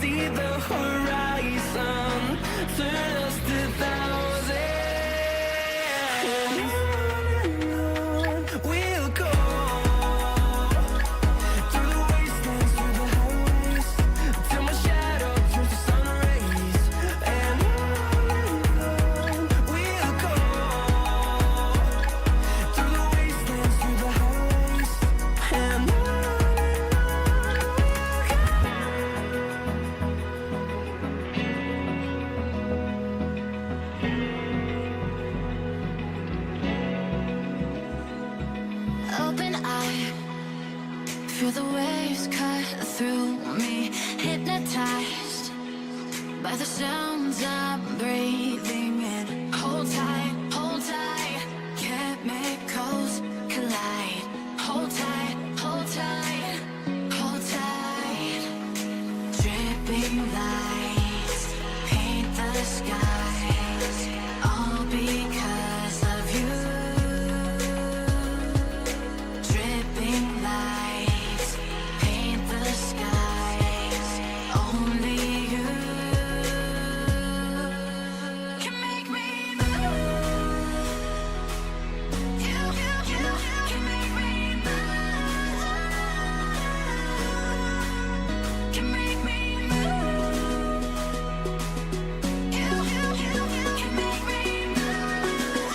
see the horizon, turn us to thousands. And on we'll go, through the wastelands, through the highways, till my shadow turns to sun rays. And on we'll go, through the wastelands, through the highways, and on. Open eye, feel the waves cut through me, hypnotized by the sounds I'm breathing in. Hold tight, chemicals collide. Hold tight, hold tight, hold tight. Dripping lights paint the skies, all because of you. Dripping lights paint the skies, only you can make me move. You can make me move. Can make me move. You can make me move.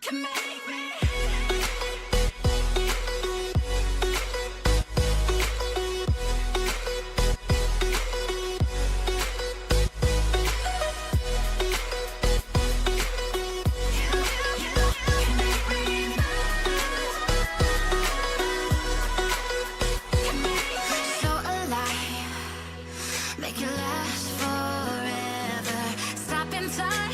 Can make me. So alive, make it last forever. Stop in time,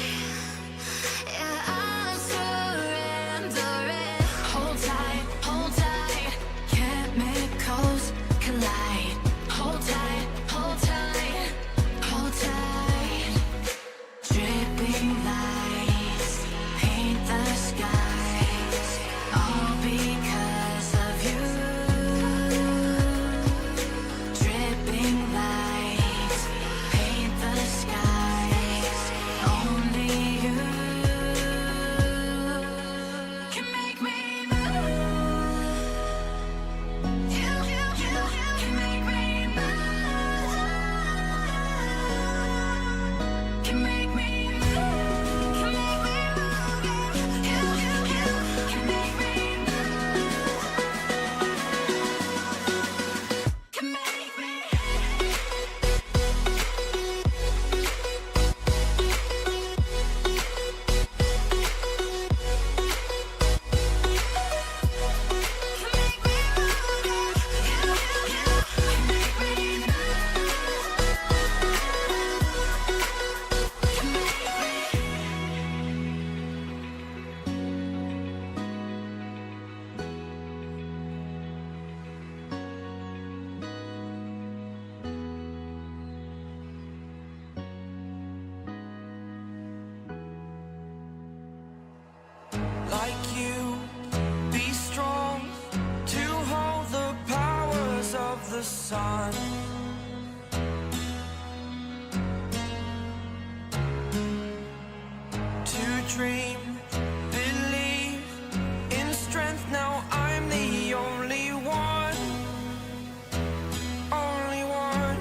yeah, I'm surrendering. Hold tight, chemicals collide. Hold tight, hold tight, hold tight. Dripping lights paint the skies, all because of you. Dripping lights paint the skies, only you can make me move. You can make me move. Can make me move. Can make me move. You can make me move. Can make me. Like you, be strong to hold the powers of the sun. To dream, believe in strength. Now I'm the only one, only one.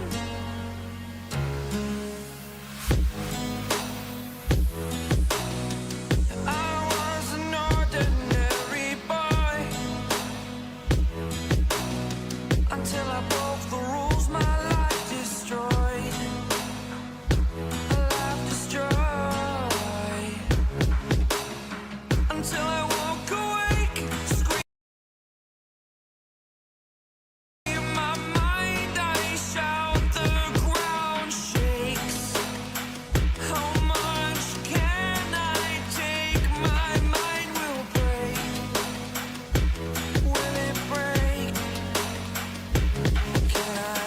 I was an ordinary boy until I broke the rules. My life destroyed, a life destroyed. Until I woke awake, scream my mind, I shout, the ground shakes. How much can I take? My mind will break. Will it break? Can I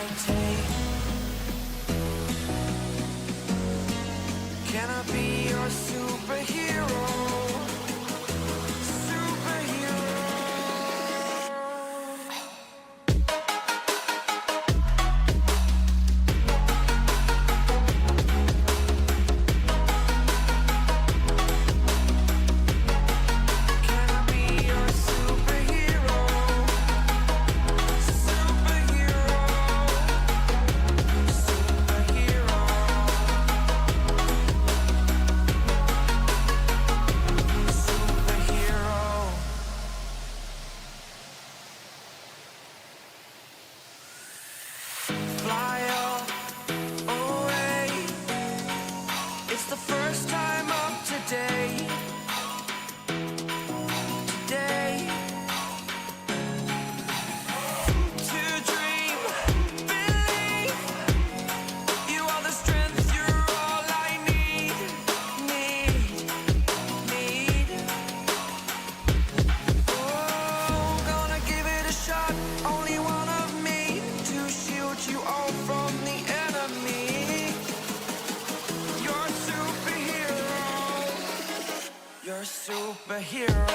It's the first time of today. Today. To dream, believe. You are the strength, you're all I need. Oh, gonna give it a shot. Only one of me to shield you all from the enemy. You're a superhero. You're a superhero.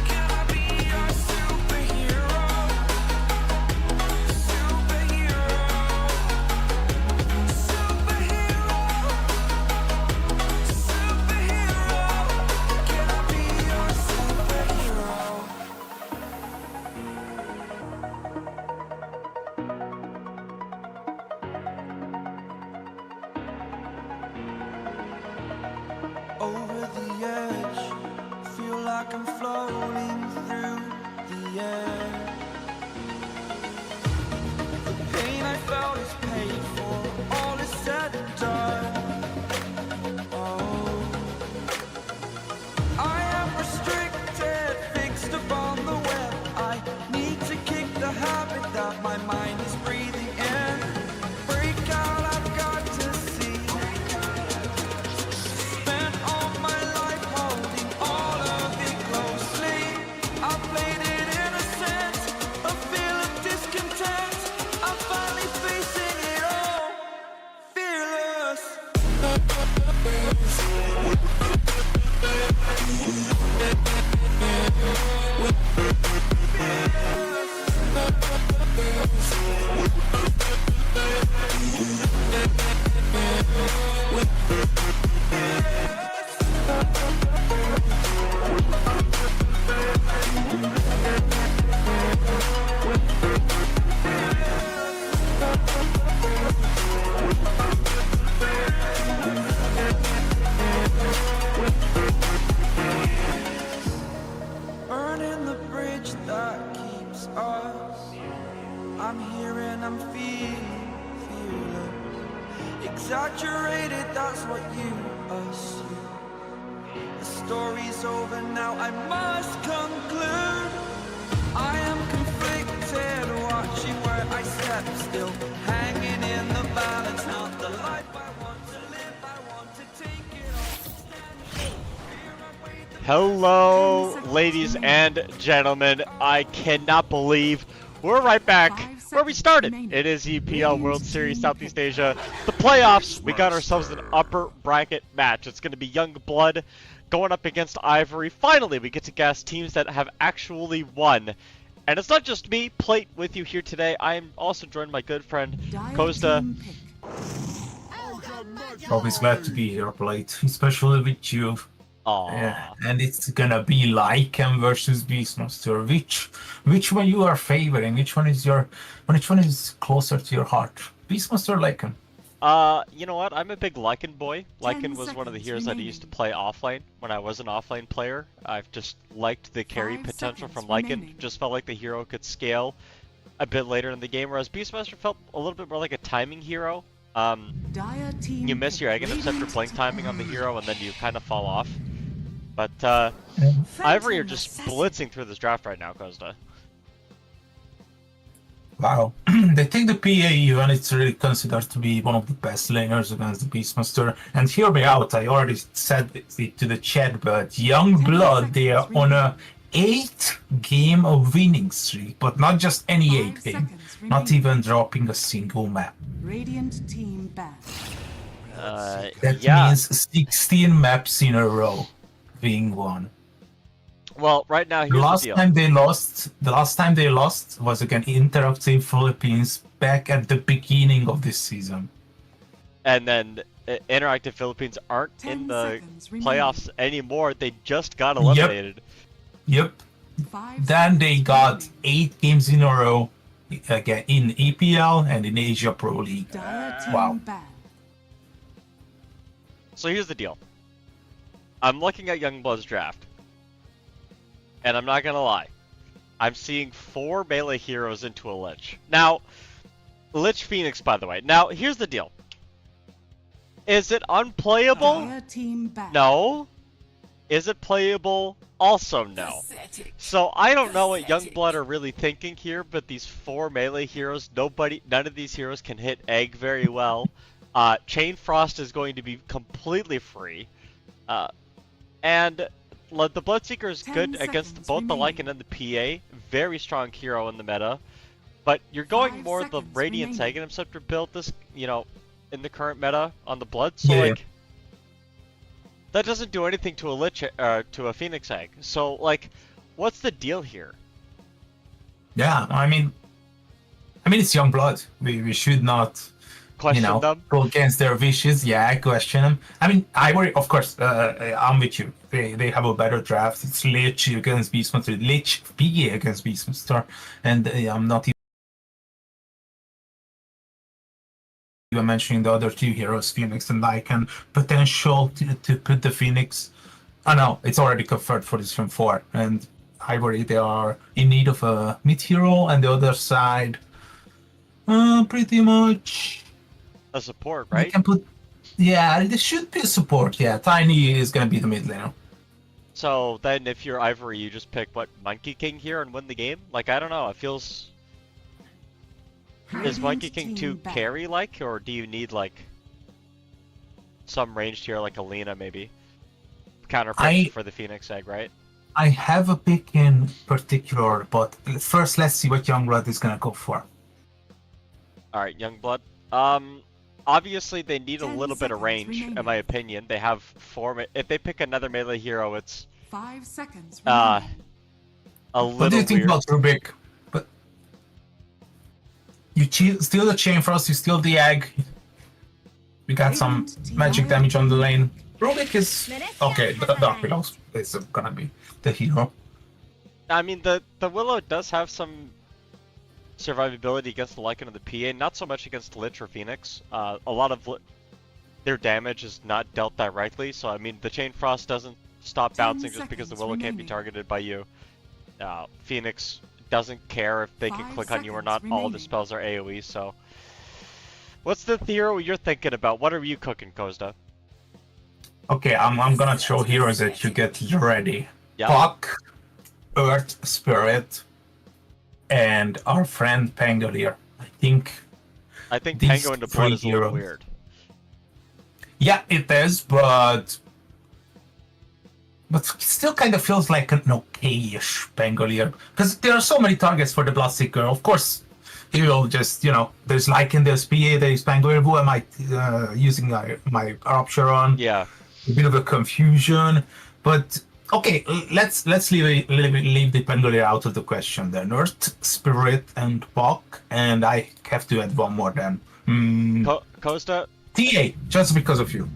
Can I be your superhero? Superhero. Superhero. Superhero. Can I be your superhero? Over the edge, feel like I'm floating through the air. The pain I felt is paid for, all is said and done. Oh, I am restricted, fixed upon the web. I need to kick the habit that my mind is breathing in. Break out, I've got to see. Spent all my life holding all of it closely. I played it innocent, a feel of discontent. I'm finally facing it all, fearless. Burning the bridge that keeps us. I'm here and I'm feeling fearless. Exaggerated, that's what you assume. The story's over now, I must conclude. I am conflicted, watching where I step still. Hanging in the balance, not the life I want to live. I want to take it all. Hello, ladies and gentlemen. I cannot believe we're right back where we started. It is EPL World Series Southeast Asia, the playoffs. We got ourselves an upper bracket match. It's going to be Young Blood going up against Ivory. Finally, we get to guess teams that have actually won. And it's not just me, Plate, with you here today. I am also joined by my good friend, Costa. Always glad to be here, Plate, especially with you. Aww. Yeah, and it's gonna be Lycan versus Beastmaster. Which one you are favoring? Which one is closer to your heart? Beastmaster or Lycan? You know what? I'm a big Lycan boy. Lycan was one of the heroes that I used to play offlane when I was an offlane player. I've just liked the carry potential from Lycan. Just felt like the hero could scale a bit later in the game, whereas Beastmaster felt a little bit more like a timing hero. You miss your Egg Interceptor blink timing on the hero, and then you kind of fall off. But Ivory are just blitzing through this draft right now, Costa. Wow. They take the PA even, it's really considered to be one of the best laners against the Beastmaster. And hear me out, I already said it to the chat, but Young Blood, they are on a 8-game winning streak, but not just any 8 game, not even dropping a single map. Radiant team ban. That means 16 maps in a row being won. Well, right now, here's The last time they lost was against Interactive Philippines back at the beginning of this season. And then Interactive Philippines aren't in the playoffs anymore. They just got eliminated. Yep. Then they got 8 games in a row again in EPL and in Asia Pro League. Wow. So here's the deal. I'm looking at Youngblood's draft. and I'm not gonna lie, I'm seeing 4 melee heroes into a Lich. Now, Lich Phoenix, by the way. Now, here's the deal. Is it unplayable? Dire team back. No. Is it playable? Also no. So I don't know what Youngblood are really thinking here, but these 4 melee heroes, none of these heroes can hit Egg very well. Chain Frost is going to be completely free. And the Bloodseeker is 10 good against seconds both the remaining. Lycan and the PA. Very strong hero in the meta. But you're going 5 more the seconds Radiant remaining. Aghanim Scepter build this, in the current meta on the Blood. So Yeah. like, that doesn't do anything to a Lich, to a Phoenix Egg. So like, what's the deal here? Yeah, I mean, it's young blood. We should not, Question them? go against their wishes. Yeah, question them. I mean, Ivory, of course, I'm with you. They have a better draft. It's Lich against Beastmaster, Lich PA against Beastmaster, and I'm not even mentioning the other 2 heroes, Phoenix and Lycan. Potential to put the Phoenix. Oh no, it's already confirmed for this from 4, and Ivory, they are in need of a mid hero, and the other side, pretty much. A support, We right? can put, yeah, there should be a support. Yeah, Tiny is gonna be the mid laner. So then if you're Ivory, you just pick, what, Monkey King here and win the game? Like, I don't know, it feels... Is Monkey King Radiant too team back. carry-like, or do you need, like, some ranged hero like Alina, maybe? Counter I- for the Phoenix Egg, right? I have a pick in particular, but first let's see what Youngblood is gonna go for. Alright, Youngblood. Obviously they need a 10 little bit of seconds range, remaining. in my opinion. They have 4... If they pick another melee hero, it's 5 seconds Uh, remaining. a little What do you think weird. about Rubik? But you steal the Chain Frost, you steal the Egg. We got some Radiant team magic back. damage on the lane. Rubik is okay. Dark Willows is gonna be the hero. I mean, the Willow does have some survivability against the Lycan and the PA, not so much against Lich or Phoenix. A lot of their damage is not dealt directly, so I mean, the Chain Frost doesn't stop 10 bouncing just because the seconds Willow can't be remaining. targeted by you. Phoenix doesn't care if they can 5 click on you or seconds not. All the remaining. spells are AoE, so... What's the hero you're thinking about? What are you cooking, Kozda? Okay, I'm gonna throw heroes that you get ready. Yeah. Puck, Earth Spirit, and our friend Pangolier. I think. I think These Tango into Blood 3 is a little heroes. weird. Yeah, it is, but it still kind of feels like an okay-ish Pangolier, because there are so many targets for the Bloodseeker. Of course, he will just, there's Lycan, there's PA, there's Pangolier. Who am I using my Rupture on? Yeah. A bit of a confusion, but okay, let's leave the Pangolier out of the question then. Earth, Spirit, and Puck, and I have to add one more then. Kozda? TA, just because of you.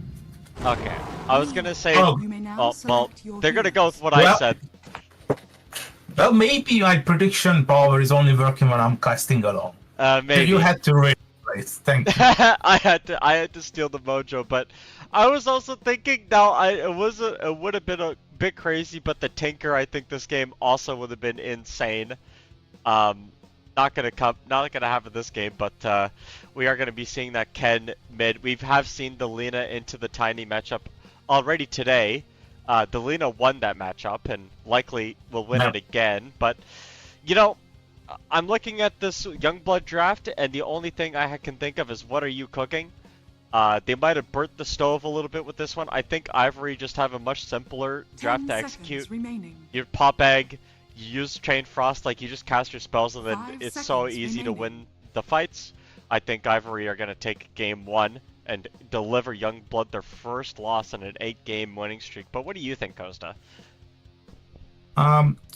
Okay. I was gonna say... Oh. You may now Well, select your they're gonna go with what Well- I said. Well, maybe my prediction power is only working when I'm casting alone. Maybe. You had to read it. Thank you. I had to steal the mojo, but I was also thinking now it would have been a bit crazy, but the Tinker, I think this game also would have been insane. Not gonna have it this game, but we are gonna be seeing that Ken mid. We have seen the Lina into the Tiny matchup already today. The Lina won that matchup and likely will win it again, but I'm looking at this Youngblood draft, and the only thing I can think of is, what are you cooking? They might have burnt the stove a little bit with this one. I think Ivory just have a much simpler 10 draft to seconds execute. remaining. You pop Egg, you use Chain Frost, like you just cast your spells, and then 5 it's so seconds easy to remaining. win the fights. I think Ivory are gonna take game 1 and deliver Youngblood their first loss in an 8-game winning streak. But what do you think, Kozda?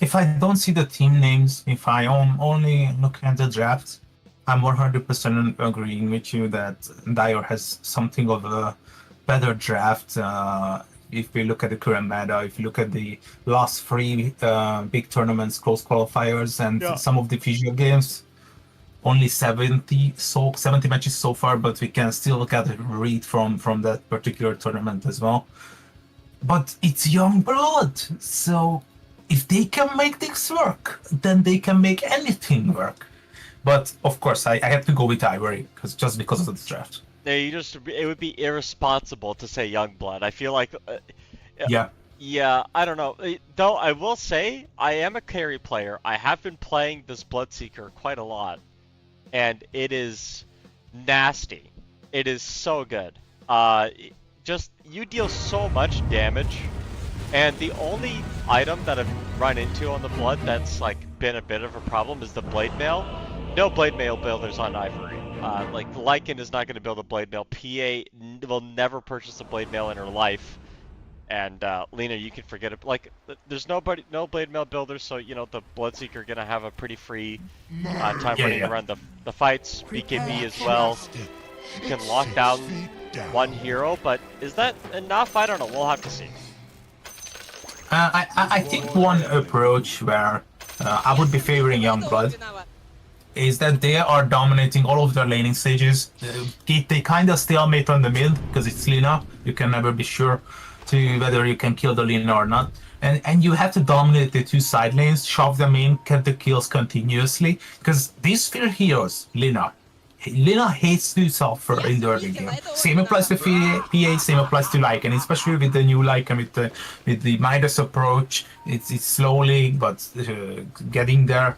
If I don't see the team names, if I am only looking at the draft, I'm 100% agreeing with you that Dyer has something of a better draft. If we look at the current meta, if you look at the last 3 big tournaments, close qualifiers, and some of the visual games, only 70 matches so far, but we can still get a read from that particular tournament as well. But it's young blood, so if they can make this work, then they can make anything work. But of course, I have to go with Ivory because of the draft. It would be irresponsible to say Youngblood. I feel like, Yeah. yeah, I don't know. Though I will say, I am a carry player. I have been playing this Bloodseeker quite a lot, and it is nasty. It is so good. Just you deal so much damage, and the only item that I've run into on the Blood that's like been a bit of a problem is the Blade Mail. No Blade Mail builders on Ivory. Like Lycan is not going to build a Blade Mail. PA will never purchase a Blade Mail in her life. And Lena, you can forget it. Like, there's no Blade Mail builders, so you know the Bloodseeker are gonna have a pretty free time frame to run the fights. BKB as well. You can lock down one hero, but is that enough? I don't know. We'll have to see. I think one approach where I would be favoring Youngblood is that they are dominating all of their laning stages. They kind of stalemate on the mid because it's Lina. You can never be sure to whether you can kill the Lina or not. And you have to dominate the two side lanes, shove them in, get the kills continuously. Because these three heroes, Lina hates to suffer in the early game. Same applies to PA, same applies to Lycan, especially with the new Lycan, with the Midas approach. It's slowly but getting there.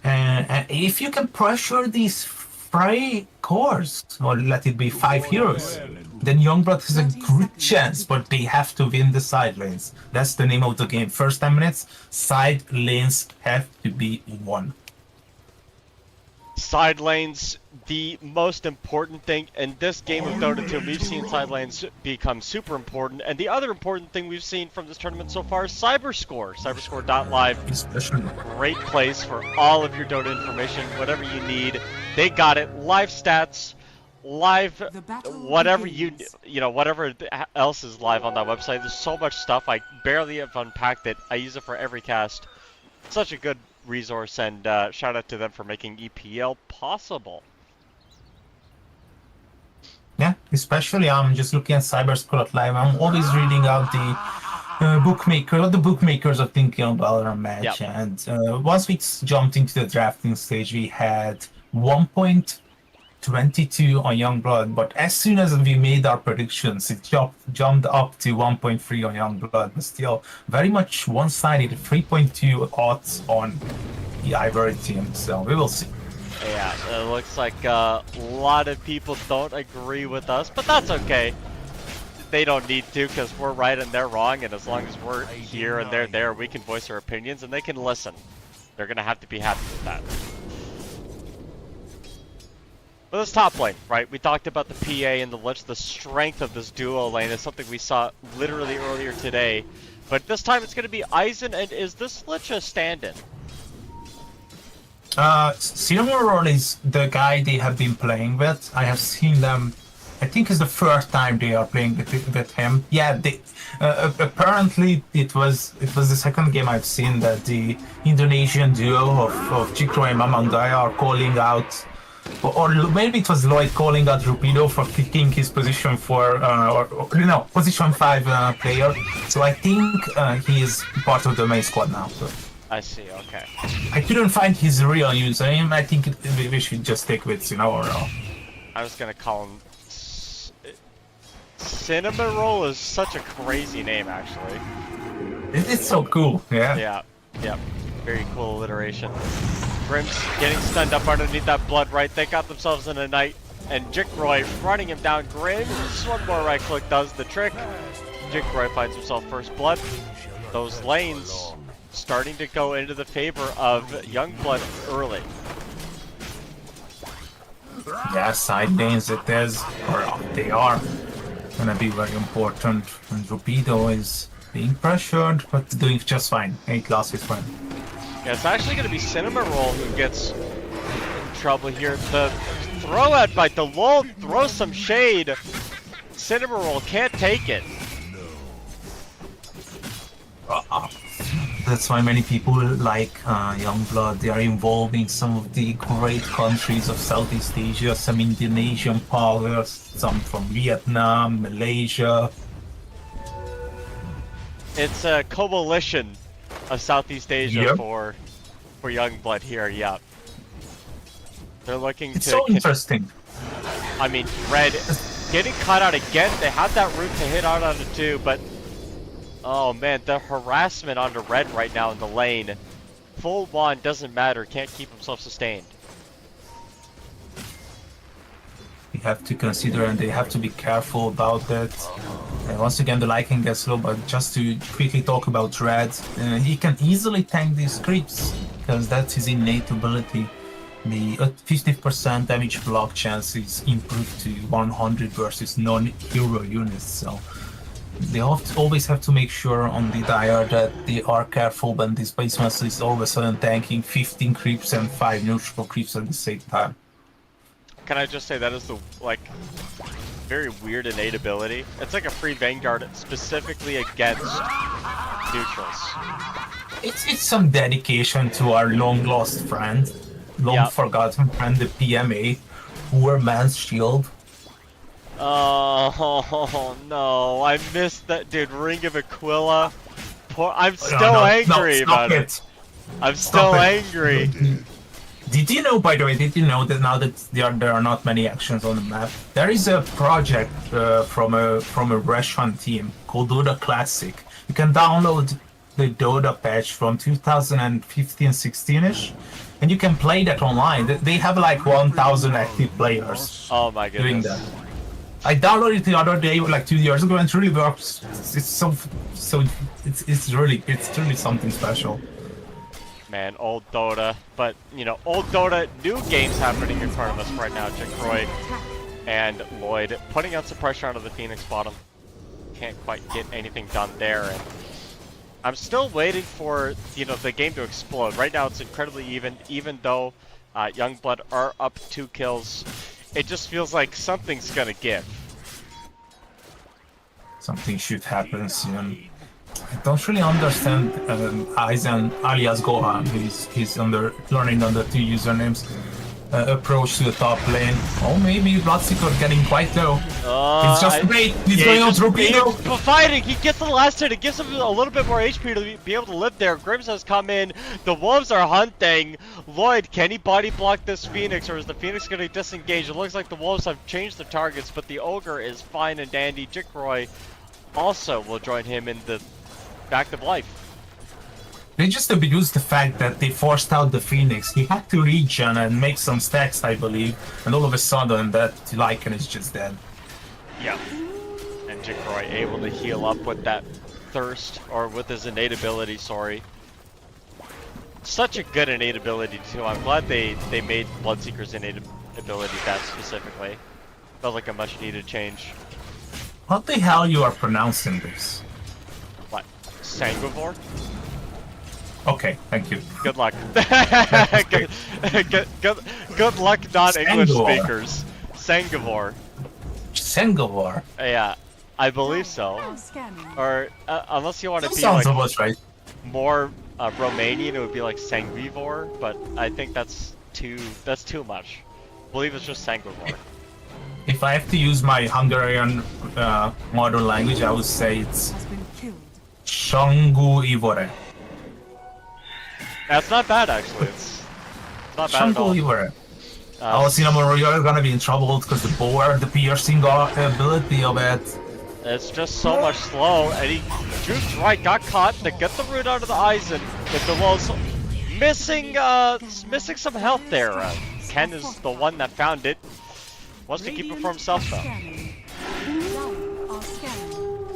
And if you can pressure these 3 cores, or let it be 5 heroes, then Youngblood has a good chance, but they have to win the side lanes. That's the name of the game. First 10 minutes, side lanes have to be won. Side lanes, the most important thing in this game of Dota 2. We've seen side lanes become super important, and the other important thing we've seen from this tournament so far is Cyberscore. Cyberscore.live, great place for all of your Dota information, whatever you need. They got it. Live stats, live whatever whatever else is live on that website. There's so much stuff. I barely have unpacked it. I use it for every cast. Such a good resource, and shout out to them for making EPL possible. Yeah, especially I'm just looking at Cyberscore.live. I'm always reading out what the bookmakers are thinking about our match. Yep. And once we jumped into the drafting stage, we had 1.22 on Youngblood, but as soon as we made our predictions, it jumped up to 1.3 on Youngblood, but still very much one-sided, 3.2 odds on the Ivory team, so we will see. Yeah, it looks like a lot of people don't agree with us, but that's okay. They don't need to, because we're right and they're wrong, and as long as we're here and they're there, we can voice our opinions and they can listen. They're gonna have to be happy with that. But this top lane, right? We talked about the PA and the Lich. The strength of this duo lane is something we saw literally earlier today. But this time it's going to be Aizen, and is this Lich a stand-in? Silver is the guy they have been playing with. I have seen them. I think it's the first time they are playing with him. Yeah, apparently it was the second game I've seen that the Indonesian duo of Chikro and Mamandai are calling out. Or maybe it was Lloyd calling out Rupido for picking his position 4, position 5 player. So I think he is part of the main squad now. So. I see, okay. I couldn't find his real username. I think we should just stick with or I was gonna call him... Cinnamoroll is such a crazy name, actually. It's so cool, yeah. Yeah. Very cool alliteration. Grim's getting stunned up underneath that blood right. They got themselves in a knight, and Jickroy running him down. Grim, just one more right click does the trick. Jickroy finds himself first blood. Those lanes starting to go into the favor of Youngblood early. Yeah, side lanes they are gonna be very important. And Rupido is being pressured, but doing just fine. 8 losses fine. Yeah, it's actually going to be Cinnamoroll who gets in trouble here. The throw out by Delol throws some shade. Cinnamoroll can't take it. That's why many people like Youngblood. They are involving some of the great countries of Southeast Asia, some Indonesian powers, some from Vietnam, Malaysia. It's a coalition of Southeast Asia Yep. for Youngblood here. Yeah, they're looking It's to. so interesting. I mean, Red getting caught out again. They had that route to hit out onto 2, but oh man, the harassment onto Red right now in the lane. Full one doesn't matter. Can't keep himself sustained. You have to consider, and they have to be careful about that. And once again, the Lycan gets low, but just to quickly talk about Red, he can easily tank these creeps, because that's his innate ability. The 50% damage block chance is improved to 100 versus non-hero units, so they always have to make sure on the dire that they are careful when this base master is all of a sudden tanking 15 creeps and 5 neutral creeps at the same time. Can I just say that is the very weird innate ability. It's like a free Vanguard specifically against neutrals. It's some dedication to our long lost friend, long forgotten friend, the PMA, poor man's shield. Oh no, I missed that dude. Ring of Aquila. I'm still angry about it. I'm still angry. Did you know, by the way, did you know that now that there are not many actions on the map, there is a project from a Russian team called Dota Classic. You can download the Dota patch from 2015-16ish, and you can play that online. They have like 1,000 active players. Oh my goodness. Doing that. I downloaded it the other day, like 2 years ago, and it really works. It's really something special. Man, old Dota, but you know, old Dota, new games happening in front of us right now. Jacroy and Lloyd putting out some pressure onto the Phoenix bottom. Can't quite get anything done there, and I'm still waiting for, you know, the game to explode. Right now it's incredibly even though Youngblood are up 2 kills. It just feels like something's gonna give. Something should happen soon. I don't really understand Aizen alias Gohan, he's learning under 2 usernames, approach to the top lane. Oh, maybe Bloodseeker getting quite low. It's just great. He's going on torpedo. Fighting. He gets the last hit. It gives him a little bit more HP to be able to live there. Grims has come in. The wolves are hunting. Lloyd, can he body block this Phoenix, or is the Phoenix going to disengage? It looks like the wolves have changed their targets, but the ogre is fine and dandy. Jicroy also will join him in the active life. They just abused the fact that they forced out the Phoenix. He had to regen and make some stacks, I believe, and all of a sudden that Lycan is just dead. Yeah. And Jicroy able to heal up with that thirst, or with his innate ability, sorry. Such a good innate ability too. I'm glad they made Bloodseeker's innate ability that specifically. Felt like a much needed change. What the hell you are pronouncing this? What? Sanguivore? Okay, thank you. Good luck. good luck, non-English speakers. Sanguivore. Sanguivore? Yeah, I believe so. Or unless you want to be sounds like almost right. more Romanian, it would be like Sanguivore, but I think that's too much. I believe it's just Sanguivore. If I have to use my Hungarian modern language, I would say it's Sanguivore. That's not bad, actually. It's not bad at all. Sanguivore. Oh, Cinnamon, you're gonna be in trouble because the boar, the piercing ability of it. It's just so much slow, and he jukes right, got caught to get the root out of the Aizen, with the walls missing some health there. Ken is the one that found it. Wants to keep it for himself though.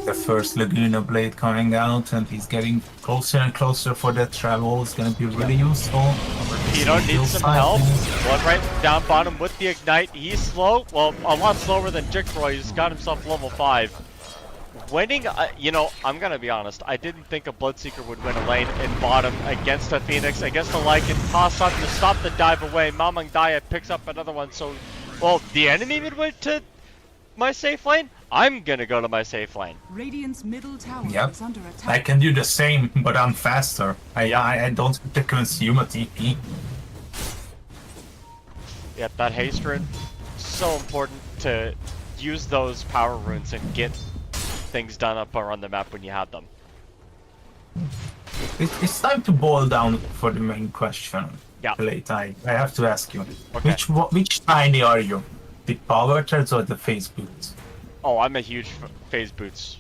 The first Laguna Blade coming out, and he's getting closer and closer for that travel. It's gonna be really useful. Tito needs some help. One right down bottom with the Ignite. He's slow, well, a lot slower than Jicroy. He's got himself level 5. Winning, you know, I'm gonna be honest, I didn't think a Bloodseeker would win a lane in bottom against a Phoenix, against a Lycan. Toss up to stop the dive away. Mamang Daya picks up another one, so, well, the enemy would went to my safe lane. I'm gonna go to my safe lane. Radiant's middle tower Yep. is under attack. I can do the same, but I'm faster. I don't have to consume a TP. Yep, that haste rune, so important to use those power runes and get things done up around the map when you have them. It's time to boil down for the main question. Yeah. Late, I have to ask you, Okay. which tiny are you? The power turrets or the phase boots? Oh, I'm a huge phase boots.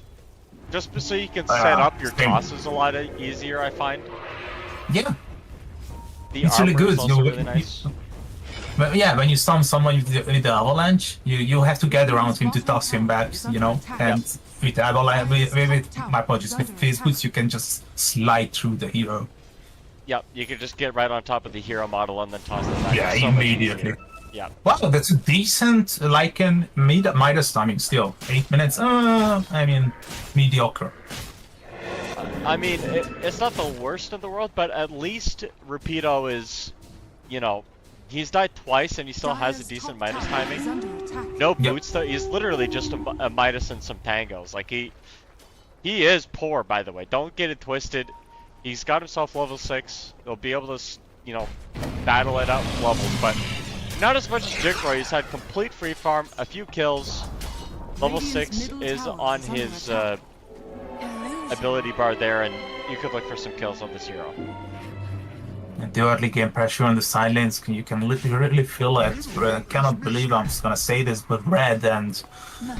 Just so you can set up your same. tosses a lot easier, I find. Yeah, The it's really armor is good. also really nice. But yeah, when you stun someone with the avalanche, you have to get around him to toss him back, you know. And with avalanche, my apologies, with phase boots, you can just slide through the hero. Yep, you can just get right on top of the hero model and then toss them back. Yeah, It's so much immediately. easier. Yeah. Wow, that's a decent Lycan Midas timing still. 8 minutes, I mean, mediocre. I mean, it's not the worst in the world, but at least Rapido is, you know, he's died twice and he still has a decent Midas timing. No boots though, he's literally just a Midas and some tangos. Like he is poor, by the way. Don't get it twisted. He's got himself level 6. He'll be able to, you know, battle it out with levels, but not as much as Jigro. He's had complete free farm, a few kills. Level 6 is on his ability bar there, and you could look for some kills on this hero. And the early game pressure on the side lanes, you can literally feel it. I cannot believe I'm just gonna say this, but Red and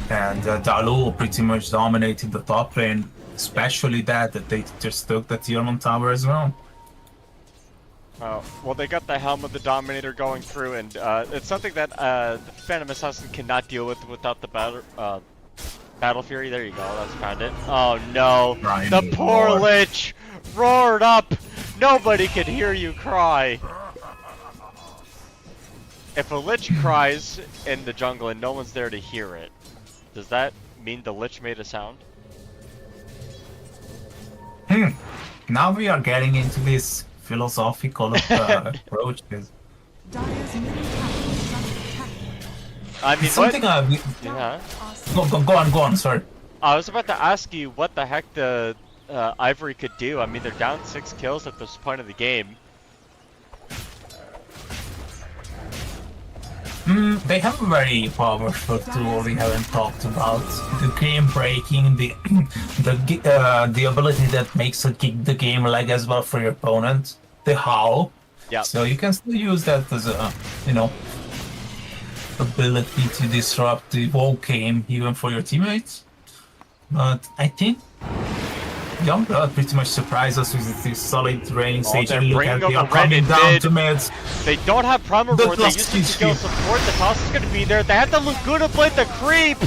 Dalu pretty much dominated the top lane. Especially that they just took the Tier 1 tower as well. Well, they got the Helm of the Dominator going through, and it's something that the Phantom Assassin cannot deal with without the Battle Fury. There you go, that's found it. Oh no, Right. the poor Lich roared up. Nobody could hear you cry. If a Lich cries in the jungle and no one's there to hear it, does that mean the Lich made a sound? Now we are getting into this philosophical approach. I mean, It's something yeah. Go on, sorry. I was about to ask you what the heck the Ivory could do. I mean, they're down 6 kills at this point of the game. They have a very powerful tool we haven't talked about. The game breaking, the ability that makes the game lag as well for your opponent. The howl. Yeah. So you can still use that as a, you know, ability to disrupt the whole game even for your teammates. But I think Youngblood pretty much surprised us with this solid raining stage. they're And look bringing at they up are the red coming and down mid. to mids. They don't have Primal The Roar, they used Dusty to skill Ski. support, the toss is gonna be there. They have the Laguna Blade, the creep!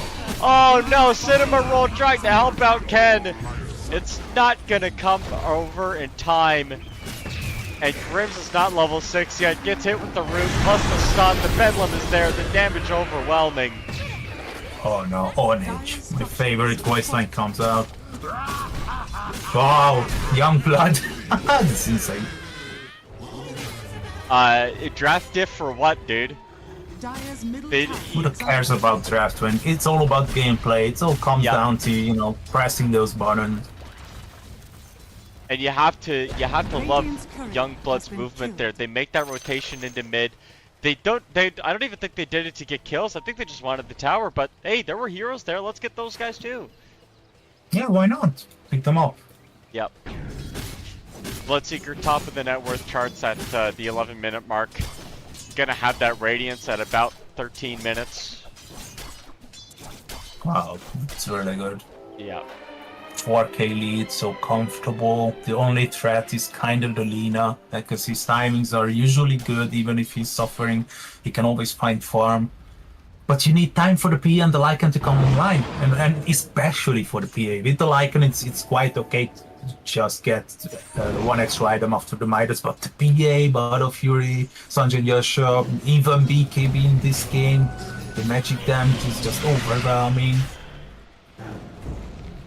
Oh no, Cinema Roll trying to help out Ken. It's not gonna come over in time. And Grims is not level 6 yet, gets hit with the root, plus the stun, the Bedlam is there, the damage overwhelming. Oh no, Orange. My favorite voice line comes out. Wow, Youngblood. That's insane. Draft diff for what, dude? They, Who cares about draft when it's all about gameplay? It all comes down to, you know, pressing those buttons. and you have to love Youngblood's movement there. They make that rotation into mid. I don't even think they did it to get kills. I think they just wanted the tower, but hey, there were heroes there. Let's get those guys too. Yeah, why not? Pick them up. Yep. Bloodseeker top of the net worth charts at the 11-minute mark. Gonna have that Radiance at about 13 minutes. Wow, it's really good. Yeah. 4k lead, so comfortable. The only threat is kind of the Lina, because his timings are usually good, even if he's suffering. He can always find farm. But you need time for the PA and the Lycan to come online, and especially for the PA. With the Lycan, it's quite okay to just get one extra item after the Midas, but the PA, Battle Fury, Sanjay Yasha, even BKB in this game, the magic damage is just overwhelming.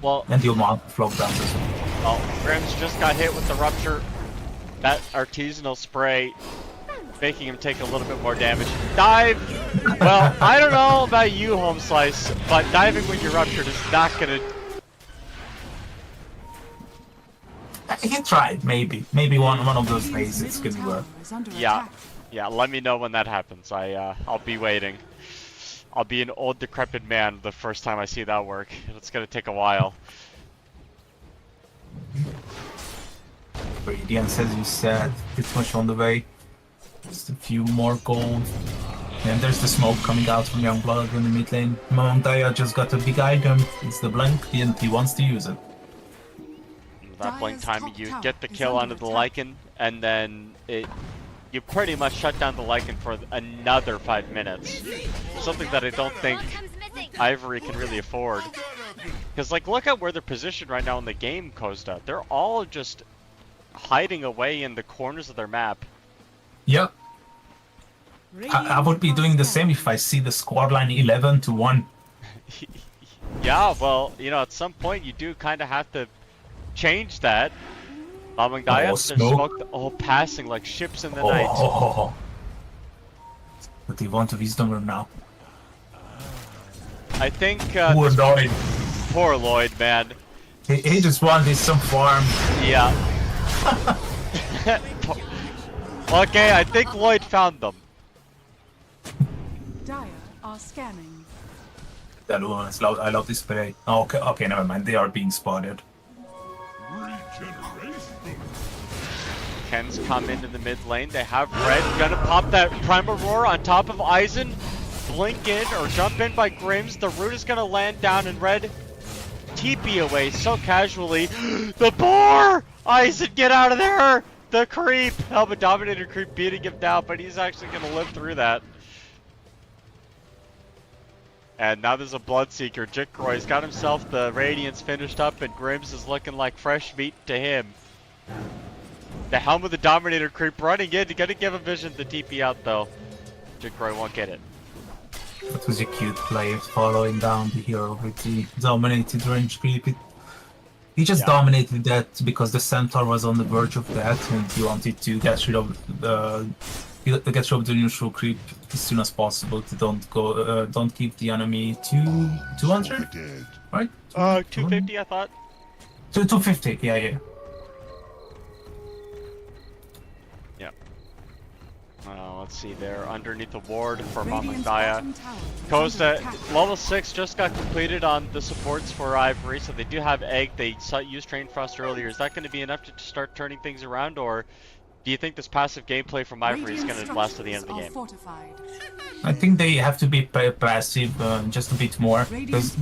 Well, And the amount of flow downs as well. well, Grims just got hit with the rupture. That artisanal spray making him take a little bit more damage. Dive! Well, I don't know about you, Home Slice, but diving when you're ruptured is not gonna... He tried, maybe. Maybe one of those days it's gonna work. Yeah, yeah, let me know when that happens. I'll be waiting. I'll be an old decrepit man the first time I see that work. It's gonna take a while. Radiance, as you said, pretty much on the way. Just a few more gold. And there's the smoke coming out from Youngblood in the mid lane. Montaya just got a big item. It's the blink, and he wants to use it. With that blink Dire's time, top you tower get the is kill under onto the attack. Lycan, and then you pretty much shut down the Lycan for another 5 minutes. Something that I don't think Ivory can really afford. Because, like, look at where they're positioned right now in the game, Costa. They're all just hiding away in the corners of their map. Yep. I would be doing the same if I see the scoreline 11-1. Yeah, well, you know, at some point you do kind of have to change that. Lamangdaya, Oh, they're smoke. smoked, all passing like ships in the Oh, night. oh, oh. But they want a wisdom room now. I think Poor this- Lloyd. poor Lloyd, man. He just wanted some farm. Yeah. Okay, I think Lloyd found them. Dire are scanning. That one is loud. I love this play. Oh, okay, never mind. They are being spotted. Ken's come into the mid lane. They have Red gonna pop that Primal Roar on top of Aizen. Blink in or jump in by Grims. The root is gonna land down and Red TP away so casually. The boar! Aizen, get out of there! The creep! Helmet Dominator creep beating him down, but he's actually gonna live through that. And now there's a Bloodseeker. Jikroy's got himself the Radiance finished up, and Grims is looking like fresh meat to him. The Helm of the Dominator creep running in. You gotta give a vision the TP out though. Jikroy won't get it. That was a cute play, following down the hero with the dominated range creep. He just dominated that because the centaur was on the verge of that, and he wanted to get rid of the neutral creep as soon as possible to don't keep the enemy to 200, right? 250 I thought. 250, yeah. Let's see there, underneath the ward for Radiant's Mamandaya. bottom tower is Costa, under attack. level 6 just got completed on the supports for Ivory, so they do have Egg. They used Train Frost earlier. Is that going to be enough to start turning things around, or do you think this passive gameplay from Ivory is Radiant going to last to the end of the structures game? are fortified. I think they have to be passive just a bit more, because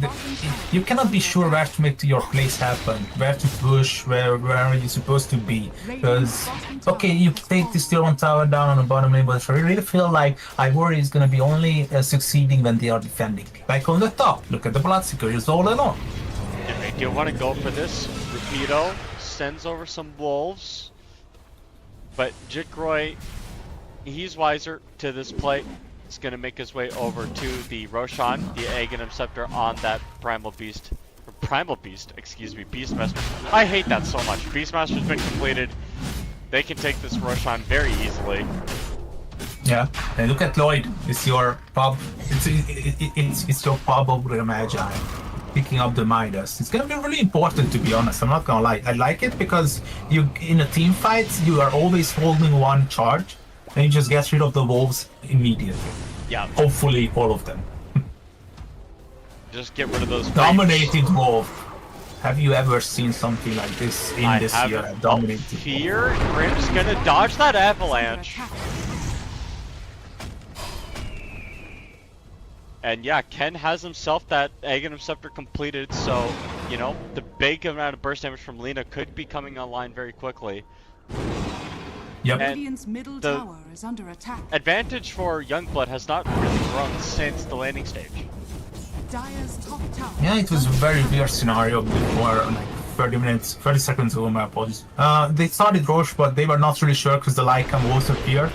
you cannot be sure where to make your plays happen, where to push, where are you supposed to be. Because, okay, you take this tier 1 tower down on the bottom lane, but I really feel like Ivory is gonna be only succeeding when they are defending. Like on the top, look at the Bloodseeker, he's all alone. And they do want to go for this. Rapido sends over some wolves. But Jikroy, he's wiser to this play. He's going to make his way over to the Roshan, the Aghanim Scepter on that Beastmaster. I hate that so much. Beastmaster's been completed. They can take this Roshan very easily. Yeah, and look at Lloyd. It's your pub. It's your pub over the Magi. Picking up the Midas. It's gonna be really important, to be honest. I'm not gonna lie. I like it because you, in a team fight, you are always holding one charge, and you just get rid of the wolves immediately. Yeah, Hopefully, all of them. just get rid of those. Dominated wolf. Have you ever seen something like this in this year? I Dominated wolf. fear Grim's gonna dodge that Under avalanche. attack. And yeah, Ken has himself that Aghanim Scepter completed, so, you know, the big amount of burst damage from Lina could be coming online very quickly. Yep. And Radiant's middle the- tower is under attack. Advantage for Youngblood has not really grown since the landing stage. Dire's top tower. Yeah, it was a very weird scenario before, like 30 seconds ago, my apologies. They started Roche, but they were not really sure because the Lycan wolves appeared.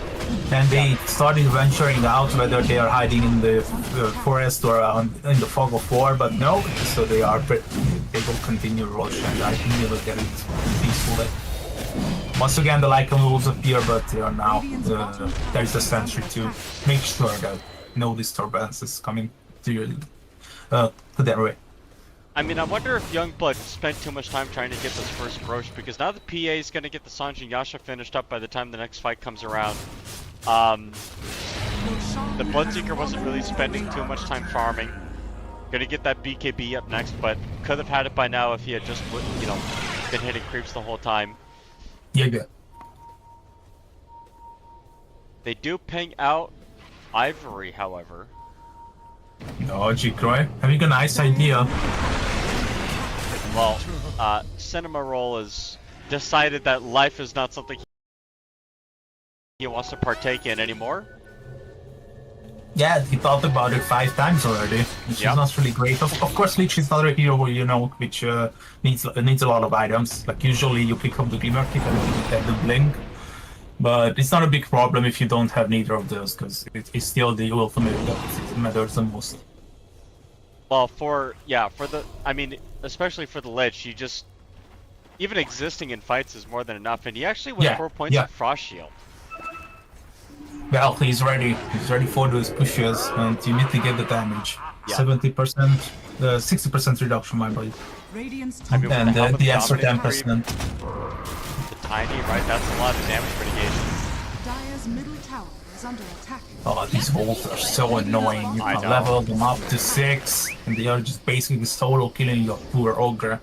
And they started venturing out, whether they are hiding in the forest or in the fog of war, but no. So they will continue Roche, and I think they will get it peacefully. Once again, the Lycan wolves appear, but they are now, there's a sentry to make sure that no disturbance is coming to their way. I mean, I wonder if Youngblood spent too much time trying to get this first Roche, because now the PA is going to get the Sanji and Yasha finished up by the time the next fight comes around. The Bloodseeker wasn't really spending too much time farming. Gonna get that BKB up next, but could have had it by now if he had just, you know, been hitting creeps the whole time. Yeah. They do ping out Ivory, however. No, G-Croy, having a nice idea. Well, Cinema Roll has decided that life is not something he wants to partake in anymore. Yeah, he thought about it 5 times already, which Yep. is not really great. Of course, Lich is not a hero, you know, which needs a lot of items. Like usually you pick up the Glimmer Kit and you get the Blink. But it's not a big problem if you don't have neither of those, because it's still the ultimate that matters the most. Well, I mean, especially for the Lich, you just, even existing in fights is more than enough, and he actually went 4 points of Frost Shield. Well, he's ready for those pushes, and you need to get the damage. Yeah. 70%, 60% reduction, my boy. Radiant's I mean, top with And help of the extra Dominating 10%. The Tiny, right? That's a lot of damage mitigation. Dire's middle tower is under attack. Oh, these wolves are so annoying. You I can know. level them up to 6, and they are just basically solo killing your poor ogre.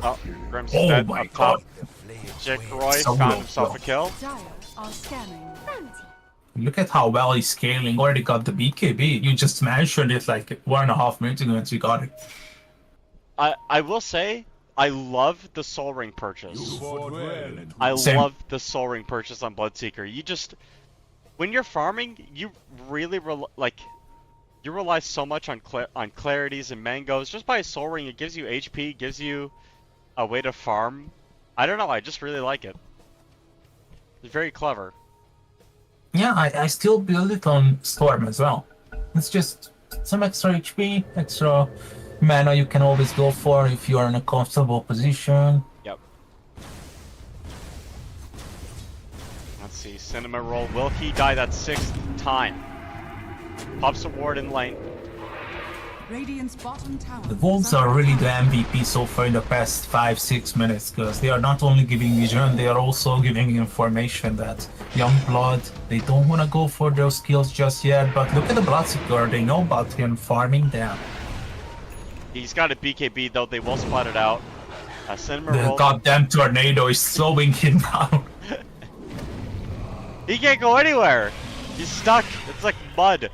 Oh, Grim's Oh dead my up top. god. Jack Roy So found low, himself low. a kill. Dire are scanning. Look at how well he's scaling. Already got the BKB. You just mentioned it like 1.5 minutes ago and you got it. I will say, I love the Soul Ring purchase. I Same. love the Soul Ring purchase on Bloodseeker. You just, when you're farming, you really you rely so much on clarities and mangoes. Just by a Soul Ring, it gives you HP, gives you a way to farm. I don't know, I just really like it. It's very clever. Yeah, I still build it on Storm as well. It's just some extra HP, extra mana you can always go for if you are in a comfortable position. Yep. Let's see, Cinema Roll. Will he die that 6th time? Pops a ward in lane. Radiant's bottom tower. The Wolves are really the MVP so far in the past 5-6 minutes, because they are not only giving vision, they are also giving information that young blood, they don't want to go for those kills just yet, but look at the Bloodseeker, they know about him farming them. He's got a BKB though, they will spot it out. Cinema The Roll. goddamn tornado is slowing him down. He can't go anywhere! He's stuck! It's like mud!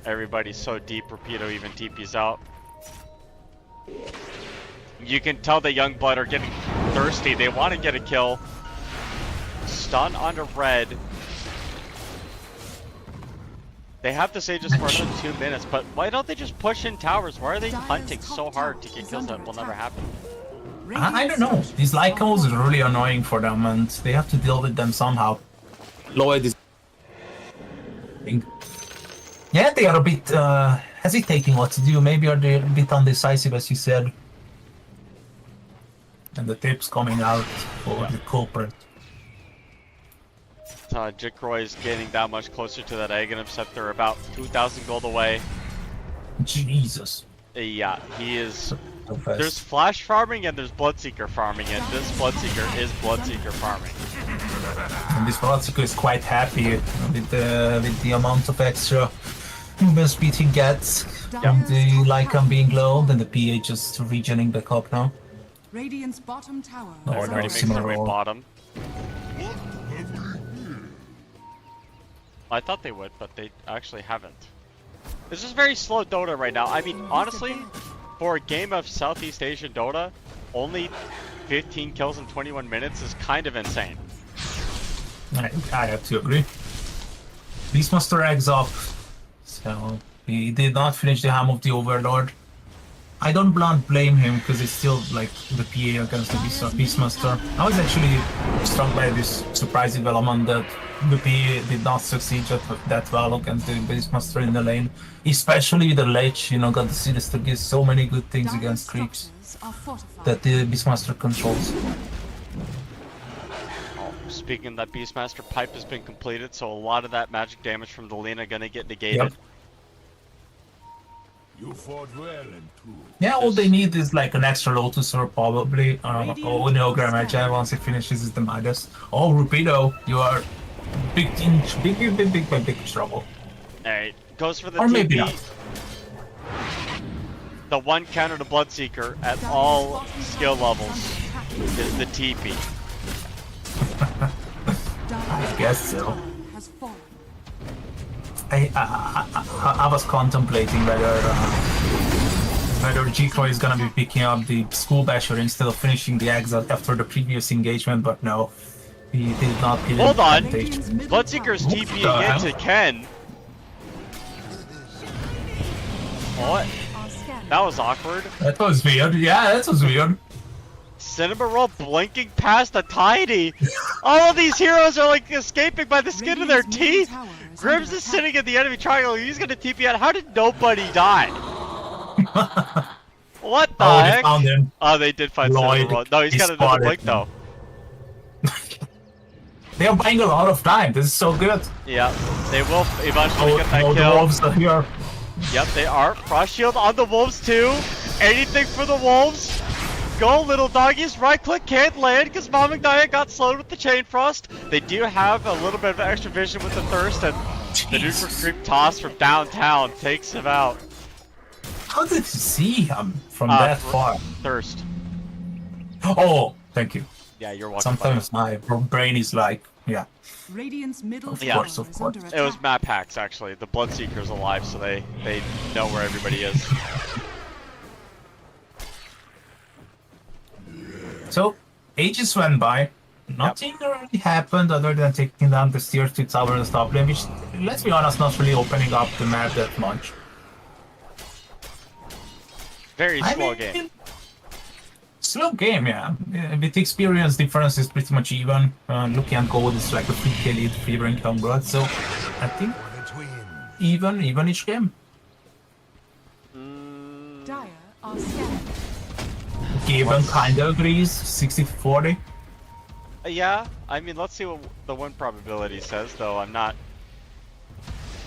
Everybody's so deep, Rapido even TP's out. You can tell the young blood are getting thirsty, they want to get a kill. Stun onto red. They have to Sages for another 2 minutes, but why don't they just push in towers? Why are they hunting so hard to get kills that will never happen? I don't know, these Lycos are really annoying for them and they have to deal with them somehow. Lloyd is... Yeah, they are a bit hesitating what to do. Maybe are they a bit undecisive, as you said. And the tips coming out for the culprit. Jikroy is getting that much closer to that Aghanim Scepter, about 2,000 gold away. Jesus. Yeah, he is... So fast. There's Flash farming and there's Bloodseeker farming, and this Bloodseeker is Bloodseeker farming. And this Bloodseeker is quite happy with the amount of extra movement speed he gets. And the Lycan being low, then the PA just regening back up now. Radiant's bottom tower. Oh, is no, Everybody under makes their way Cimarron. bottom. I thought they would, but they actually haven't. This is very slow Dota right now. I mean, honestly, for a game of Southeast Asian Dota, only 15 kills in 21 minutes is kind of insane. I have to agree. Beastmaster eggs up, so he did not finish the Ham of the Overlord. I don't blame him because it's still like the PA against the Beastmaster. I was actually struck by this surprise development that the PA did not succeed that well against the Beastmaster in the lane. Especially with the Lich, you know, got the Sinister gives so many good things against creeps that the Beastmaster controls. Oh, speaking of that Beastmaster, pipe has been completed, so a lot of that magic damage from the Lina gonna get negated. Yep. You fought well and true. Yeah, all they need is like an extra Lotus or probably oh no, Grandmagi once it finishes is the Midas. Oh, Rupido, you are big trouble. Alright, goes for the Or TP. maybe not. the one counter to Bloodseeker at all skill levels is the TP. I guess so. Has fallen. I was contemplating whether G-Croy is gonna be picking up the School Basher instead of finishing the exile after the previous engagement, but no, he did not. Hold on, Bloodseeker's TPing into Ken. What? That was awkward. That was weird. Yeah, that was weird. Cinema Roll blinking past a Tiny. All of these heroes are like escaping by the skin of their teeth. Grims is sitting in the enemy triangle. He's gonna TP out. How did nobody die? What the heck? They found him. Oh, they did find Cinema Roll. No, he's got another blink though. They are buying a lot of time. This is so good. Yeah, they will eventually get that the kill. wolves are here. Yep, they are. Frost Shield on the wolves too. Anything for the wolves. Go, little doggies. Right click can't land because Mom and Dia got slowed with the Chain Frost. They do have a little bit of extra vision with the Thirst, and the neutral creep toss from downtown takes him out. How did you see him from that far? Thirst. Oh, thank you. Yeah, you're welcome. Sometimes my brain is like, yeah. Radiant's middle Yeah. tower Of is course. under It was attack. map hacks actually. The Bloodseeker's alive, so they know where everybody is. So, ages went by. Nothing really happened other than taking down the tier 2 tower and top lane, which, let's be honest, not really opening up the map that much. Very slow game. Slow game, yeah. With experience, difference is pretty much even. Looking at gold, it's like a 3k lead, 3 rank down blood, so I think even each game. Dire are scanning. Gaben kinda agrees, 60-40. Yeah, I mean, let's see what the win probability says, though. I'm not.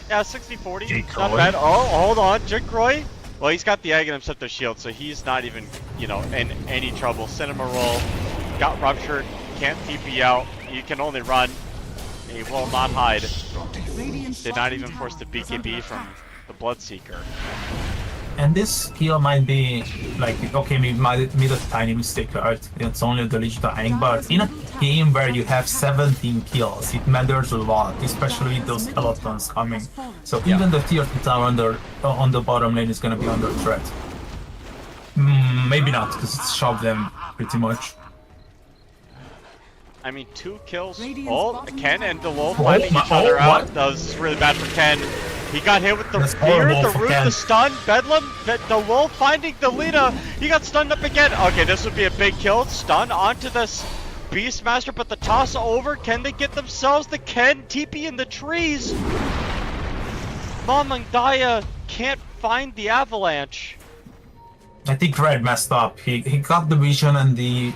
Yeah, 60-40. Not bad. Oh, hold on, Jinkroy. Well, he's got the egg and himself the shield, so he's not even, you know, in any trouble. Cinema Roll got ruptured, can't TP out. You can only run. He will not hide. Radiant's Did not bottom even force the tower is under BKB from attack. the Bloodseeker. And this kill might be like, okay, we made a tiny mistake, right? It's only the Lich dying, but in a game where you have 17 kills, it matters a lot, especially with those skeletons coming. So even the tier 2 tower on the bottom lane is gonna be under threat. Maybe not, because it's shoved them pretty much. I mean, 2 kills. Radiant's Oh, bottom Ken tower. and Delol finding each other out. That was really bad for Ken. He got hit with the That's fear, horrible the for root, Ken. the stun, Bedlam, Delol finding the Lina. He got stunned up again. Okay, this would be a big kill. Stun onto this Beastmaster, but the toss over. Can they get themselves the Ken TP in the trees? Mom and Dia can't find the avalanche. I think Red messed up. He got the vision and the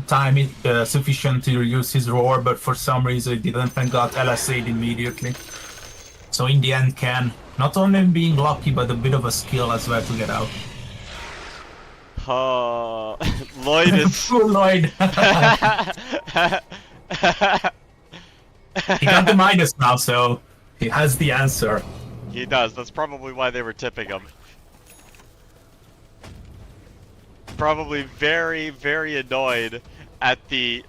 time sufficient to use his roar, but for some reason he didn't and got LSA'd immediately. So in the end, Ken, not only being lucky, but a bit of a skill as well to get out. Lloyd is... Poor Lloyd. He got the minus now, so he has the answer. He does. That's probably why they were tipping him. Probably very, very annoyed at the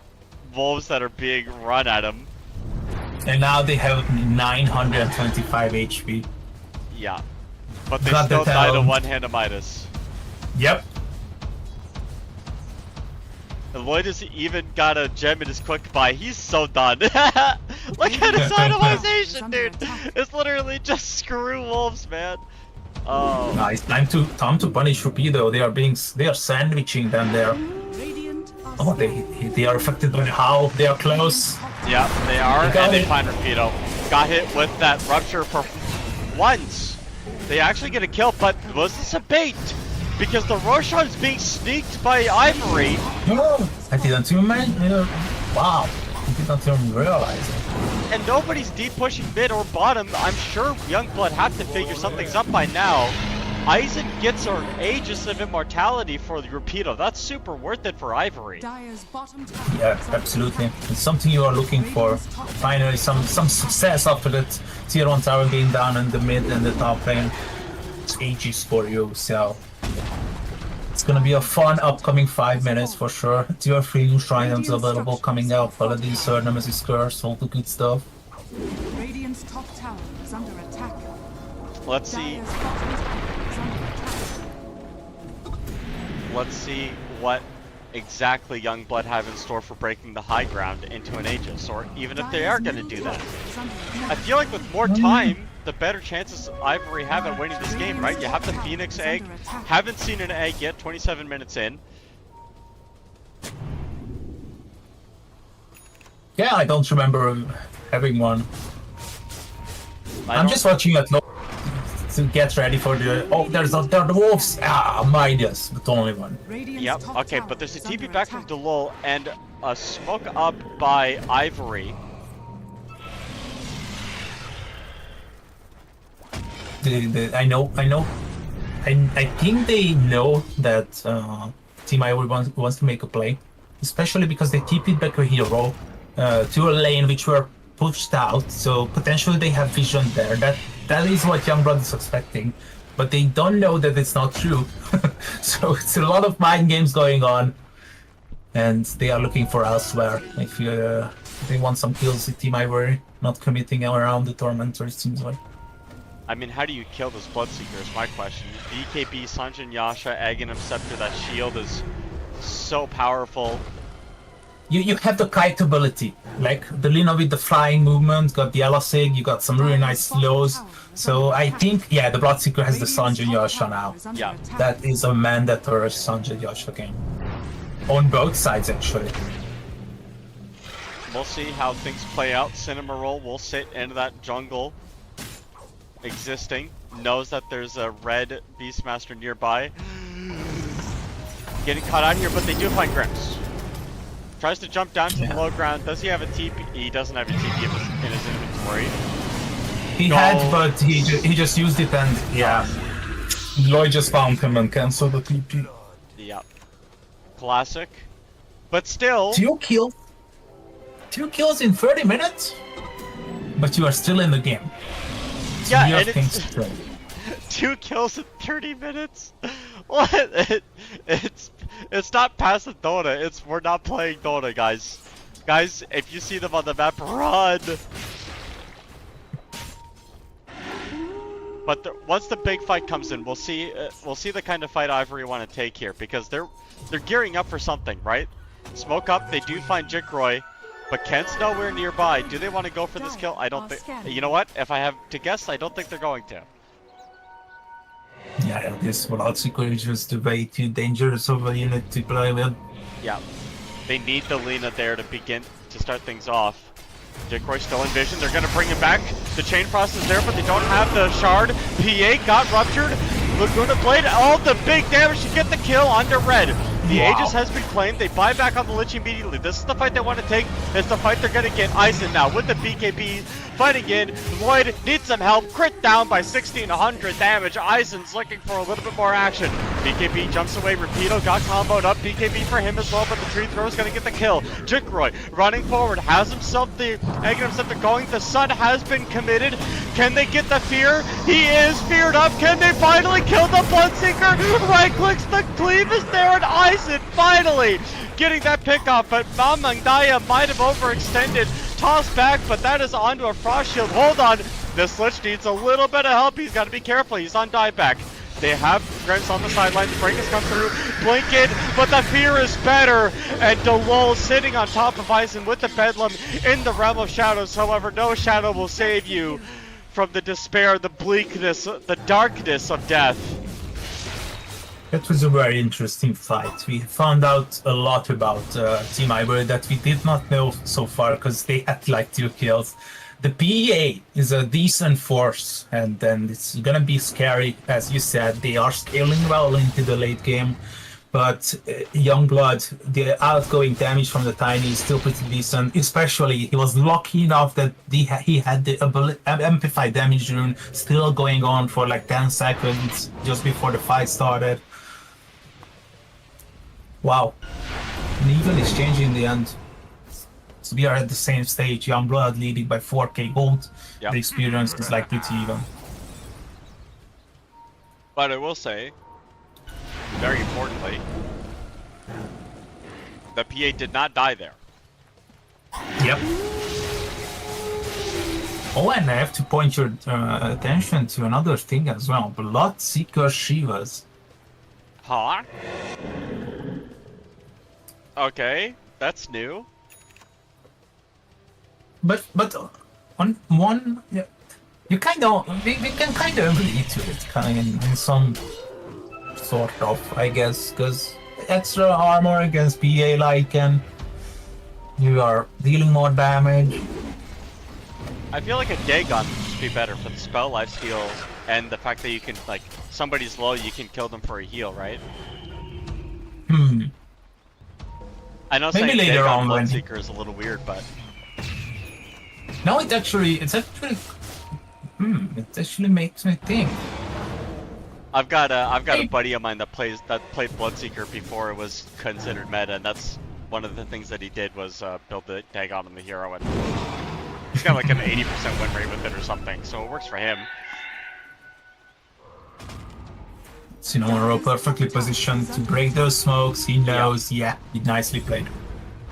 wolves that are being run at him. And now they have 925 HP. Yeah. But they Got the still died to talent. one-hand Midas. Yep. And Lloyd has even got a gem in his quick buy. He's so done. Look at his itemization, dude. It's literally just screw wolves, man. Oh. Nice. Time to punish Rupido. They are sandwiching them there. Radiant are Oh, they are affected by how they are close. Yeah, they are, They got and they it. find Rapido. Got hit with that rupture for once. They actually get a kill, but was this a bait? Because the Roshan is being sneaked by Ivory. Oh, I didn't even wow, I didn't even realize it. And nobody's deep pushing mid or bottom. I'm sure Youngblood have to figure something's up by now. Aizen gets an Aegis of Immortality for the Rapido. That's super worth it for Ivory. Dire's bottom tower Yeah, is under absolutely. attack. It's something you are looking for. Finally, some success after that tier 1 tower game down in the mid and the top lane. It's ages for you, so It's gonna be a fun upcoming 5 minutes for sure. 2 or 3 new shrine items available coming out. Paladin, Sword, Nemesis Curse, all the good stuff. Radiant's top tower is under attack. Let's see. Dire's bottom tower is under attack. Let's see what exactly Youngblood have in store for breaking the high ground into an Aegis, or even if they are going to do that. I feel like with more time, the better chances Ivory have at winning this game, right? You have the Phoenix egg. Haven't seen an egg yet, 27 minutes in. Yeah, I don't remember having one. I'm just watching it to get ready for the... Oh, there are the wolves! Ah, Midas, but only one. Radiant's Yep, top okay, tower but there's a is TP under back from attack. Delul and a smoke up by Ivory. I think they know that Team Ivory wants to make a play, especially because they TP'd back a hero to a lane which were pushed out, so potentially they have vision there. That is what Youngblood is expecting, but they don't know that it's not true. So it's a lot of mind games going on, and they are looking for elsewhere. If they want some kills with Team Ivory, not committing around the Tormentor, it seems like. I mean, how do you kill this Bloodseeker is my question. BKB, Sanjin Yasha, Aghanim Scepter, that shield is so powerful. You have the kite ability, like the Lina with the flying movement, got the Elasig, you got some really nice slows. So I think, yeah, the Bloodseeker has the Sanjin Yasha now. Yeah. That is a mandatory Sanjin Yasha game. On both sides, actually. We'll see how things play out. Cinnamoroll will sit in that jungle. Existing. Knows that there's a red Beastmaster nearby. Getting caught out here, but they do find Grims. Tries to jump down to the low ground. Does he have a TP? He doesn't have a TP in his inventory. He had, but he just used it, and yeah. Lloyd just found him and canceled the TP. Yeah. Classic. But still... 2 kills? 2 kills in 30 minutes? But you are still in the game. So yeah, you have and things to do. 2 kills in 30 minutes? What? It's not passive Dota. We're not playing Dota, guys. Guys, if you see them on the map, run! But once the big fight comes in, we'll see the kind of fight Ivory want to take here, because they're gearing up for something, right? Smoke up, they do find Jikroy, but Kent's nowhere nearby. Do they want to go for this kill? I don't think. You know what? If I have to guess, I don't think they're going to. Yeah, this Bloodseeker is just way too dangerous of a unit to play with. Yeah, they need the Lina there to begin to start things off. Jikroy still in vision. They're gonna bring him back. The chain frost is there, but they don't have the shard. PA got ruptured. Laguna Blade, all the big damage to get the kill onto red. The Aegis has been claimed. They buy back on the Lich immediately. This is the fight they want to take. It's the fight they're going to get. Eisen now with the BKB fighting in. Lloyd needs some help. Crit down by 1600 damage. Eisen's looking for a little bit more action. BKB jumps away. Rapido got comboed up. BKB for him as well, but the tree throw is going to get the kill. Jikroy running forward. Has himself the Aghanim Scepter going. The sun has been committed. Can they get the fear? He is feared up. Can they finally kill the Bloodseeker? Right clicks. The cleave is there, and Eisen finally getting that pick off, but Mamangdaya might have overextended. Tossed back, but that is onto a frost shield. Hold on. This Lich needs a little bit of help. He's got to be careful. He's on dieback. They have Grims on the sideline. The break has come through. Blink it, but the fear is better. And Delul sitting on top of Eisen with the Bedlam in the realm of shadows. However, no shadow will save you from the despair, the bleakness, the darkness of death. That was a very interesting fight. We found out a lot about Team Ivory that we did not know so far, because they had like 2 kills. The PEA is a decent force, and then it's gonna be scary. As you said, they are scaling well into the late game, but Youngblood, the outgoing damage from the Tiny is still pretty decent. Especially, he was lucky enough that he had the amplified damage rune still going on for like 10 seconds just before the fight started. Wow. And even is changing in the end. So we are at the same stage. Youngblood leading by 4k gold. Yep. The experience is like pretty even. But I will say, very importantly, the PA did not die there. Yep. Oh, and I have to point your attention to another thing as well. Bloodseeker Shivas. Huh? Okay, that's new. But on one, yeah, you kind of we can kind of agree to it, kind in some sort of, I guess, because extra armor against PA Lycan, you are dealing more damage. I feel like a Dagon would just be better for the spell lifesteal and the fact that you can, like, somebody's low, you can kill them for a heal, right? I know Maybe saying later Dagon on when- Bloodseeker is a little weird, but No, it actually makes me think. I've got a buddy of mine that played Bloodseeker before it was considered meta, and that's one of the things that he did was build the Dagon on the hero, and he's got like an 80% win rate with it or something, so it works for him. Cinnamorough perfectly positioned to break those smokes. He knows, yeah, he nicely played.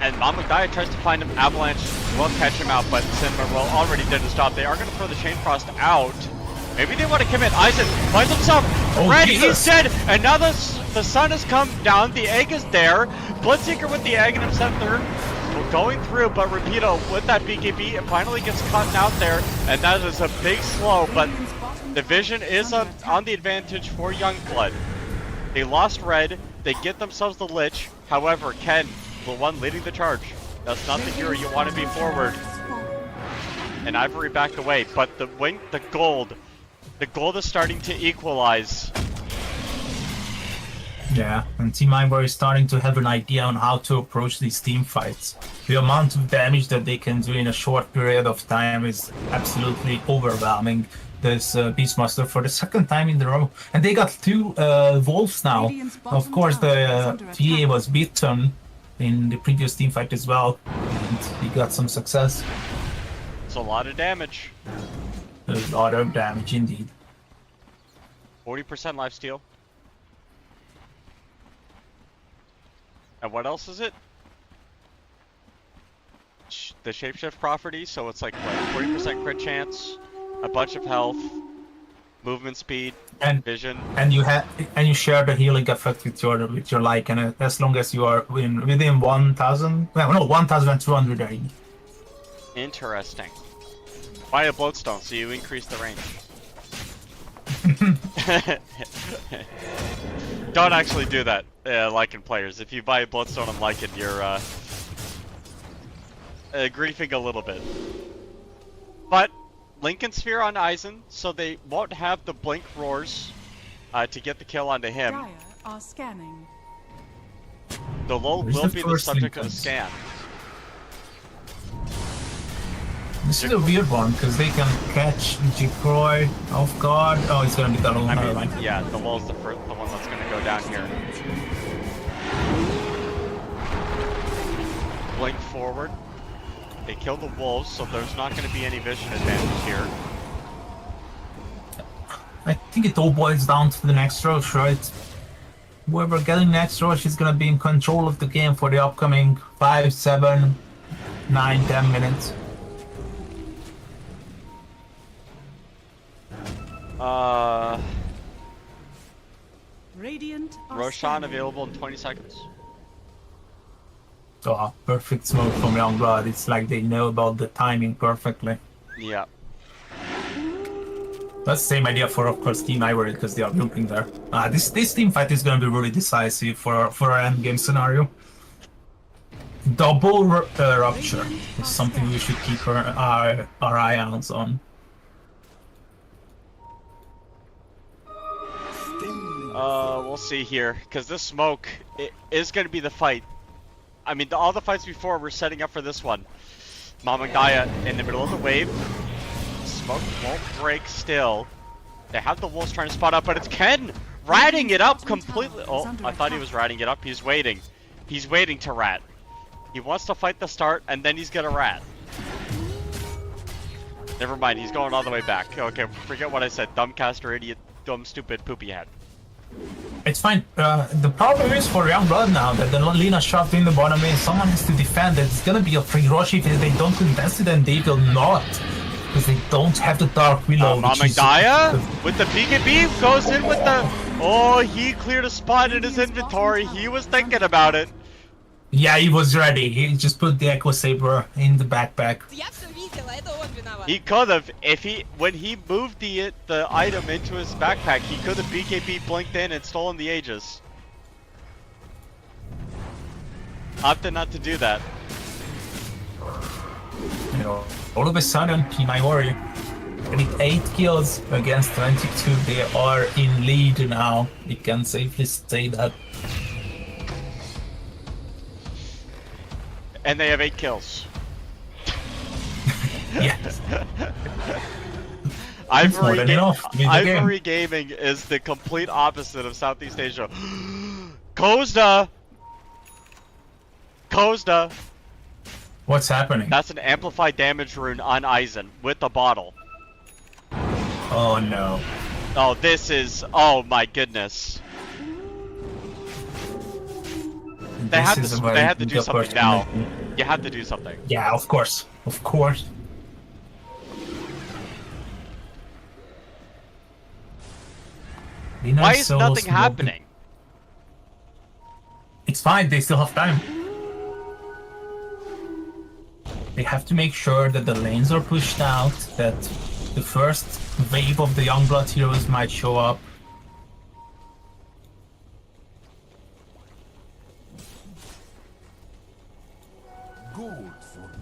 And Mamudaya tries to find him, Avalanche will catch him out, but Cinnamorough already did his job. They are going to throw the Chain Frost out. Maybe they want to commit. Eisen finds himself red, Jesus. he's dead, and now the sun has come down, the egg is there. Bloodseeker with the egg in himself there, going through, but Rapido with that BKB, it finally gets caught out there, and that is a big slow, but the vision is on the advantage for Youngblood. They lost red, they get themselves the Lich, however, Ken, the one leading the charge. That's not the hero you want to be forward. And Ivory backed away, but the gold is starting to equalize. Yeah, and Team Ivory is starting to have an idea on how to approach these team fights. The amount of damage that they can do in a short period of time is absolutely overwhelming. This Beastmaster for the second time in a row, and they got two wolves now. Of course, the TA was beaten in the previous team fight as well, and he got some success. It's a lot of damage. A lot of damage indeed. 40% lifesteal. And what else is it? The shapeshift property, so it's like what, 40% crit chance, a bunch of health, movement speed, and vision. And you share the healing effect with your Lycan as long as you are within 1,000. No, 1,200 AE. Interesting. Buy a bloodstone so you increase the range. Don't actually do that, Lycan players. If you buy a bloodstone on Lycan, you're griefing a little bit. But Lincoln Sphere on Eisen, so they won't have the blink roars to get the kill onto him. Dire are scanning. The lull Where's will the be the first subject of a Lincolns? scan. This is a weird one because they can catch Jikroy off guard. Oh, it's gonna be the lull. I Never mean, mind. yeah, the lull's the one that's gonna go down here. Blink forward. They kill the wolves, so there's not going to be any vision advantage here. I think it all boils down to the next rush, right? Whoever getting next rush is gonna be in control of the game for the upcoming 5, 7, 9, 10 minutes. Radiant are Roshan scanning. available in 20 seconds. Oh, perfect smoke from Youngblood. It's like they know about the timing perfectly. Yeah. That's the same idea for, of course, Team Ivory because they are looking there. This team fight is going to be really decisive for our end game scenario. Double rupture is something we should keep our eye out on. We'll see here, because this smoke is going to be the fight. I mean, all the fights before were setting up for this one. Mamudaya in the middle of the wave. Smoke won't break still. They have the wolves trying to spot up, but it's Ken ratting it up completely. Oh, I thought he was ratting it up. He's waiting. He's waiting to rat. He wants to fight the start, and then he's gonna rat. Never mind, he's going all the way back. Okay, forget what I said. Dumb caster, idiot, dumb, stupid, poopy head. I it's fine. The problem is for Youngblood now that the Lina shoved in the bottom lane. Someone has to defend it. It's gonna be a free rush if they don't contest it, and they will not. Because they don't have the Dark Willow. Mamangdaya with the BKB goes in with the... Oh, he cleared a spot in his inventory. He was thinking about it. Yeah, he was ready. He just put the Echo Saber in the backpack. Я все видела, это он виноват. He could have, if he, when he moved the item into his backpack, he could have BKB blinked in and stolen the Aegis. Opted not to do that. You know, all of a sudden, my worry. With 8 kills against 22, they are in lead now. We can safely say that. And they have 8 kills. Yes. more than enough to win the game. Ivory Gaming is the complete opposite of Southeast Asia. Kozda! Kozda! What's happening? That's an amplified damage rune on Aizen with a bottle. Oh no. Oh, this is... Oh my goodness. They have to do something now. You have to do something. Yeah, of course. Of course. Why is nothing happening? It's fine, they still have time. They have to make sure that the lanes are pushed out, that the first wave of the Youngblood heroes might show up.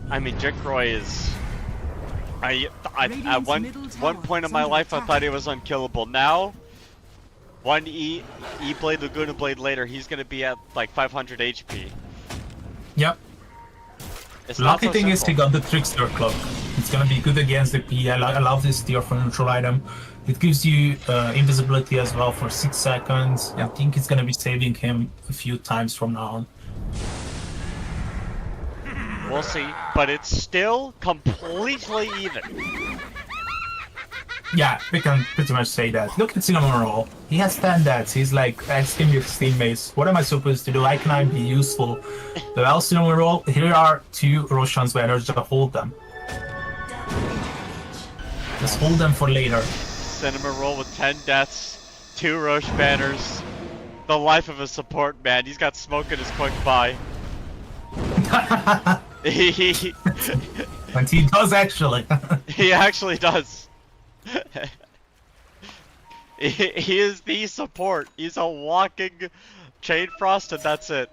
I mean, Jinkroy is... at one point in my life, I thought he was unkillable. Now, one E-Blade, Laguna Blade later, he's gonna be at like 500 HP. Yep. It's Lucky not so thing is simple. he got the Trickster Cloak. It's gonna be good against the PL. I love this tier for neutral item. It gives you invisibility as well for 6 seconds. I think it's gonna be saving him a few times from now on. We'll see, but it's still completely even. Yeah, we can pretty much say that. Look at Cinnamon Roll. He has 10 deaths. He's like asking his teammates, what am I supposed to do? How can I be useful? Well, Cinnamon Roll, here are 2 Roshan's banners. Just hold them. Just hold them for later. Cinnamon Roll with 10 deaths, 2 Roche banners. The life of a support man. He's got smoke in his quick buy. And he does actually. He actually does. He is the support. He's a walking chain frost, and that's it.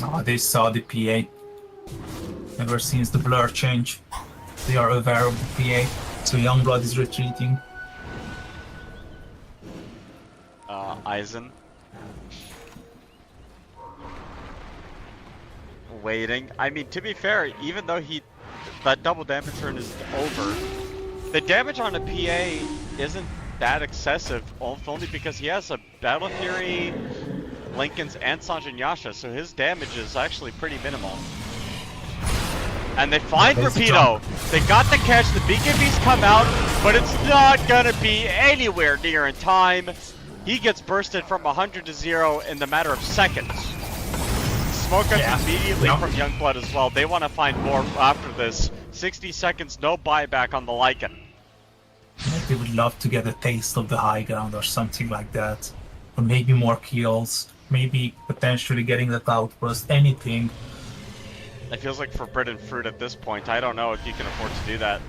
Oh, they saw the PA. Ever since the blur change, they are aware of the PA. So Youngblood is retreating. Aizen. Waiting. I mean, to be fair, even though that double damage turn is over, the damage on a PA isn't that excessive, only because he has a Battle Fury, Linken's, and Sanjin Yasha, so his damage is actually pretty minimal. And they find Rapido. They got the catch, the BKBs come out, but it's not gonna be anywhere near in time. He gets bursted from 100 to 0 in the matter of seconds. Smoke up immediately from Youngblood as well. They want to find more after this. 60 seconds, no buyback on the Lycan. They would love to get a taste of the high ground or something like that. Or maybe more kills. Maybe potentially getting that outburst. Anything. It feels like forbidden fruit at this point. I don't know if you can afford to do that.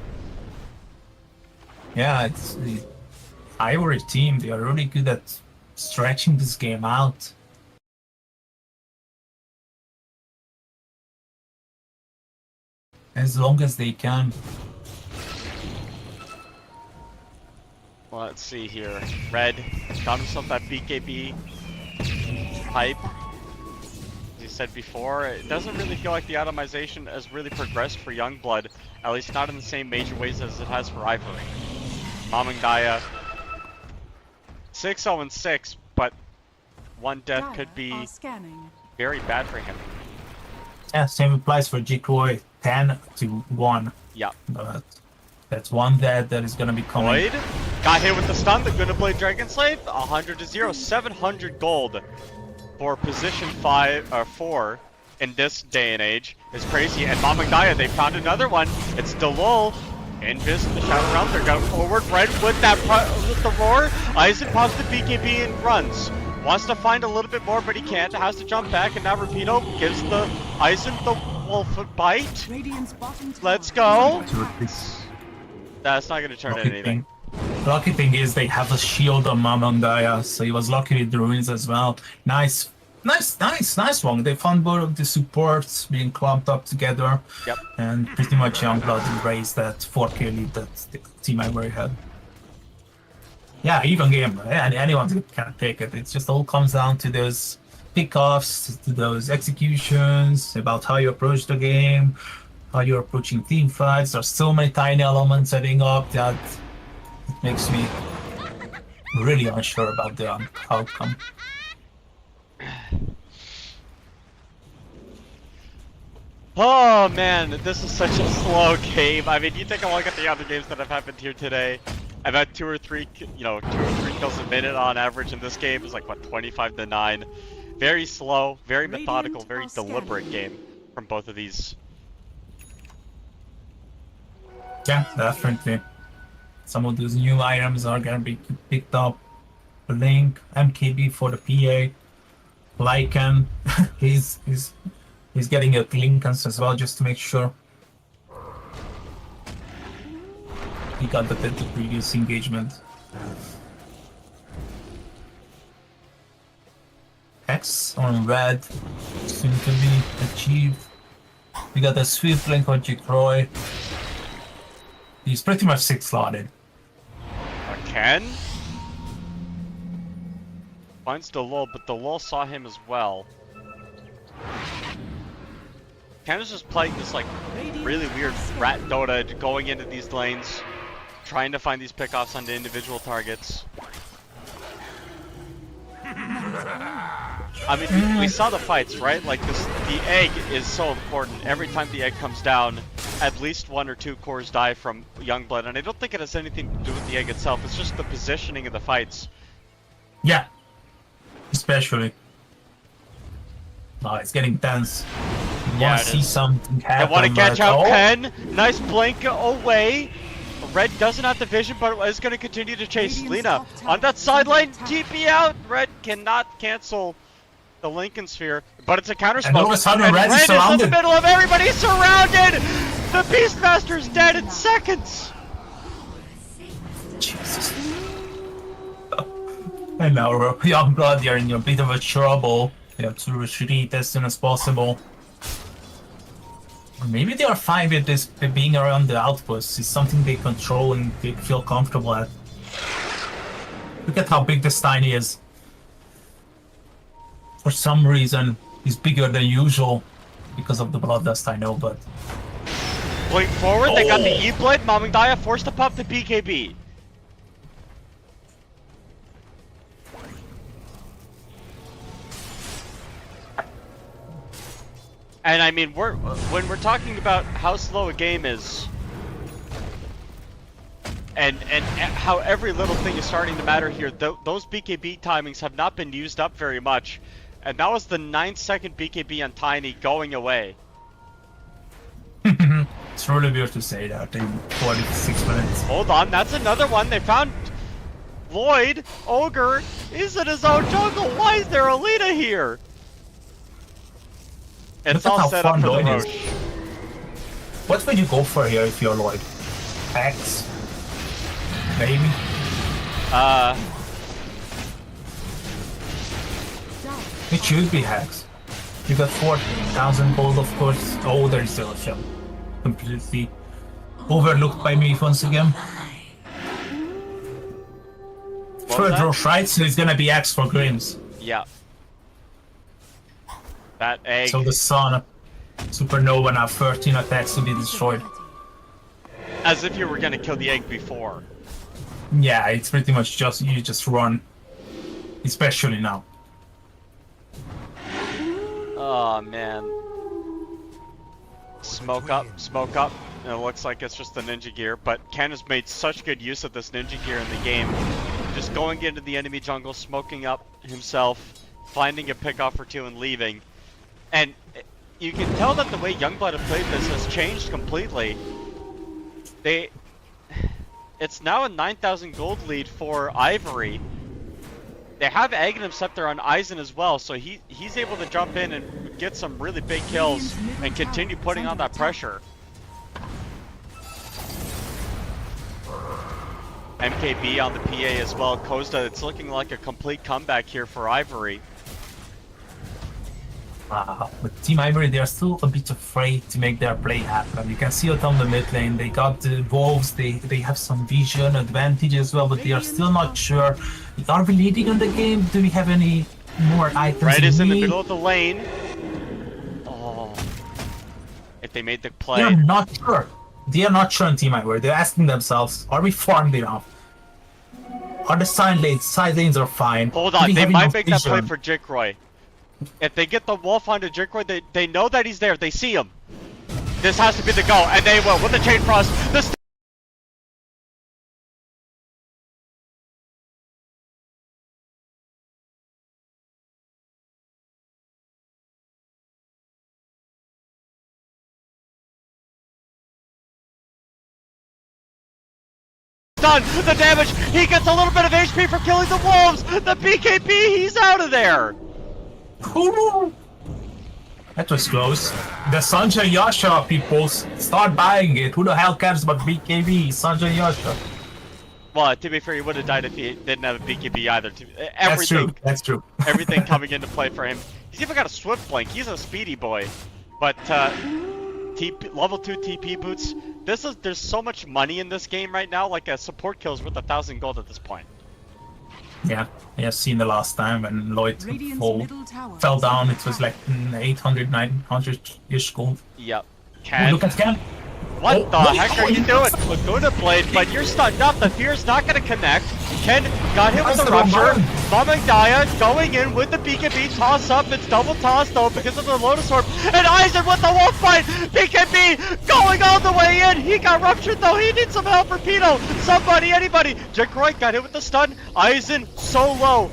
Yeah, it's the Ivory team. They are really good at stretching this game out. As long as they can. Well, let's see here. Red got himself that BKB hype. As he said before, it doesn't really feel like the atomization has really progressed for Youngblood, at least not in the same major ways as it has for Ivory. Mamangdaya 6-0-6, but one death could be very bad for him. Yeah, same applies for Jinkroy. 10-1. Yeah. But that's one death that is gonna be coming. Void Got hit with the stun, the Gonna Blade Dragon Slave, 100-0, 700 gold for position 4 in this day and age is crazy. And Mamangdaya, they found another one. It's Delul. Invis in the Shadow Realm, they're going forward, right with that with the roar. Aizen pops the BKB and runs. Wants to find a little bit more, but he can't. Has to jump back, and now Rapido gives the Aizen the wolf bite. Radiant's bottom tower Let's go. is under attack. That's not going to turn into anything. Lucky thing is they have a shield on Mamangdaya, so he was lucky with the ruins as well. Nice one. They found both of the supports being clumped up together. Yep. And pretty much Youngblood erased that 4K lead that the Team Ivory had. Yeah, even game. Yeah, anyone can take it. It just all comes down to those pickoffs, to those executions, about how you approach the game, how you're approaching team fights. There's so many tiny elements adding up that it makes me really unsure about the outcome. Oh man, this is such a slow game. I mean, you take a look at the other games that have happened here today. I've had 2 or 3 kills a minute on average in this game. It's like, what, 25-9. Very slow, very methodical, very deliberate game from both of these. Yeah, definitely. Some of those new items are gonna be picked up. Link, MKB for the PA. Lycan, he's getting a Linkans as well, just to make sure. He got the previous engagement. X on red, soon to be achieved. We got a Swift Link on Jikroy. He's pretty much 6-slotted. Ken? Finds the lull, but the lull saw him as well. Ken is just playing this like really weird rat Dota, going into these lanes, trying to find these pickoffs on the individual targets. I mean, we saw the fights, right? Like the egg is so important. Every time the egg comes down, at least 1 or 2 cores die from Youngblood, and I don't think it has anything to do with the egg itself. It's just the positioning of the fights. Yeah, especially. Oh, it's getting tense. You want to see something happen. I want to catch out oh. Pen. Nice blink away. Red doesn't have the vision, but is going to continue to chase Lina. On that sideline, TP out. Red cannot cancel the Lincoln Sphere, but it's a counter smoke. And all of a sudden, Red is surrounded. in the middle of everybody. Surrounded. The Beastmaster's dead in seconds. Jesus. And now Youngblood, you're in a bit of a trouble. You have to retreat as soon as possible. Or maybe they are fine with this being around the outpost. It's something they control and they feel comfortable at. Look at how big this tiny is. For some reason, he's bigger than usual because of the Bloodlust, I know, but... Going forward, they got the E-Blade. Mamangdaya forced to pop the BKB. And I mean, when we're talking about how slow a game is, and how every little thing is starting to matter here, those BKB timings have not been used up very much, and that was the 9-second BKB on Tiny going away. It's really weird to say that in 46 minutes. Hold on, that's another one. They found Lloyd. Ogre is in his own jungle. Why is there a Lita here? It's all set up for the Roche. What would you go for here if you're Lloyd? Hex? Maybe? It should be Hex. You got 4,000 gold, of course. Oh, there's still a shell. Completely overlooked by me once again. Third Roche, right? So it's gonna be X for Grims. Yeah. That egg. So the Sun, Supernova now 13 attacks to be destroyed. As if you were gonna kill the egg before. Yeah, it's pretty much just, you just run. Especially now. Oh man. Smoke up, and it looks like it's just the ninja gear, but Ken has made such good use of this ninja gear in the game. Just going into the enemy jungle, smoking up himself, finding a pick off or two and leaving. And you can tell that the way Youngblood have played this has changed completely. It's now a 9,000 gold lead for Ivory. They have Aghanim Scepter on Aizen as well, so he's able to jump in and get some really big kills and continue putting on that pressure. MKB on the PA as well. Kozda, it's looking like a complete comeback here for Ivory. With Team Ivory, they are still a bit afraid to make their play happen. You can see it on the mid lane. They got the wolves, they have some vision advantage as well, but they are still not sure. Are we leading in the game? Do we have any more items? Red is in the middle of the lane. Oh. If they made the play. They are not sure. They are not sure on Team Ivory. They're asking themselves, are we farmed enough? Are the side lanes are fine? Hold on, they might make that play for Jikroy. If they get the wolf onto Jikroy, they know that he's there. They see him. This has to be the go, and they will with the chain frost. The stun, the damage. He gets a little bit of HP for killing the wolves. The BKB, he's out of there. That was close. The Sanjay Yasha people start buying it. Who the hell cares about BKB? Sanjay Yasha. Well, to be fair, he would have died if he didn't have a BKB either. That's true. That's true. Everything coming into play for him. He's even got a swift blink. He's a speedy boy. But level 2 TP boots. There's so much money in this game right now. Like a support kill's worth 1,000 gold at this point. Yeah, I have seen the last time when Lloyd fell down. It was like 800, 900-ish gold. Yep. Oh, look at Ken. What the heck are you doing? Laguna Blade, but you're stunned up. The fear's not going to connect. Ken got hit with the rupture. Mamangdaya going in with the BKB. Toss up. It's double toss though because of the Lotus Orb. And Aizen with the wolf fight. BKB going all the way in. He got ruptured though. He needs some help for Pino. Somebody, anybody. Jikroy got hit with the stun. Aizen so low.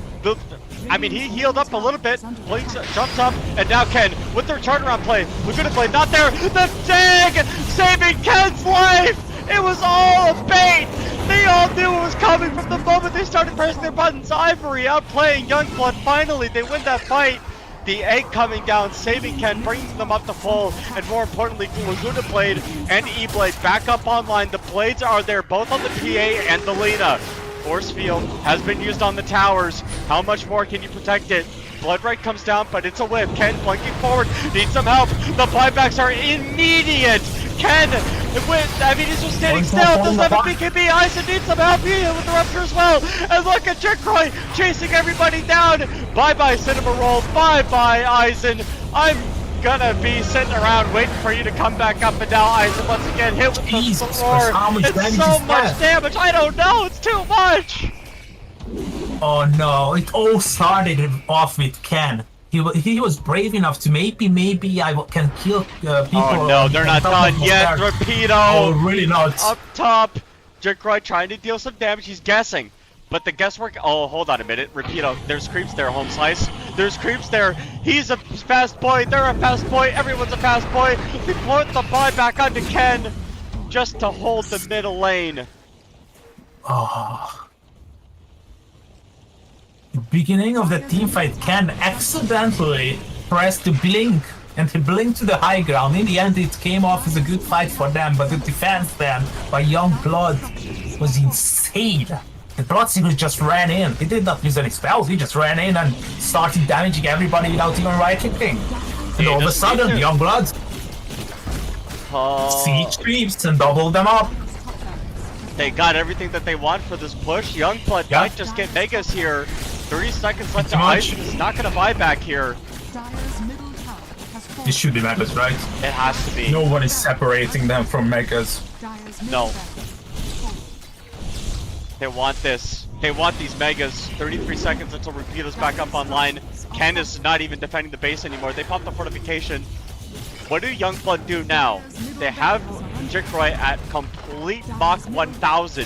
I mean, he healed up a little bit. Blinks, jumps up, and now Ken with their turnaround play. Laguna Blade not there. The tag saving Ken's life. It was all a bait. They all knew it was coming from the moment they started pressing their buttons. Ivory outplaying Youngblood. Finally, they win that fight. The egg coming down, saving Ken, bringing them up to full, and more importantly, Laguna Blade and E-Blade back up online. The blades are there, both on the PA and the Lina. Force field has been used on the towers. How much more can you protect it? Bloodright comes down, but it's a whip. Ken blinking forward, needs some help. The buybacks are immediate. Ken, I mean, he's just standing still. Doesn't have a BKB. Aizen needs some help here with the rupture as well. And look at Jikroy chasing everybody down. Bye-bye, Cinema Roll. Bye-bye, Aizen. I'm gonna be sitting around waiting for you to come back up, and now Aizen once again hit with the roar. It's so much damage. I don't know. It's too much. Oh no! It all started off with Ken. He was brave enough to maybe I can kill people. Oh no, they're not done yet. Rapido. Oh, really not. Up top, Jikroy trying to deal some damage. He's guessing. But the guesswork, oh, hold on a minute. Rapido, there's creeps there, home slice. There's creeps there. He's a fast boy. They're a fast boy. Everyone's a fast boy. They put the buy back onto Ken just to hold the middle lane. Oh. The beginning of the teamfight, Ken accidentally pressed the blink, and he blinked to the high ground. In the end, it came off as a good fight for them, but the defense then by Youngblood was insane. The Bloodseeker just ran in. He did not use any spells. He just ran in and started damaging everybody without even right-clicking. And all of a sudden, Youngblood siege creeps and doubled them up. They got everything that they want for this push. Youngblood might just get megas here. 30 seconds left to Aizen. Is not going to buy back here. This should be megas, right? It has to be. No one is separating them from megas. No. They want this. They want these megas. 33 seconds until Rapido's back up online. Ken is not even defending the base anymore. They popped the fortification. What do Youngblood do now? They have Jickroy at complete Mach 1000.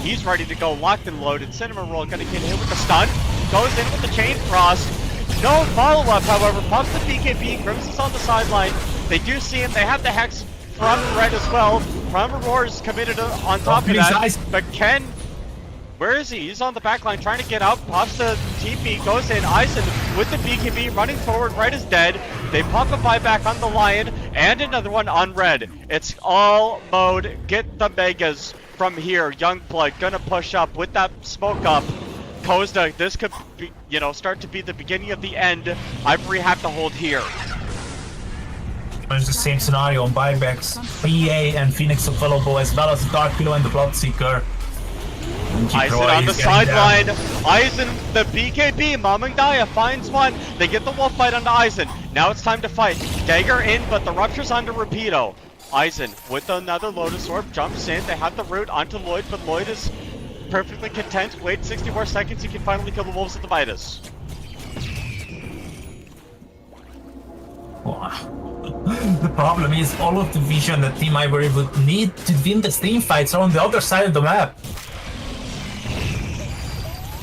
He's ready to go, locked and loaded. Cinnamon Roll gonna get hit with the stun. Goes in with the Chain Frost. No follow-up, however. Pops the BKB. Crimson's on the sideline. They do see him. They have the Hex from Red as well. Primal Roar is committed on top of that. But Ken, where is he? He's on the back line trying to get up. Pops the TP, goes in. Eisen with the BKB running forward. Red is dead. They pop a buyback on the Lion and another one on Red. It's all mode. Get the Megas from here. Youngblood gonna push up with that smoke up. Kozda, this could be, start to be the beginning of the end. Ivory have to hold here. It's the same scenario on buybacks. PA and Phoenix available, as well as Dark Pillow and the Bloodseeker. Eisen on the sideline. Eisen, the BKB, Mamangdaya finds one. They get the wolf fight onto Eisen. Now it's time to fight. Dagger in, but the rupture's onto Rapido. Eisen with another Lotus Orb jumps in. They have the root onto Lloyd, but Lloyd is perfectly content. Wait 60 more seconds, he can finally kill the wolves at the Midas. The problem is all of the vision that Team Ivory would need to win the team fights are on the other side of the map.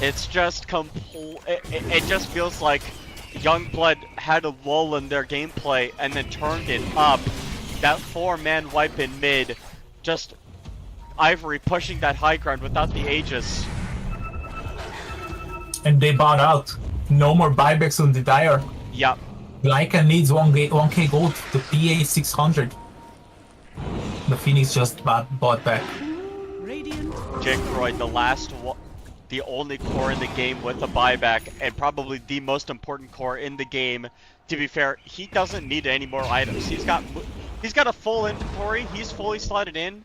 It's just it just feels like Youngblood had a lull in their gameplay and then turned it up. That 4-man wipe in mid, just Ivory pushing that high ground without the Aegis. And they bought out. No more buybacks on the Dire. Yep. Lycan needs 1k gold, the PA 600. The Phoenix just bought back. Jickroy, the only core in the game with a buyback, and probably the most important core in the game. To be fair, he doesn't need any more items. He's got a full inventory. He's fully slotted in.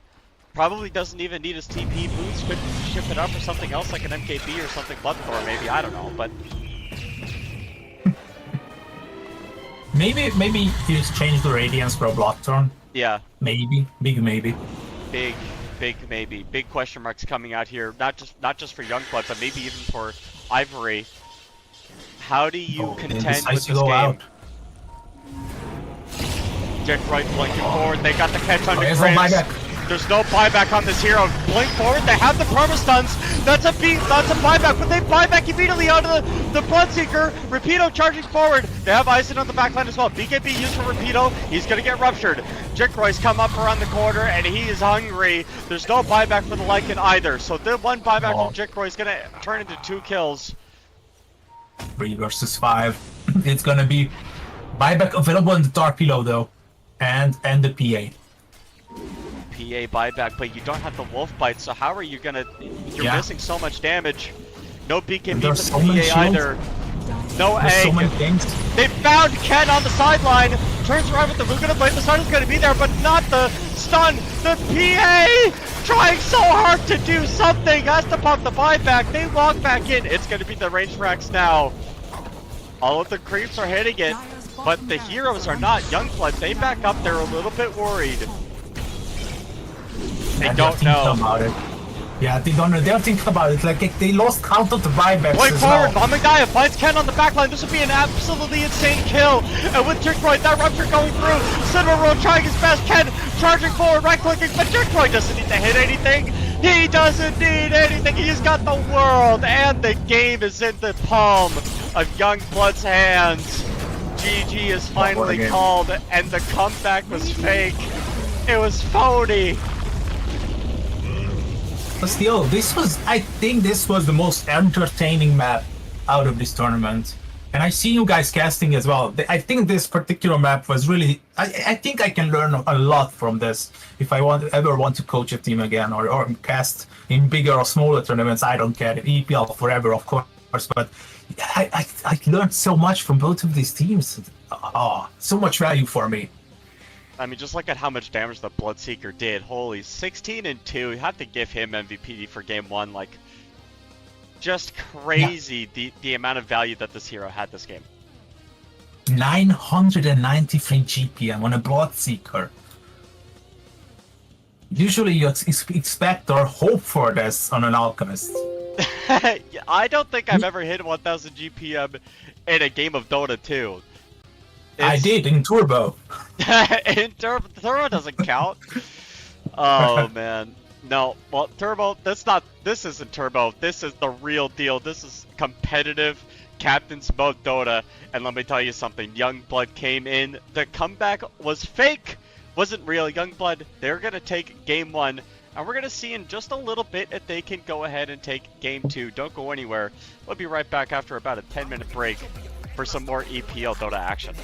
Probably doesn't even need his TP. Boots could ship it up for something else, like an MKB or something. Bloodthorn, maybe. I don't know, but. Maybe he's changed the Radiance for a Bloodthorn. Yeah. Maybe. Big maybe. Big maybe. Big question marks coming out here. Not just for Youngblood, but maybe even for Ivory. How do you contend with this game? Jickroy blinking forward. They got the catch on the Crimson. There's no buyback on this hero. Blink forward. They have the perma stuns. That's a buyback, but they buyback immediately onto the Bloodseeker. Rapido charging forward. They have Eisen on the backline as well. BKB used for Rapido. He's gonna get ruptured. Jickroy's come up around the corner and he is hungry. There's no buyback for the Lycan either. So the one buyback from Jickroy is gonna turn into 2 kills. 3 versus 5. It's gonna be buyback available in the Dark Pillow though, and the PA. PA buyback, but you don't have the wolf bite, so how are you gonna... You're missing so much damage. No BKB for the PA either. No egg. So many things. They found Ken on the sideline. Turns around with the Lugana Blade. The stun is gonna be there, but not the stun. The PA trying so hard to do something. Has to pop the buyback. They walk back in. It's gonna be the range racks now. All of the creeps are hitting it, but the heroes are not. Youngblood, they back up. They're a little bit worried. They don't know about it. Yeah, they don't know. They don't think about it. Like they lost count of the buybacks. Going forward, Mamangdaya finds Ken on the backline. This would be an absolutely insane kill. And with Jickroy, that rupture going through. Cinnamon Roll trying his best. Ken charging forward, right clicking, but Jickroy doesn't need to hit anything. He doesn't need anything. He's got the world, and the game is in the palm of Youngblood's hands. GG is finally called, and the comeback was fake. It was phony. But still, I think this was the most entertaining map out of this tournament. And I see you guys casting as well. I think this particular map was really... I think I can learn a lot from this. If I ever want to coach a team again or cast in bigger or smaller tournaments, I don't care. EPL forever, of course. But I learned so much from both of these teams. Oh, so much value for me. I mean, just look at how much damage the Bloodseeker did. Holy, 16-2. You have to give him MVP for game 1. Like, just crazy the amount of value that this hero had this game. 993 GPM on a Bloodseeker. Usually you expect or hope for this on an Alchemist. I don't think I've ever hit 1000 GPM in a game of Dota 2. I did in Turbo. In Turbo doesn't count. Oh man. No, well, Turbo, this isn't Turbo. This is the real deal. This is competitive Captain's Mode Dota. And let me tell you something, Youngblood came in. The comeback was fake. Wasn't real. Youngblood, they're going to take game 1. And we're going to see in just a little bit if they can go ahead and take game 2. Don't go anywhere. We'll be right back after about a 10-minute break for some more EPL Dota action.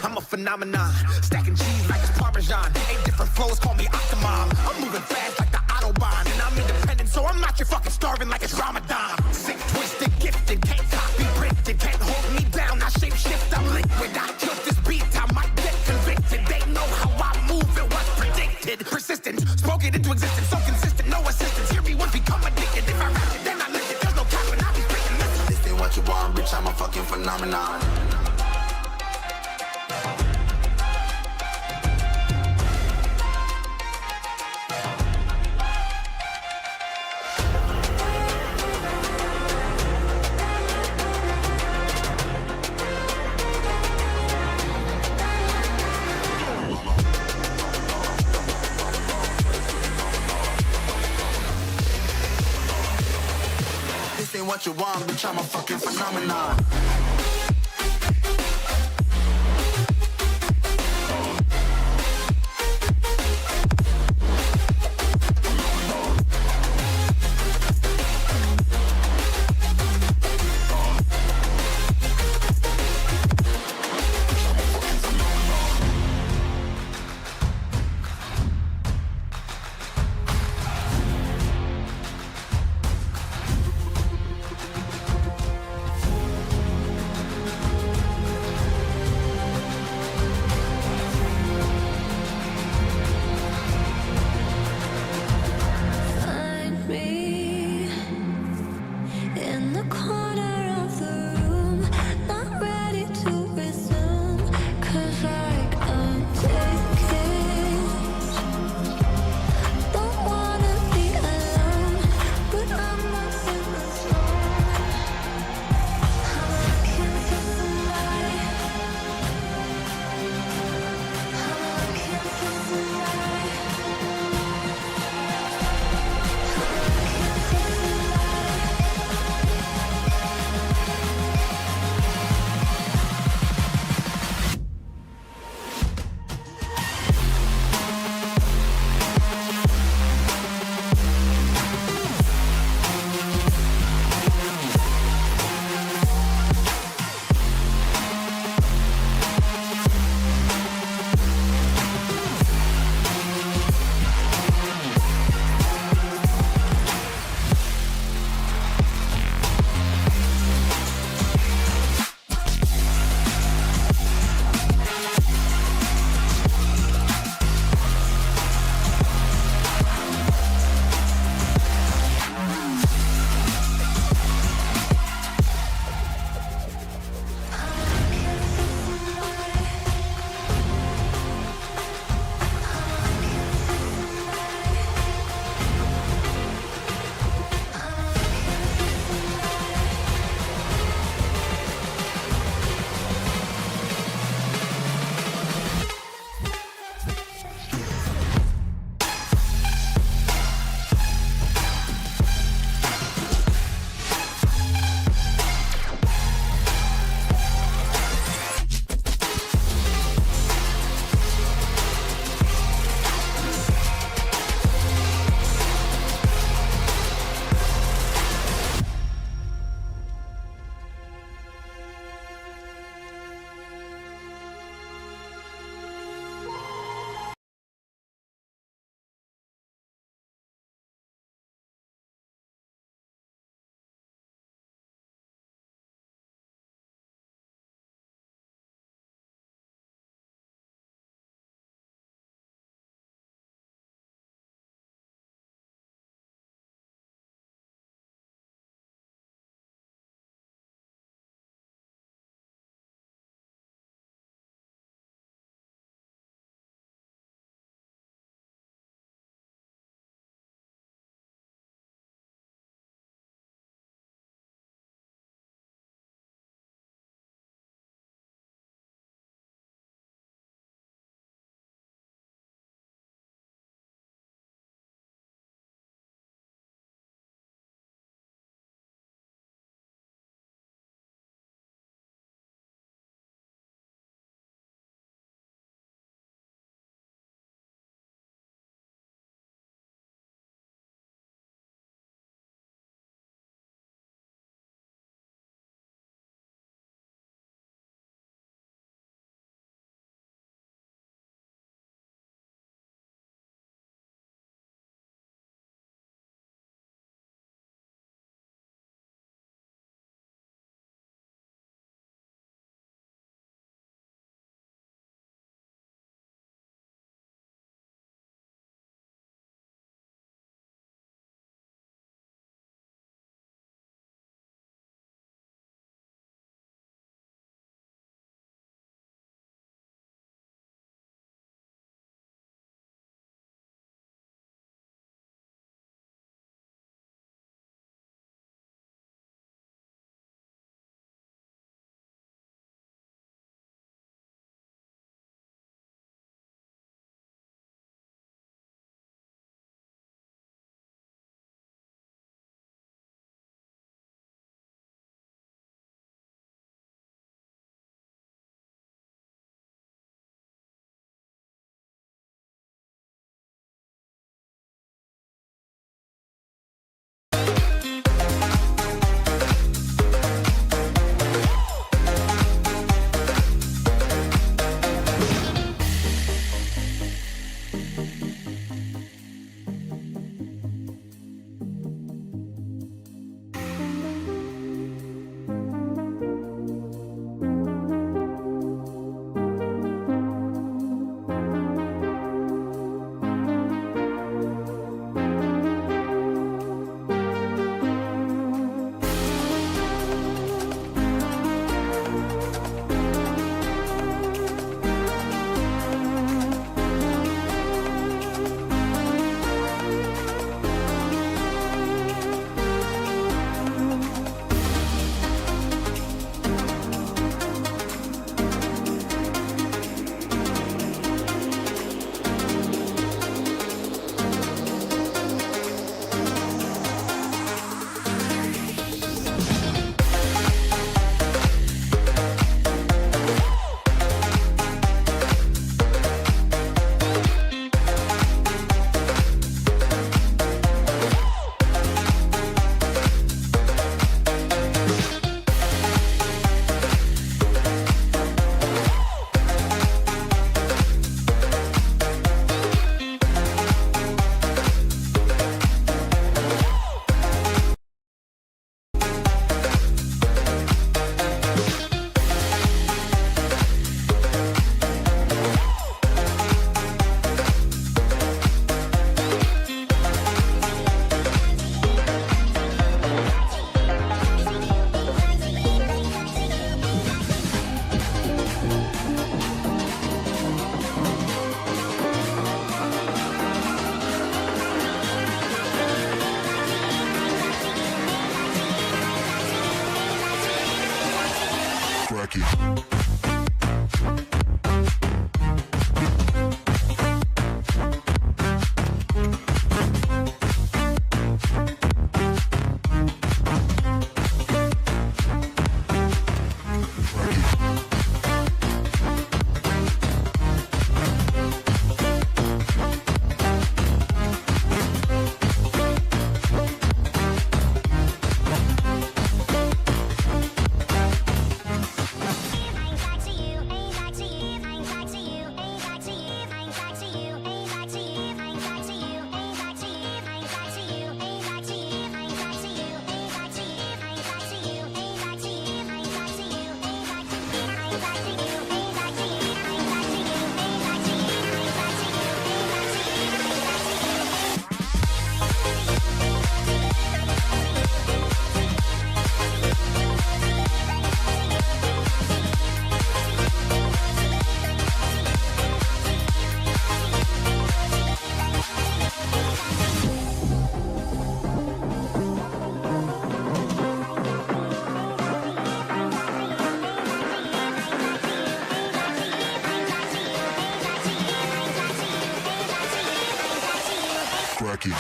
I'm a phenomenon, stacking cheese like it's Parmesan. 8 different flows, call me Octomom. I'm moving fast like the Autobahn, and I'm independent, so I'm not your fucking starving like it's Ramadan. Sick, twisted, gifted, can't copy, printed, can't hold me down. I shape shift, I'm liquid. I killed this beat, I might get convicted. They know how I move, it was predicted. Persistent, spoken into existence, so consistent, no assistance. Hear me once, become addicted. If I rap it, then I live it. There's no cap, and I be spitting. Listen, this ain't what you want, bitch. I'm a fucking phenomenon. What you want, bitch, I'm a fucking phenomenon. Crack it.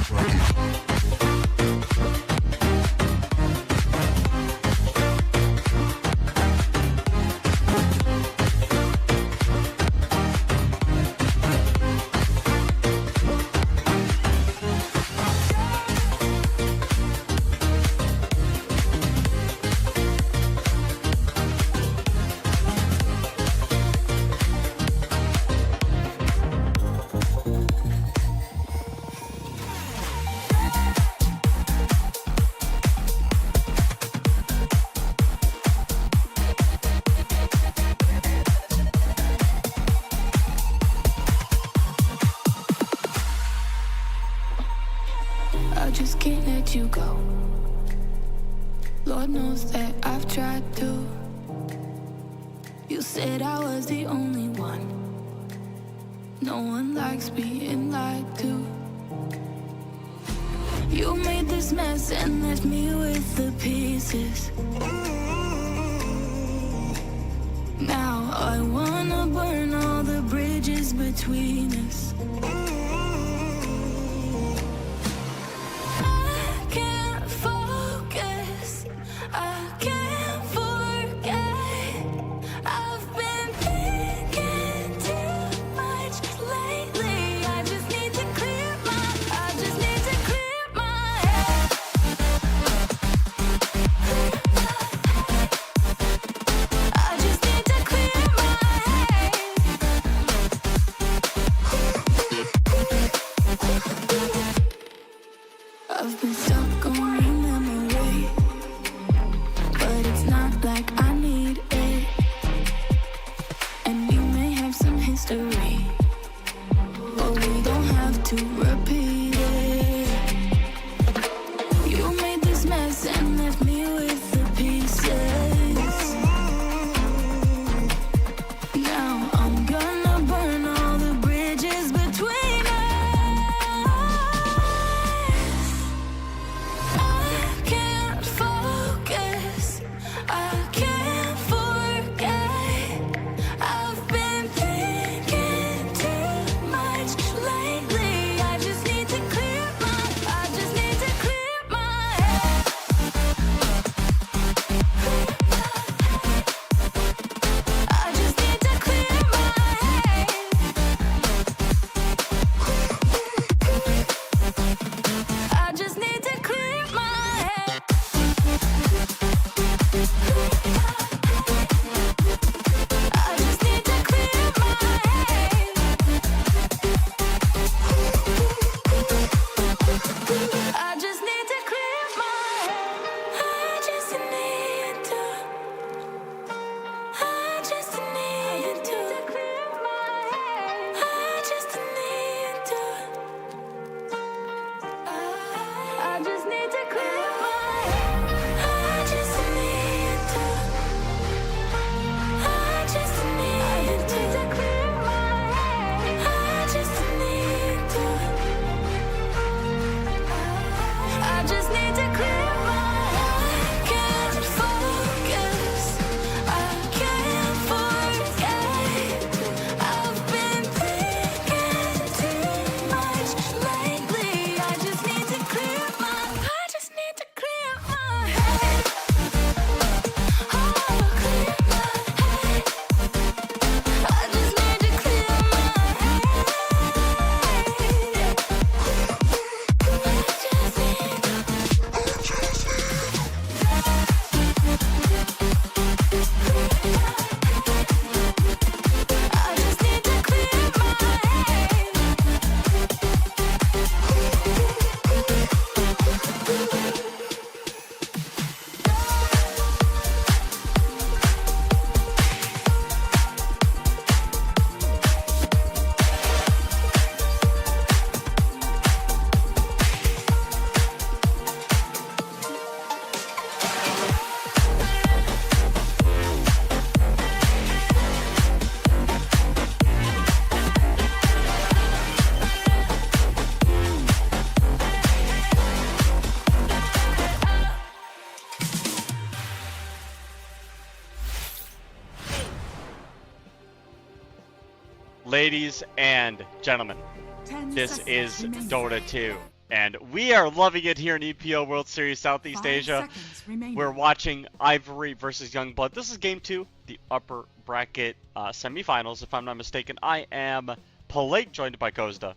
Crack it. I just can't let you go. Lord knows that I've tried to. You said I was the only one. No one likes being lied to. You made this mess and left me with the pieces. Now I wanna burn all the bridges between us. I can't focus, I can't forget. I've been thinking too much lately. I just need to clear my head. I just need to clear my head. I've been stuck on your memory, but it's not like I need it. And we may have some history, but we don't have to repeat it. You made this mess and left me with the pieces. Now I'm gonna burn all the bridges between us. I Ladies and gentlemen, 10 this seconds is remaining. DOTA2, and we are loving it here in EPL World Series Southeast 5 Asia. seconds remaining. We're watching Ivory versus Youngblood. This is game 2, the upper bracket semifinals, if I'm not mistaken. I am Polite, joined by Kozda.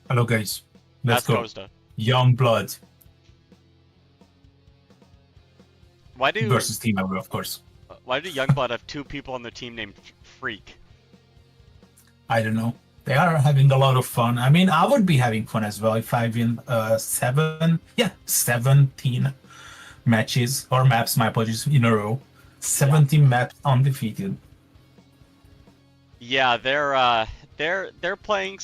Hello guys, let's That's go. Kozda. Youngblood Why do versus Team Ivory, of course. Youngblood have 2 people on their team named Freak? I don't know. They are having a lot of fun. I mean, I would be having fun as well if I win 17 matches or maps, my apologies, in a row. 17 maps undefeated. Yeah, they're playing.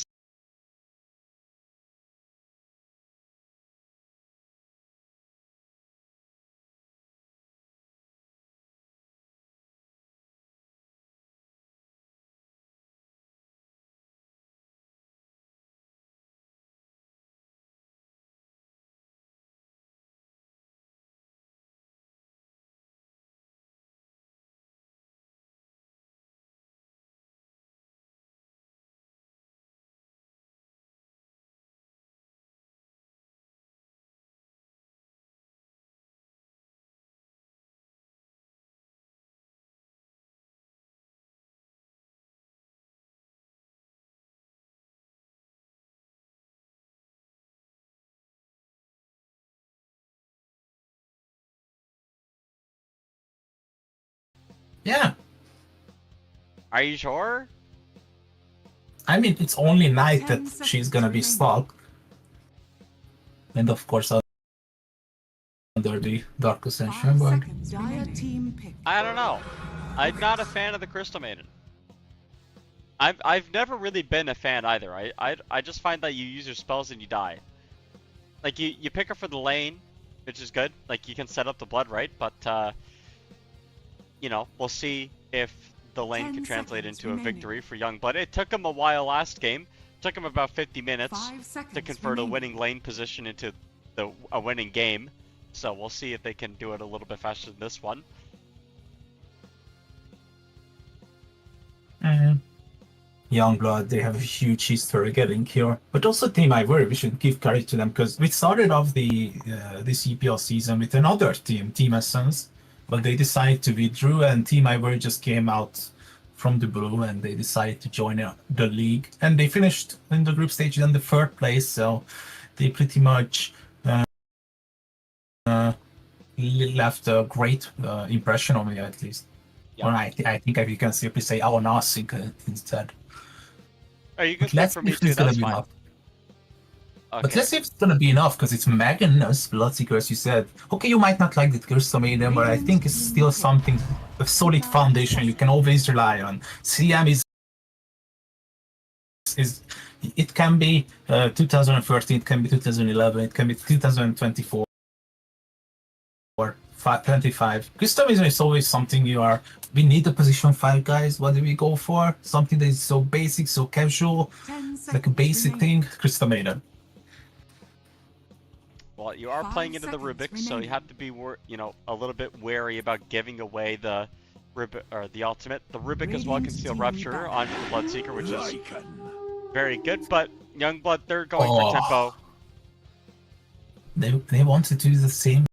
Yeah. Are you sure? I mean, it's only night 10 that she's gonna be seconds stuck. And of course, under the Dark Ascension, 5 but seconds Dire team pick. I don't know. I'm not a fan of the Crystal Maiden. I've never really been a fan either. I just find that you use your spells and you die. Like you pick her for the lane, which is good. Like you can set up the blood, right? But you know, we'll see if the lane 10 can translate seconds into a remaining. victory for Youngblood. It took him a while last game. Took him about 50 minutes 5 seconds to convert a winning lane position into a winning game. So we'll see if they can do it a little bit faster than this one. Youngblood, they have a huge history getting here. But also Team Ivory, we should give credit to them because we started off the this EPL season with another team, Team Essence, but they decided to withdraw and Team Ivory just came out from the blue and they decided to join the league. And they finished in the group stage in the 3rd place, so they pretty much left a great impression on me, at least. Yeah. Or I think we can simply say our nothing instead. Oh, you can But speak let's for see me if too, it's gonna that's be fine. enough. Okay. But let's see if it's gonna be enough, because it's Magnus Bloodseeker, as you said. Okay, you might not like the Crystal Maiden, but I think it's still something, a solid foundation you can always rely on. CM is it can be 2013, it can be 2011, it can be 2024 or 25. Crystal Maiden is always something we need a position 5 guys. What do we go for? Something that is so basic, so casual, 10 like a basic remaining. thing. Crystal Maiden. Well, you are 5 playing into the seconds Rubik, so you remaining. have to be, a little bit wary about giving away the Rubik or the ultimate. The Rubik as well can Radiant's steal team Rupture back. onto the Bloodseeker, which is Lycan. very good. But Youngblood, they're going Oh. for tempo. They want to do the same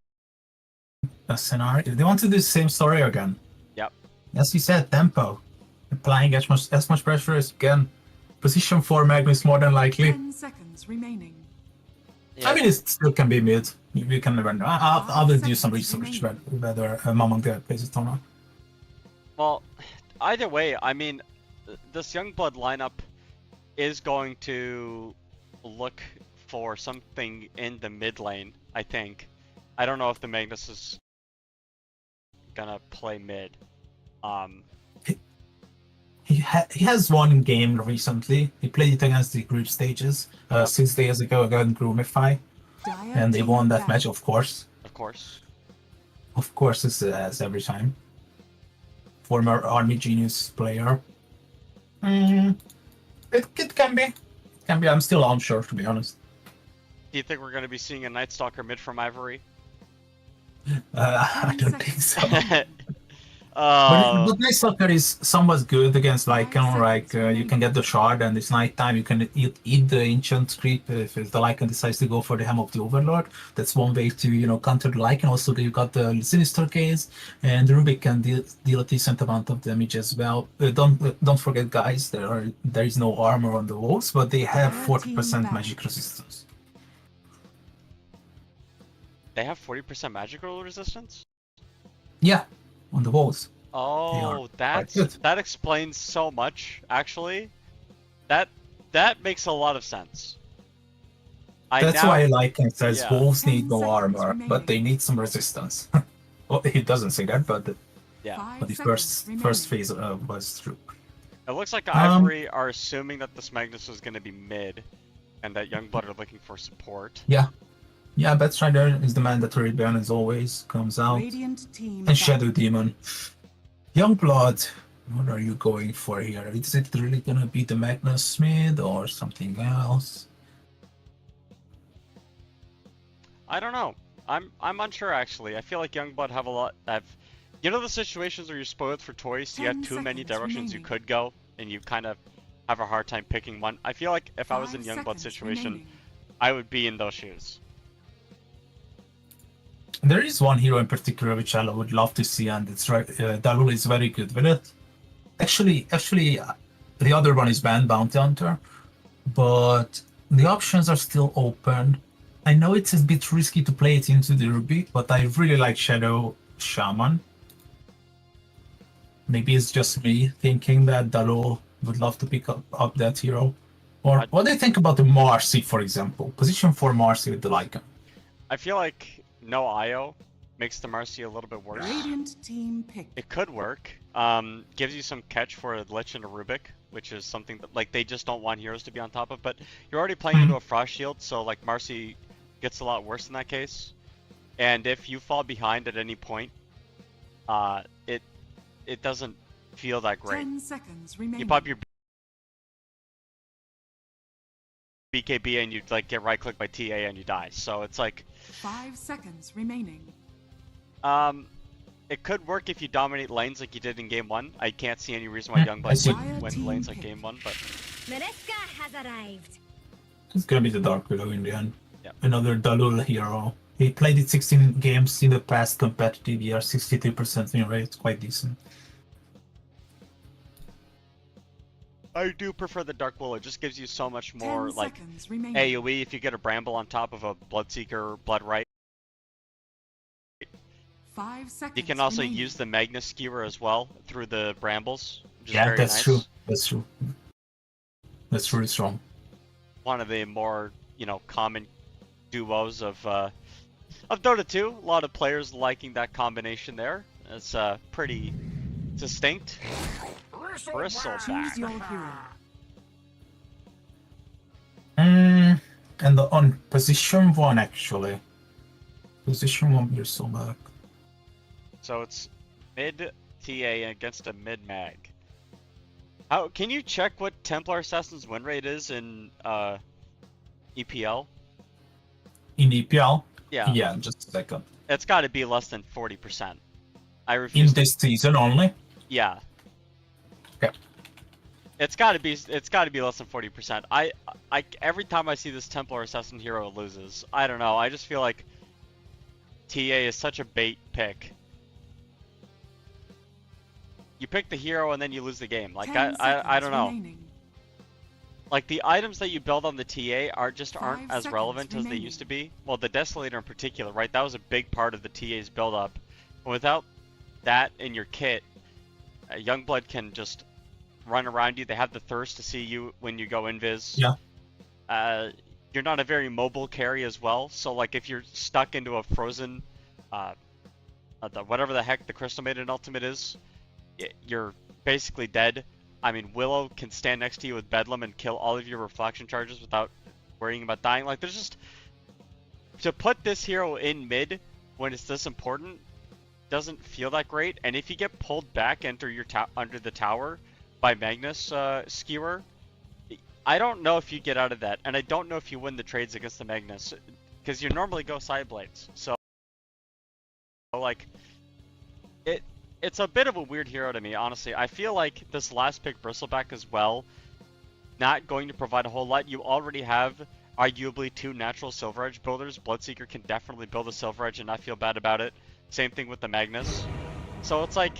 scenario. They want to do the same story again. Yep. As you said, tempo. Applying as much pressure as you can. Position 4 Magnus more than likely. 10 seconds remaining. Yeah. I mean, it still can be mid. You can never know. I will do some 5 research seconds whether Mamonga plays it or not. Well, either way, I mean, this Youngblood lineup is going to look for something in the mid lane, I think. I don't know if the Magnus is gonna play mid. He has one game recently. He played it against the group stages 6 days ago against Groomify, Dire and they team won that back. match, of course. Of course. Of course, as every time. Former Army Genius player. It can be. It can be. I'm still unsure, to be honest. Do you think we're gonna be seeing a Night Stalker mid from Ivory? I don't think so. Oh, But Night Stalker is somewhat good against Lycan. 5 Like seconds you can remaining. get the shard, and it's nighttime. You can eat the ancient creep if the Lycan decides to go for the Hem of the Overlord. That's one way to counter the Lycan. Also, you got the Sinister Case, and the Rubik can deal a decent amount of damage as well. Don't forget, guys, there is no armor on the walls, but they have Red 40% team magic resistance. they have 40% magical resistance? Yeah, on the walls. Oh, quite good. that explains so much, actually. That makes a lot of sense. That's why Lycan says yeah. wolves 10 need no seconds armor, but they remaining. need some resistance. Well, he doesn't say that, but Yeah. 5 the seconds remaining. first phase was true. It looks like Um, Ivory are assuming that this Magnus is going to be mid, and that Youngblood are looking for support. Yeah, Batrider is the mandatory ban as always, comes out. Radiant team And Shadow Demon. Youngblood, what are you going for here? Is it really gonna be the Magnus mid or something else? I don't know. I'm unsure actually. I feel like Youngblood have a lot. You know the situations where you're spoiled for toys, so you have 10 too many seconds directions you remaining. could go, and you kind of have a hard time picking one. I feel like if I was in 5 Youngblood's seconds situation, remaining. I would be in those shoes. There is one hero in particular which I would love to see, and it's right. Dalul is very good with it. Actually, the other one is banned, Bounty Hunter, but the options are still open. I know it's a bit risky to play it into the Ruby, but I really like Shadow Shaman. Maybe it's just me thinking that Dalul would love to pick up that hero. Or what do you think about the Marcy, for example? Position for Marcy with the Lycan. I feel like no IO makes the Marcy a little bit worse. Radiant team picked. It could work. Gives you some catch for a Lich and a Rubik, which is something that like they just don't want heroes to be on top of. But you're already playing into a Frost Shield, so like Marcy gets a lot worse in that case. And if you fall behind at any point, it doesn't feel that great. 10 seconds remaining. You pop your BKB and you like get right clicked by TA and you die. So it's like 5 seconds remaining. it could work if you dominate lanes like you did in game 1. I can't see any reason why I Youngblood see. wouldn't win lanes like game 1, but Mareska has arrived. It's gonna be the Dark Widow in the end. Yeah. Another Dalul hero. He played it 16 games in the past competitive year, 63% win rate, quite decent. I do prefer the Dark Willow. It just gives you so much more 10 like seconds remaining. AoE if you get a Bramble on top of a Bloodseeker or Blood Right. 5 seconds You can also remaining. use the Magnus Skewer as well through the Brambles, which is Yeah, very that's nice. true. That's true. That's really strong. One of the more, common duos of Dota 2. A lot of players liking that combination there. It's pretty distinct. Bristleback. Choose your hero. And on position 1, actually. Position 1 Bristleback. So it's mid TA against a mid mag. How can you check what Templar Assassin's win rate is in EPL? In EPL? Yeah. Yeah, just a second. It's got to be less than 40%. I In refuse. this season only? Yeah. Okay. It's got to be less than 40%. I every time I see this Templar Assassin hero it loses. I don't know. I just feel like TA is such a bait pick. You pick the hero and then you lose the game. Like 10 I don't seconds know. remaining. Like the items that you build on the TA aren't 5 as seconds relevant as they remaining. used to be. Well, the Desolator in particular, right? That was a big part of the TA's build up. But without that in your kit, Youngblood can just run around you. They have the thirst to see you when you go invis. Yeah. You're not a very mobile carry as well. So like if you're stuck into a frozen, whatever the heck the Crystal Maiden ultimate is, you're basically dead. I mean, Willow can stand next to you with Bedlam and kill all of your reflection charges without worrying about dying. Like, there's just... To put this hero in mid when it's this important doesn't feel that great. And if you get pulled back under the tower by Magnus Skewer, I don't know if you get out of that. And I don't know if you win the trades against the Magnus. Because you normally go side blades. So, like... it's a bit of a weird hero to me, honestly. I feel like this last pick Bristleback as well, not going to provide a whole lot. You already have arguably 2 natural Silver Edge builders. Bloodseeker can definitely build a Silver Edge and not feel bad about it. Same thing with the Magnus. So it's like,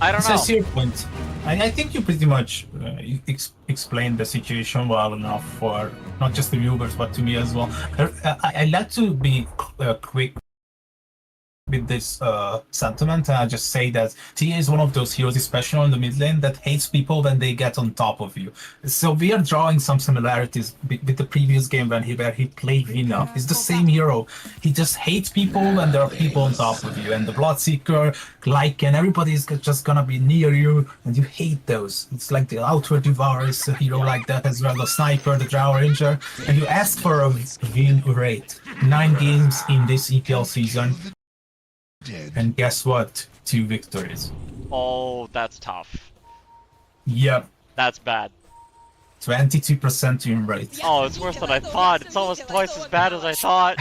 I don't know. It's a point. I think you pretty much explained the situation well enough for not just the viewers but to me as well. I like to be quick with this sentiment, and I just say that TA is one of those heroes, especially on the mid lane, that hates people when they get on top of you. So we are drawing some similarities with the previous game where he played Vina. It's the same hero. He just hates people when there are people on top of you. And the Bloodseeker, Lycan, everybody's just gonna be near you, and you hate those. It's like the Outward Devourer is a hero like that as well, the Sniper, the Drow Ranger. And you ask for a win rate. 9 games in this EPL season. And guess what? 2 victories. Oh, that's tough. Yep. That's bad. 22% win rate. Oh, it's worse than I thought. It's almost twice as bad as I thought.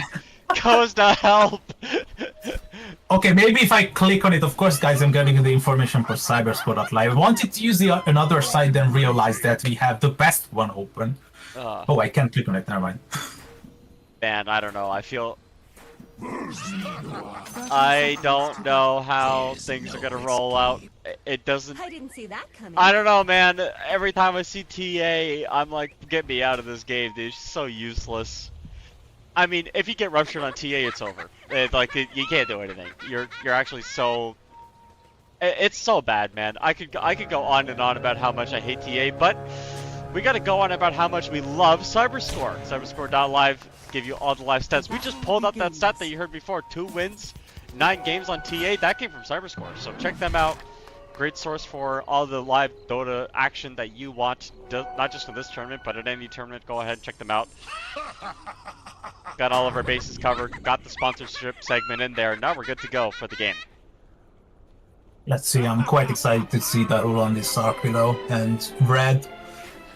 Goes to help. Okay, maybe if I click on it, of course, guys, I'm getting the information for cyberscore.live. I wanted to use another site, then realized that we have the best one open. Oh, I can't click on it, never mind. Man, I don't know. I don't know how things are gonna roll out. It doesn't. I didn't see that coming. I don't know, man. Every time I see TA, I'm like, get me out of this game, dude. It's so useless. I mean, if you get ruptured on TA, it's over. You can't do anything. You're actually so. It's so bad, man. I could go on and on about how much I hate TA, but we gotta go on about how much we love Cyberscore. Cyberscore.live give you all the live stats. We just pulled up that stat that you heard before. 2 wins, 9 games on TA. That came from Cyberscore. So check them out. Great source for all the live Dota action that you want. Not just in this tournament, but at any tournament. Go ahead and check them out. Got all of our bases covered. Got the sponsorship segment in there. Now we're good to go for the game. Let's see. I'm quite excited to see that all on this arc below. And Red,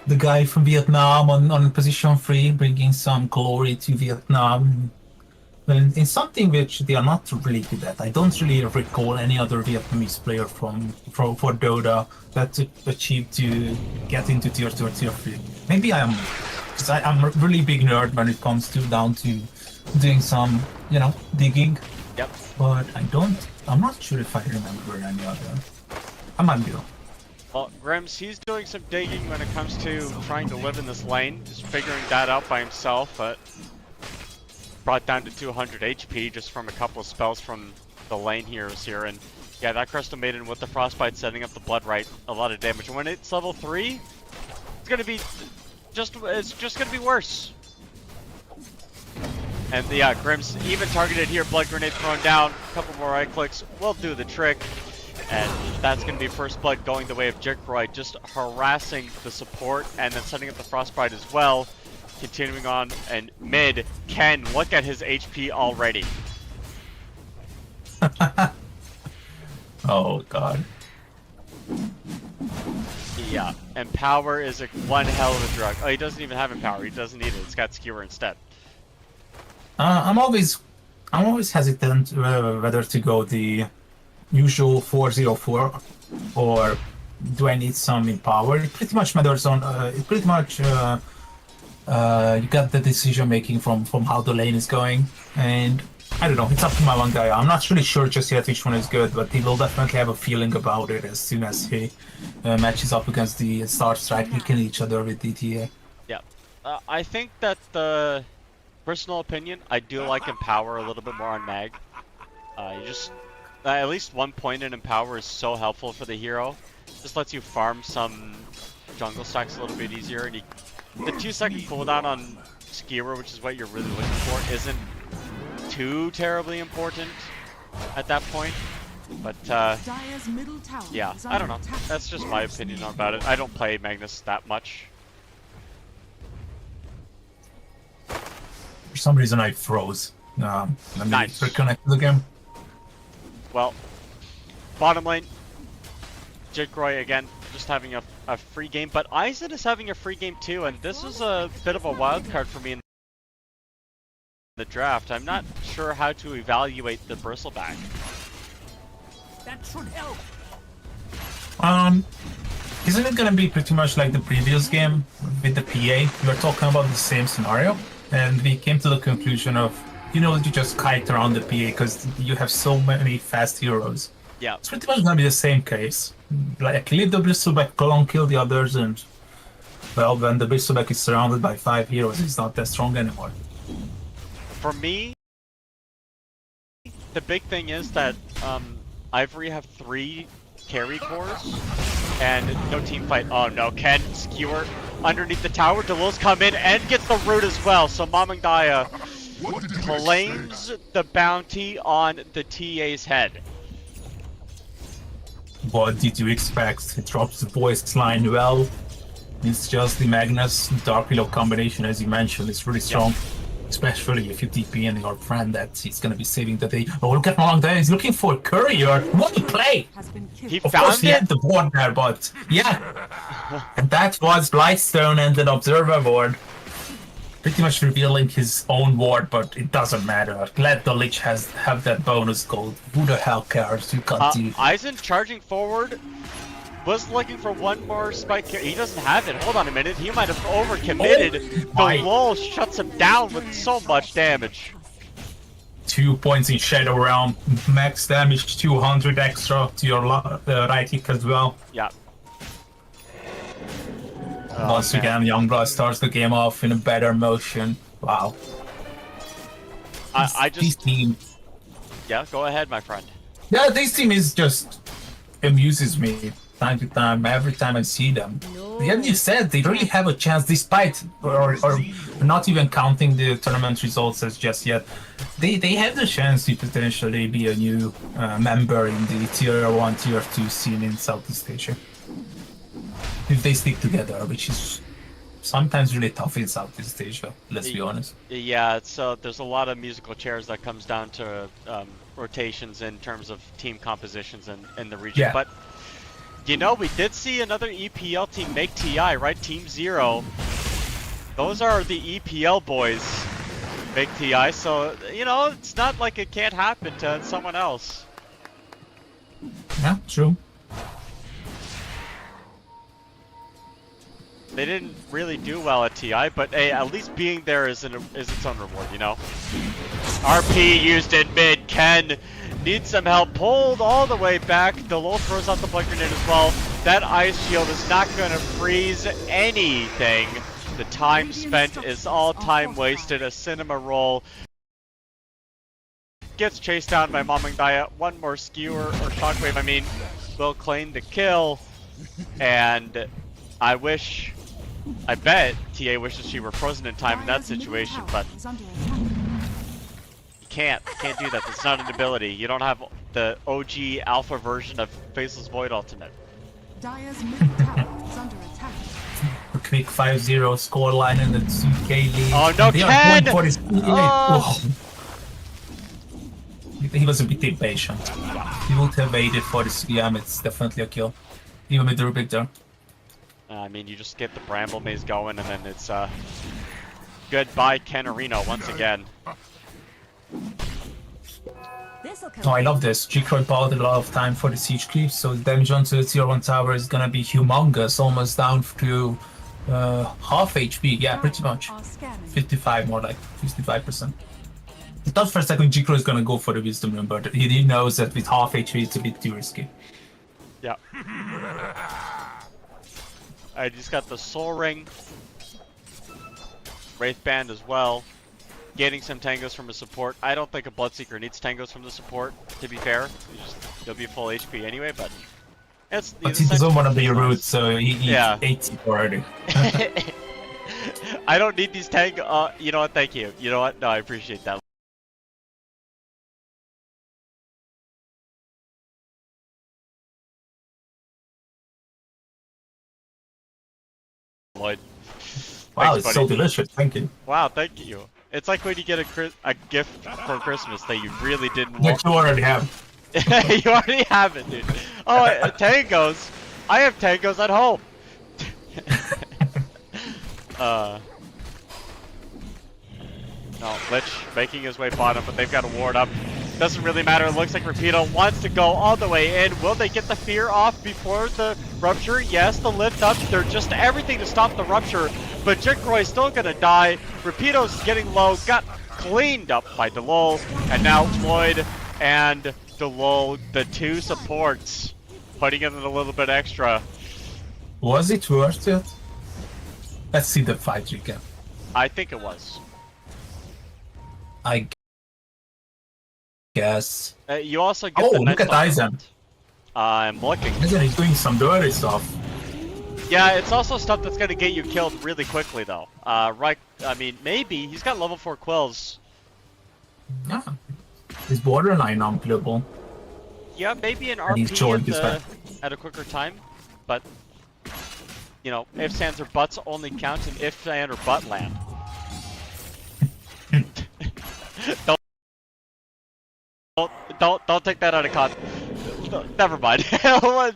the guy from Vietnam on position 3, bringing some glory to Vietnam. And in something which they are not really good at. I don't really recall any other Vietnamese player for Dota that achieved to get into tier 2 or tier 3. Maybe I'm a really big nerd when it comes down to doing some, digging. Yep. But I'm not sure if I remember any other. I might be wrong. Well, Grims, he's doing some digging when it comes to trying to live in this lane, just figuring that out by himself, but brought down to 200 HP just from a couple of spells from the lane heroes here, and yeah, that Crystal Maiden with the Frostbite setting up the Blood Right, a lot of damage. And when it's level 3, it's gonna be just gonna be worse. And yeah, Grims even targeted here, Blood Grenade thrown down, a couple more right clicks will do the trick. And that's going to be first blood going the way of Jikroy, just harassing the support and then setting up the Frostbite as well. Continuing on, and mid, Ken, look at his HP already. Oh god. Yeah, and power is one hell of a drug. Oh, he doesn't even have Empower, he doesn't need it, it's got Skewer instead. I'm always hesitant whether to go the usual 404 or do I need some Empower. It pretty much matters on you got the decision making from how the lane is going, and I don't know, it's up to my one guy. I'm not really sure just yet which one is good, but he will definitely have a feeling about it as soon as he matches up against the start strike. We kill each other with DTA. Yeah, I think that the personal opinion, I do like Empower a little bit more on Mag. You just at least 1 point in Empower is so helpful for the hero. Just lets you farm some jungle stacks a little bit easier, and the 2-second cooldown on Skewer, which is what you're really looking for, isn't too terribly important at that point. But yeah, I don't know. That's just my opinion about it. I don't play Magnus that much. For some reason I froze. Let me Nice. reconnect again. Well, bottom lane, Jikroy again, just having a free game, but Aizen is having a free game too, and this is a bit of a wild card for me in the draft. I'm not sure how to evaluate the Bristleback. That should help. Isn't it gonna be pretty much like the previous game with the PA? We were talking about the same scenario, and we came to the conclusion of, you just kite around the PA because you have so many fast heroes. Yeah. It's pretty much gonna be the same case. Like, leave the bristleback alone, kill the others, and well, when the bristleback is surrounded by 5 heroes, it's not that strong anymore. For me, the big thing is that Ivory have 3 carry cores and no team fight. Oh no, Ken skewer underneath the tower. Delil's come in and gets the root as well. So Mamangdaya claims the bounty on the TA's head. What did you expect? He drops the voice line well. It's just the Magnus Dark Willow combination, as you mentioned, is really strong. Yep. Especially if you TP in your friend that he's gonna be saving the day. Oh, look at Mamangdaya, he's looking for a courier. What a play! He of found course, he it? had the board there, but yeah. And that was Blightstone and an Observer ward. Pretty much revealing his own ward, but it doesn't matter. Glad the Lich have that bonus gold. Who the hell cares? You can't do. Eisen charging forward. Was looking for one more spike here. He doesn't have it. Hold on a minute. He might have overcommitted. Oh, the lull shuts him down with so much damage. 2 points in Shadow Realm. Max damage 200 extra to your right click as well. Yeah. Once again, Youngblood starts the game off in a better motion. Wow. This team. Yeah, go ahead, my friend. Yeah, this team is just amuses me. Time to time, every time I see them. As you said, they really have a chance, despite or not even counting the tournament results as just yet. They have the chance to potentially be a new member in the tier 1, tier 2 scene in Southeast Asia. If they stick together, which is sometimes really tough in Southeast Asia, let's be honest. Yeah, so there's a lot of musical chairs that comes down to rotations in terms of team compositions in the region. Yeah. But we did see another EPL team make TI, right? Team 0. Those are the EPL boys make TI, so, it's not like it can't happen to someone else. Yeah, true. They didn't really do well at TI, but hey, at least being there is its own reward, RP used in mid. Ken needs some help. Pulled all the way back. Delil throws out the blink grenade as well. That ice shield is not going to freeze anything. The time spent is all time wasted. A cinema roll. Gets chased down by Mamangdaya. One more skewer, or shockwave, will claim the kill. And I bet TA wishes she were frozen in time in that situation, but you can't do that. That's not an ability. You don't have the OG alpha version of Faceless Void ultimate. Dire's middle tower is under attack. A quick 5-0 scoreline in the 2K league. Oh no, Ken! Oh. He was a bit impatient. He would have waited for the CM. It's definitely a kill, even with the Rubik there. You just get the Bramble Maze going, and then it's goodbye Ken Areno once again. Oh, I love this. G-Croy bought a lot of time for the siege creep, so the damage onto the tier 1 tower is gonna be humongous, almost down to half HP. Yeah, pretty much. 55, more like 55%. I thought for a second G-Croy is gonna go for the Wisdom Rune, but he knows that with half HP it's a bit too risky. Yeah. I just got the Soul Ring, Wraith Band as well, getting some tangos from a support. I don't think a Bloodseeker needs tangos from the support, to be fair. He'll be full HP anyway, but it's... But he doesn't want to be rude, so he ate it already. I don't need these tangos. You know what, thank you. You know what, no, I appreciate that. Lloyd. Wow, Thanks, it's buddy. so delicious. Thank you. Wow, thank you. It's like when you get a gift for Christmas that you really didn't want. Which you already have. You already have it, dude. Oh, tangos. I have tangos at home. No, Lich making his way bottom, but they've got a ward up. Doesn't really matter. It looks like Rapido wants to go all the way in. Will they get the fear off before the rupture? Yes, the lift up. They're just everything to stop the rupture. But Jikroy's still gonna die. Rapido's getting low. Got cleaned up by Delol. And now Floyd and Delol, the two supports, putting in a little bit extra. Was it worth it? Let's see the fight recap. I think it was. I guess. You also get Oh, the look next at Aizen. I'm looking. Aizen is doing some dirty stuff. Yeah, it's also stuff that's gonna get you killed really quickly, though. Right? I mean, maybe he's got level 4 quills. Yeah, he's borderline unplayable. Yeah, maybe an And he's joined his RP at a quicker time, but you know, ifs, ands, or buts only count in if, and, or but land. Don't take that out of context. Never mind.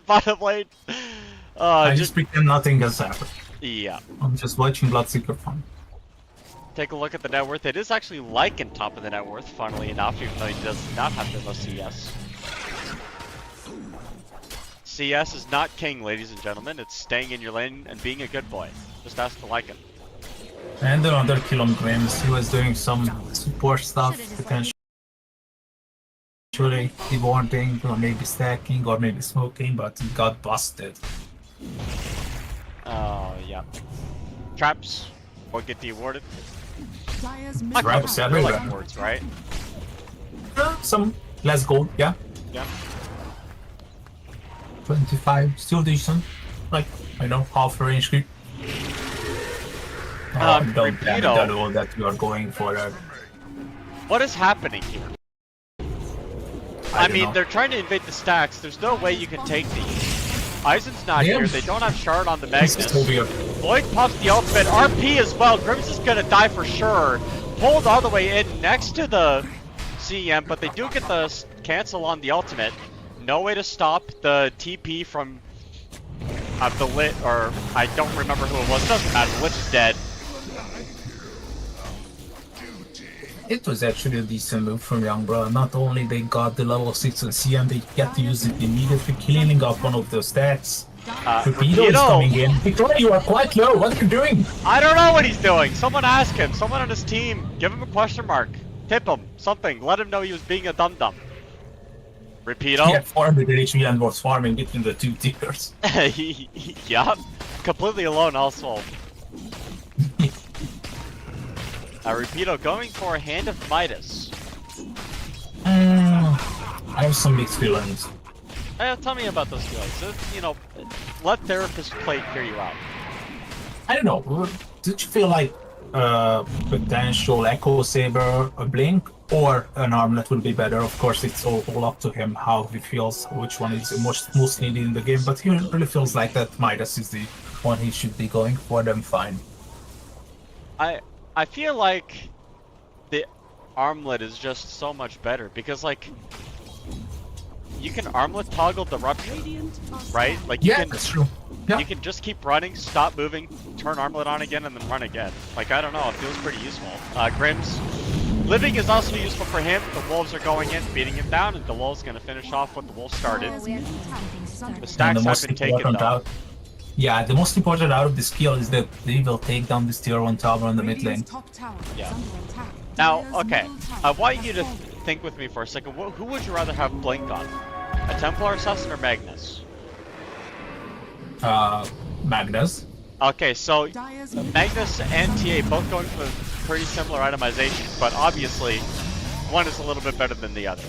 Bottom lane. I just pretend nothing has happened. Yeah. I'm just watching Bloodseeker fun. Take a look at the net worth. It is actually Lycan top of the net worth, funnily enough, even though he does not have the most CS. CS is not king, ladies and gentlemen. It's staying in your lane and being a good boy. Just ask the Lycan. And another kill on Grims. He was doing some support stuff, potentially dewarding, or maybe stacking, or maybe smoking, but he got busted. Oh, yeah. Traps will get dewarded. Dire's My middle Traps God, tower. they're everywhere. like wards, right? Some less gold, yeah. Yeah. 25, still decent. Like, I know, half range creep. Don't Rapido. all that you are going for. What is happening here? I mean, they're trying to invade the stacks. There's no way you can take these. Aizen's not Yeah. here. They don't have shard on the This is Magnus. so weird. Floyd pops the ultimate. RP as well. Grims is gonna die for sure. Pulled all the way in next to the CM, but they do get the cancel on the ultimate. No way to stop the TP from the Lit, or I don't remember who it was. Doesn't matter. Lich is dead. It was actually a decent move from Youngblood. Not only they got the level 6 and CM, they get to use it immediately, cleaning up one of those stacks. Rapido is coming in. Victoria, you are quite low. What are you doing? I don't know what he's doing. Someone ask him. Someone on his team. Give him a question mark. Tip him. Something. Let him know he was being a dum-dum. Rapido. He had 400 HP and was farming between the two tiers. Yup. Completely alone also. Rapido going for a hand of Midas. I have some mixed feelings. Tell me about those feelings. You know, let therapist play hear you out. I don't know. Did you feel like potential Echo Saber, a Blink, or an Armlet will be better? Of course, it's all up to him how he feels, which one is most needed in the game. But he really feels like that Midas is the one he should be going for. Them fine. I feel like the Armlet is just so much better because like you can Armlet toggle the rupture, right? Like you can, that's true. Yeah. You can just keep running, stop moving, turn Armlet on again, and then run again. Like, I don't know, it feels pretty useful. Grims, living is also useful for him. The Wolves are going in, beating him down, and Delol's gonna finish off what the Wolves started. The stacks have been taken, though. Yeah, the most important out of the skill is that they will take down this tier 1 tower on the mid lane. Yeah. Now, okay, I want you to think with me for a second. Who would you rather have Blink on? A Templar Assassin or Magnus? Magnus. Okay, so Magnus and TA both going for pretty similar itemization, but obviously one is a little bit better than the other.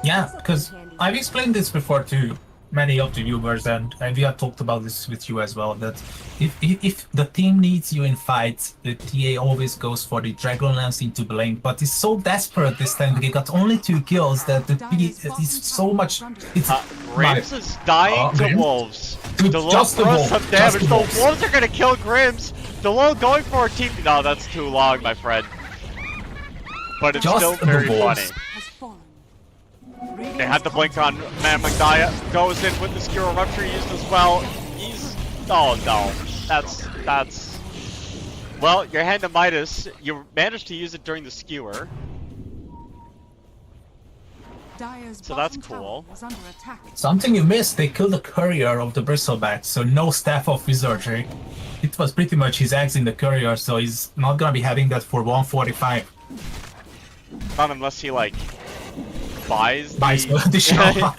Yeah, because I've explained this before to many of the viewers, and we have talked about this with you as well, that if the team needs you in fights, the TA always goes for the Dragonlance into Blink, but it's so desperate this time that he got only 2 kills that the P is so much... Grims is dying to Grims? Wolves. Dude, Delol just the throws Wolves, some just damage. the The Wolves. Wolves are gonna kill Grims. Delol going for a team... No, that's too long, my friend. But it's Just still the very Wolves. funny. They had the blink on Man Magdaya, goes in with the Skewer Rupture used as well. He's... Oh no, that's... Well, your Hand of Midas, you managed to use it during the Skewer. Dire's So that's bottom cool. tower is under attack. Something you missed, they killed the courier of the bristleback, so no staff of wizardry. It was pretty much his eggs in the courier, so he's not gonna be having that for 145. Not unless he like buys the shop.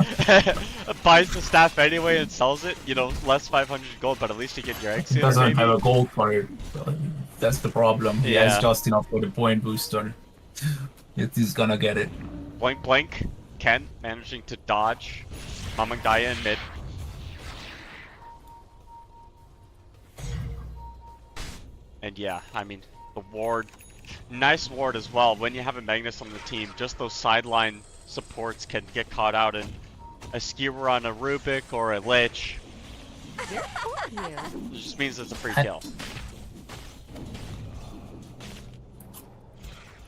buys the staff anyway and sells it. You know, less 500 gold, but at least you get your eggs. He doesn't have a gold for it. That's the problem. He has Yeah. just enough for the point booster. He's gonna get it. Blank blank. Ken managing to dodge Mamang Daya in mid. And yeah, I mean, the ward, nice ward as well. When you have a Magnus on the team, just those sideline supports can get caught out, and a skewer on a Rubik or a Lich, it just means it's a free kill.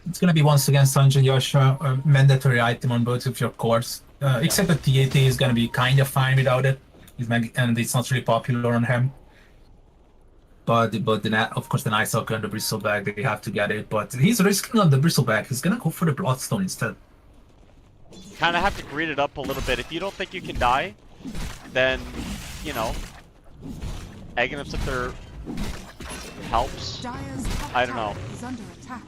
It's gonna be once again Sanjay Yasha, a mandatory item on both of your cores. Except that TAT is gonna be kind of fine without it. And it's not really popular on him. But of course the Night Stalker and the Bristleback, they have to get it. But he's risking on the Bristleback. He's gonna go for the Bloodstone instead. Kind of have to greed it up a little bit. If you don't think you can die, then, you know, egging up there helps. Dire's top I don't know. tower is under attack.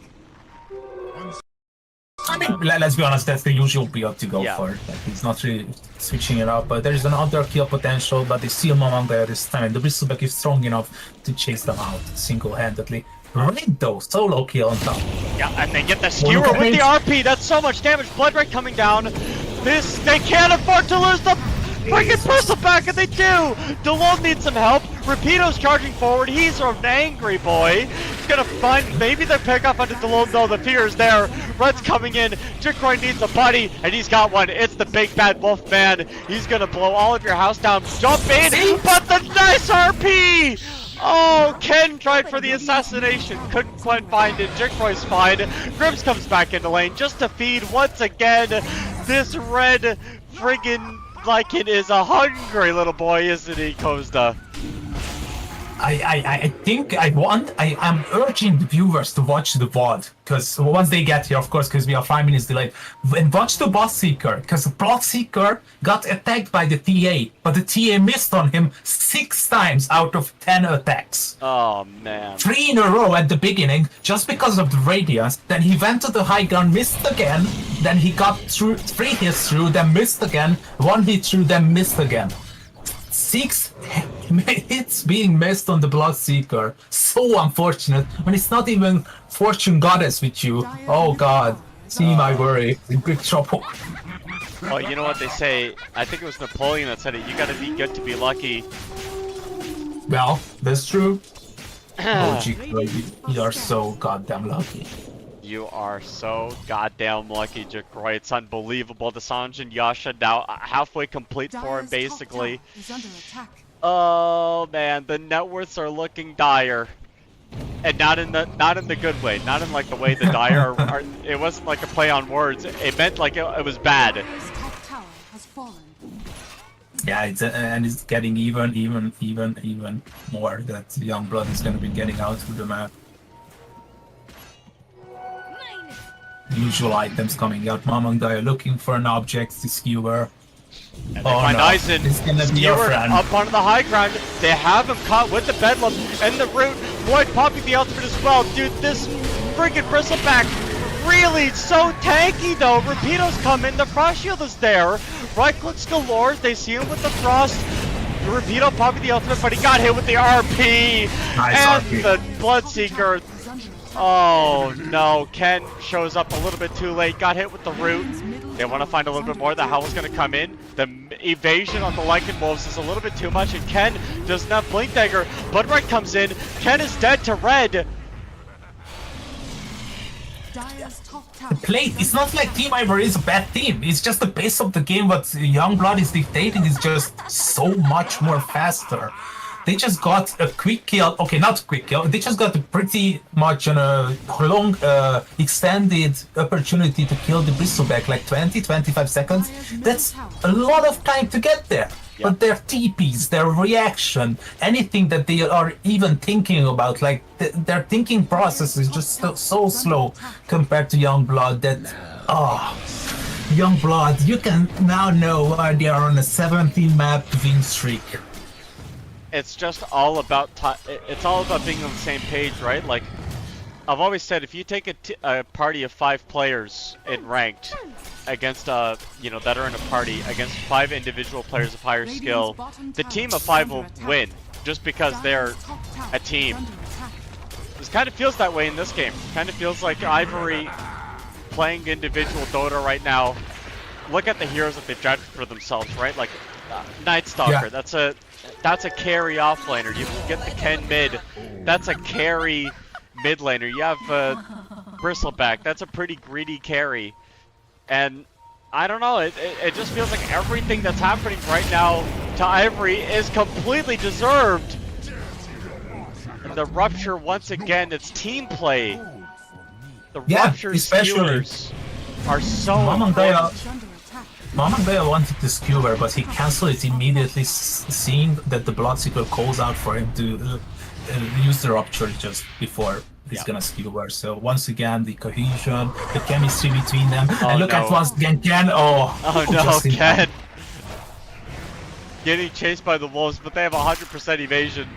I mean, let's be honest, that's the usual build to go Yeah. for. Like, he's not really switching it up, but there's another kill potential, but they steal Mamang there this time. The Bristleback is strong enough to chase them out single-handedly. Right though, solo kill on top. Yeah, and they get the skewer look at with the it. RP. That's so much damage. Blood Red coming down. They can't afford to lose the freaking Bristleback, and they do. DeLone needs some help. Rapido's charging forward. He's an angry boy. He's gonna find maybe the pickup onto DeLone though. The fear is there. Red's coming in. Jikroy needs a buddy, and he's got one. It's the big bad wolf man. He's gonna blow all of your house down. Jump in, but the nice RP. Oh, Ken tried for the assassination, couldn't quite find it. Jikroy's fine. Grims comes back into lane just to feed once again. This red friggin' Lycan is a hungry little boy, isn't he, Kozda? I think I'm urging the viewers to watch the VOD, because once they get here, of course, because we are 5 minutes delayed, and watch the Bloodseeker, because the Bloodseeker got attacked by the TA, but the TA missed on him 6 times out of 10 attacks. Oh, man. 3 in a row at the beginning, just because of the radiance. Then he went to the high ground, missed again. Then he got through 3 hits through, then missed again. 1 hit through, then missed again. 6 hits being missed on the Bloodseeker. So unfortunate when it's not even Fortune Goddess with you. Oh god. See my worry. In big trouble. Well, you know what they say? I think it was Napoleon that said it. You gotta be good to be lucky. Well, that's true. Oh gee, you are so goddamn lucky. You are so goddamn lucky, Jikroy. It's unbelievable. The Sanjin Yasha now halfway complete for him, Dire's top basically. tower is under attack. Oh man, the net worths are looking dire, and not in the good way. Not in like the way the dire are. It wasn't like a play on words. It meant like it was bad. Dire's top tower has fallen. Yeah, and it's getting even more that Youngblood is gonna be getting out through the map. Usual items coming out. Mamang Daya looking for an object to skewer. And they find Aizen. It's gonna be your Skewer friend. up onto the high ground. They have him caught with the Bedlam and the root. Void popping the ultimate as well. Dude, this freaking Bristleback really so tanky though. Rapido's come in. The Frost Shield is there. Right clicks galore. They see him with the Frost. Rapido popping the ultimate, but he got hit with the RP. Nice and RP. the Bloodseeker. Oh no, Ken shows up a little bit too late, got hit with the root. They want to find a little bit more. The Howl's going to come in. The evasion on the Lycan Wolves is a little bit too much, and Ken doesn't have Blink Dagger. Blood Red comes in. Ken is dead to red. Dire's top tower. Play. It's not like Team Ivory is a bad team. It's just the pace of the game. What Youngblood is dictating is just so much more faster. They just got a quick kill. Okay, not quick kill. They just got a pretty much on a long, extended opportunity to kill the Bristleback, like 20-25 seconds. That's a lot of time to get there. Yeah. But their TPs, their reaction, anything that they are even thinking about, like their thinking process is just so slow compared to Youngblood that, Youngblood, you can now know why they are on a 17-map win streak. It's just all about it's all about being on the same page, right? Like I've always said, if you take a party of 5 players in ranked against you know, that are in a party against 5 individual players of higher skill, the team of 5 will win just because they're a team. This kind of feels that way in this game. Kind of feels like Ivory playing individual Dota right now. Look at the heroes that they've drafted for themselves, right? Like Night Stalker, Yeah. that's a carry offlaner. You get the Ken mid, that's a carry mid laner. You have Bristleback, that's a pretty greedy carry. And I don't know, it just feels like everything that's happening right now to Ivory is completely deserved. And the Rupture, once again, it's team play. The Rupture skewers are so important. Mamandaya wanted to skewer, but he cancelled it immediately, seeing that the Bloodseeker calls out for him to use the Rupture just before he's gonna skewer. So once again, the cohesion, the chemistry between them. And look at once again Ken. Oh no, Ken! Getting chased by the wolves, but they have 100% evasion.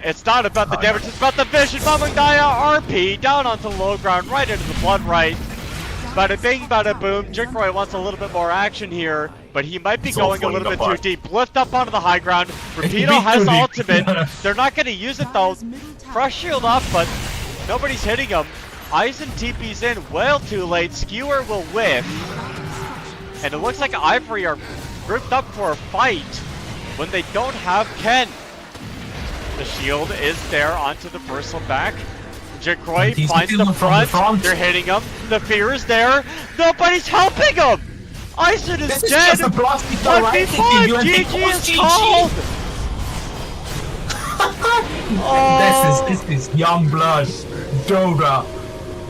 It's not about the damage, it's about the vision. Mamandaya RP down onto low ground, right into the blood right. Bada bing, bada boom. Jinkroy wants a little bit more action here, but he might be going a little bit too deep. Lift up onto the high ground. Rapido has ultimate. They're not going to use it though. Frost shield off, but nobody's hitting him. Aizen TP's in well too late. Skewer will whiff. And it looks like Ivory are grouped up for a fight when they don't have Ken. The shield is there onto the Bristleback. Jinkroy finds the front. They're hitting him. The fear is there. Nobody's helping him. Aizen is dead. 1v5. GG is called. This is Youngblood Dota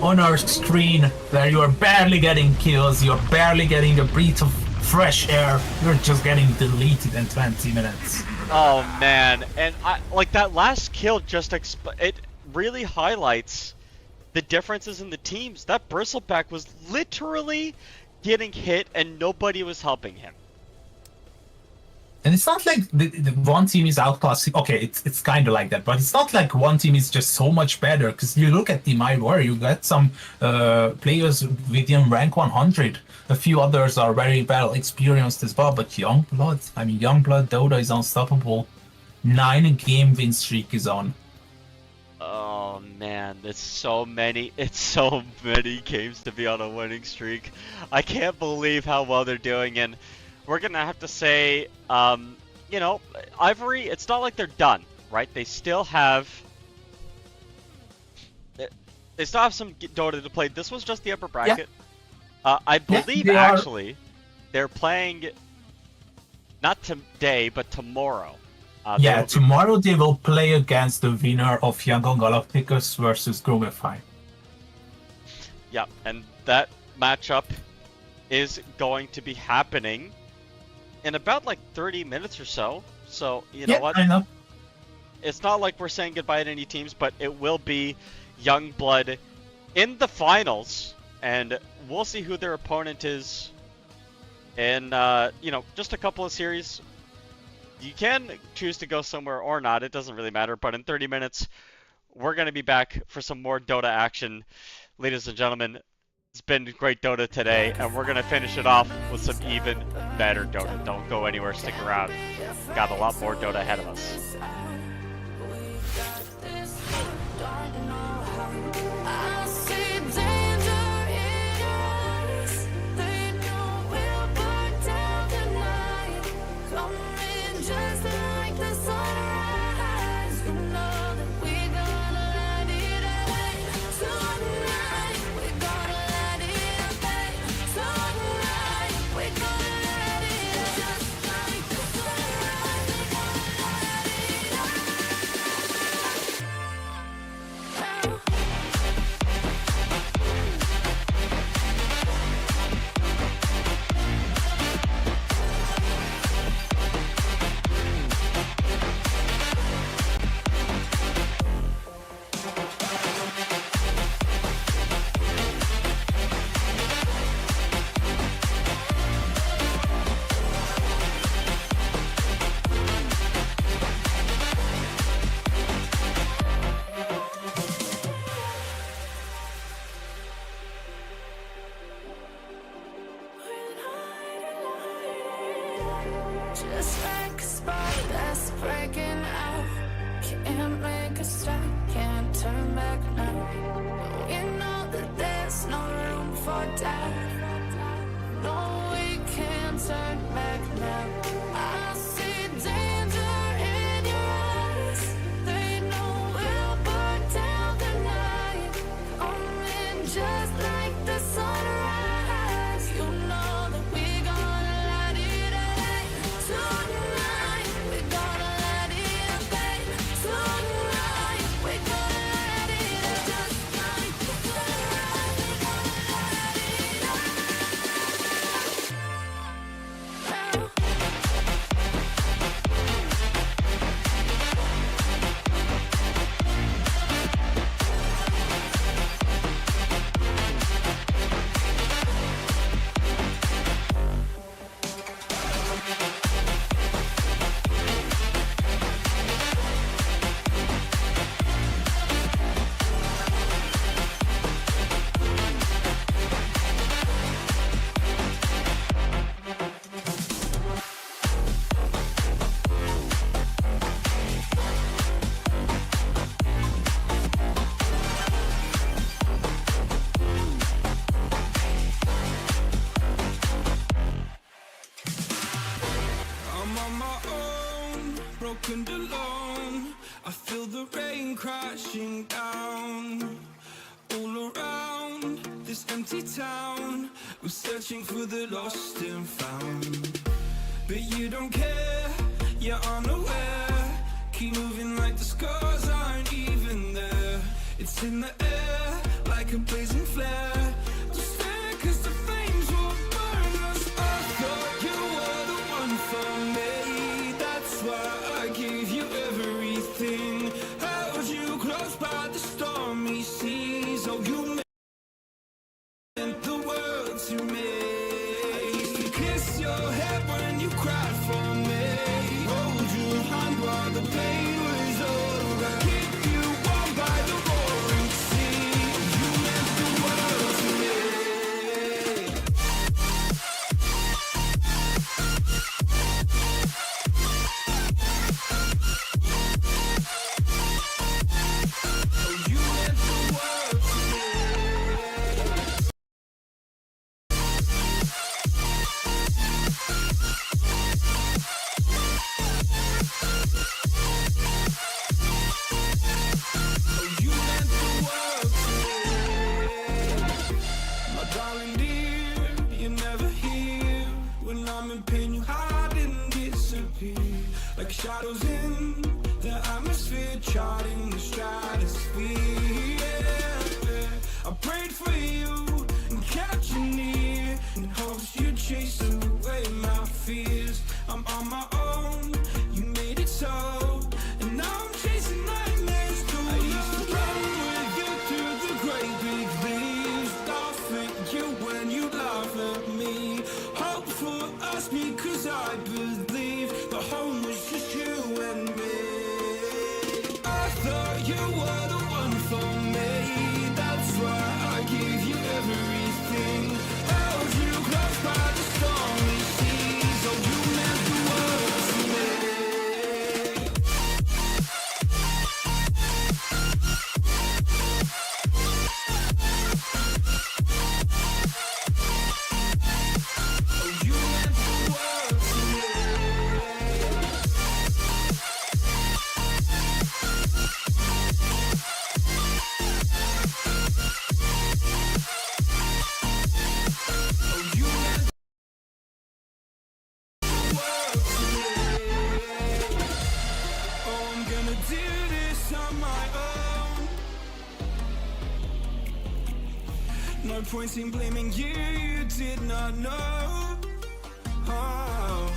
on our screen, where you are barely getting kills, you're barely getting a breath of fresh air, you're just getting deleted in 20 minutes. Oh man, and like that last kill just it really highlights the differences in the teams. That Bristleback was literally getting hit and nobody was helping him. And it's not like the one team is outclassing. Okay, it's kind of like that, but it's not like one team is just so much better. Because you look at Team Ivor, you got some players within rank 100. A few others are very well experienced as well. But Youngblood, Youngblood Dota is unstoppable. 9-game win streak is on. Oh man, it's so many games to be on a winning streak. I can't believe how well they're doing, and we're gonna have to say, you know, Ivory, it's not like they're done, right? They still have some Dota to play. This was just the upper bracket. Yeah. I believe actually they're playing not today, but tomorrow. Tomorrow they will play against the winner of Yangon Galactios versus Groomify. Yeah, and that matchup is going to be happening in about like 30 minutes or so. So, you know what? I know. It's not like we're saying goodbye to any teams, but it will be Youngblood in the finals, and we'll see who their opponent is in, you know, just a couple of series. You can choose to go somewhere or not, it doesn't really matter, but in 30 minutes, we're going to be back for some more Dota action. Ladies and gentlemen, it's been great Dota today, and we're going to finish it off with some even better Dota. Don't go anywhere, stick around. Got a lot more Dota ahead of us. stuck, can't turn back now. We know that there's no room for doubt. No, we can't turn back now. I see danger in your eyes. They know we'll burn down the night. Coming just like the sunrise. You know that we gonna light it up tonight. We gonna light it up, babe. Tonight we gonna light it up just like the sunrise. We gonna light it up now. I'm on my own, broken and alone. I feel the rain crashing down all around this empty town. We're searching for the lost and found, but you don't care, you're unaware. Keep moving like the scars aren't even there. It's in the air like a blazing flare. Just stare 'cause the flames will burn us. I thought you were the one for me. That's why I gave you everything. Held you close by the stormy seas. Oh, you meant the world to me. I used to kiss your head when you cried for me. Hold your hand while the pain was over. Keep you warm by the roaring sea. You meant the world to me. Oh, you meant the world to me. Oh, you meant the world to me. My darling dear, you're never here. When I'm in pain, you hide and disappear. Like shadows in the atmosphere, charting the stratosphere. Yeah. I prayed for you and kept you near, in hopes you'd chase away my fears. I'm on my own, you made it so, and now I'm chasing nightmares too. I used to run with you through the great big leaves, laugh at you when you laugh at me. Hope for us because I believe the home was just you and me. I thought you were the one for me. That's why I gave you everything. Held you close by the stormy seas. Oh, you meant the world to me. Oh, you meant the world to me. Oh, you meant the world to me. Oh, I'm gonna do this on my own. No point in blaming you, you did not know. Oh,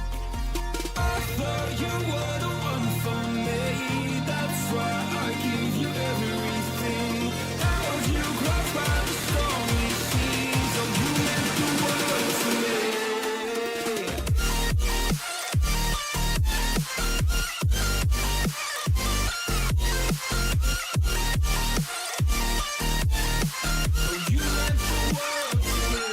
I thought you were the one for me. That's why I gave you everything. Held you close by the stormy seas. Oh, you meant the world to me. Oh, you meant the world to me.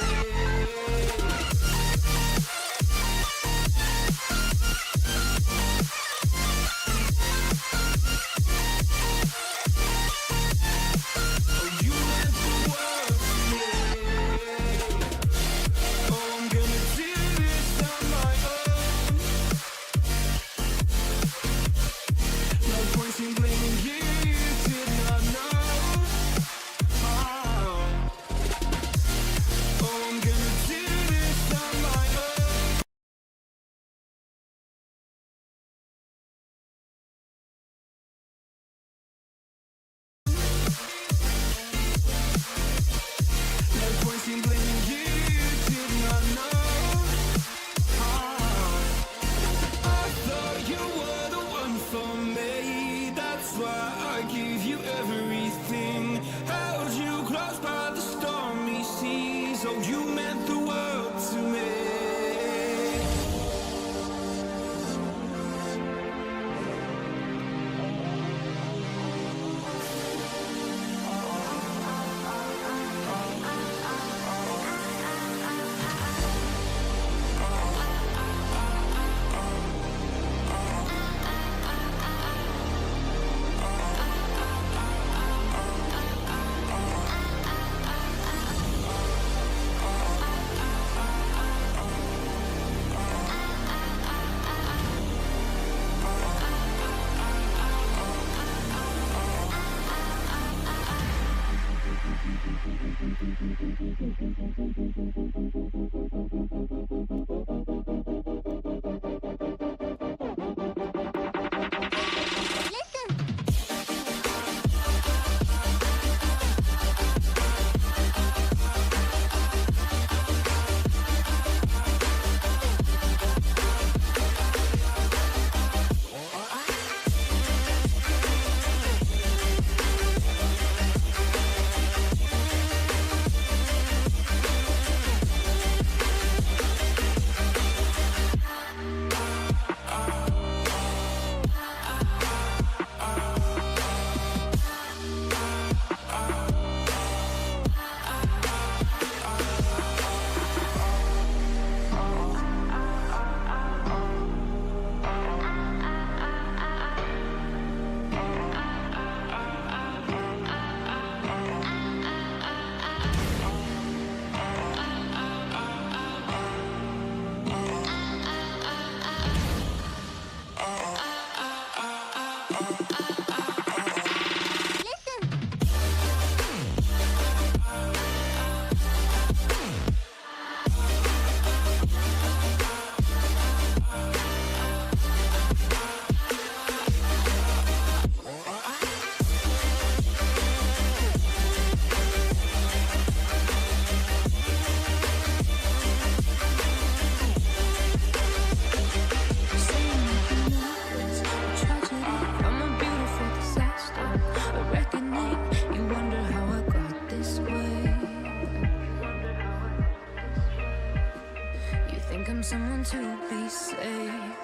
Someone to be saved,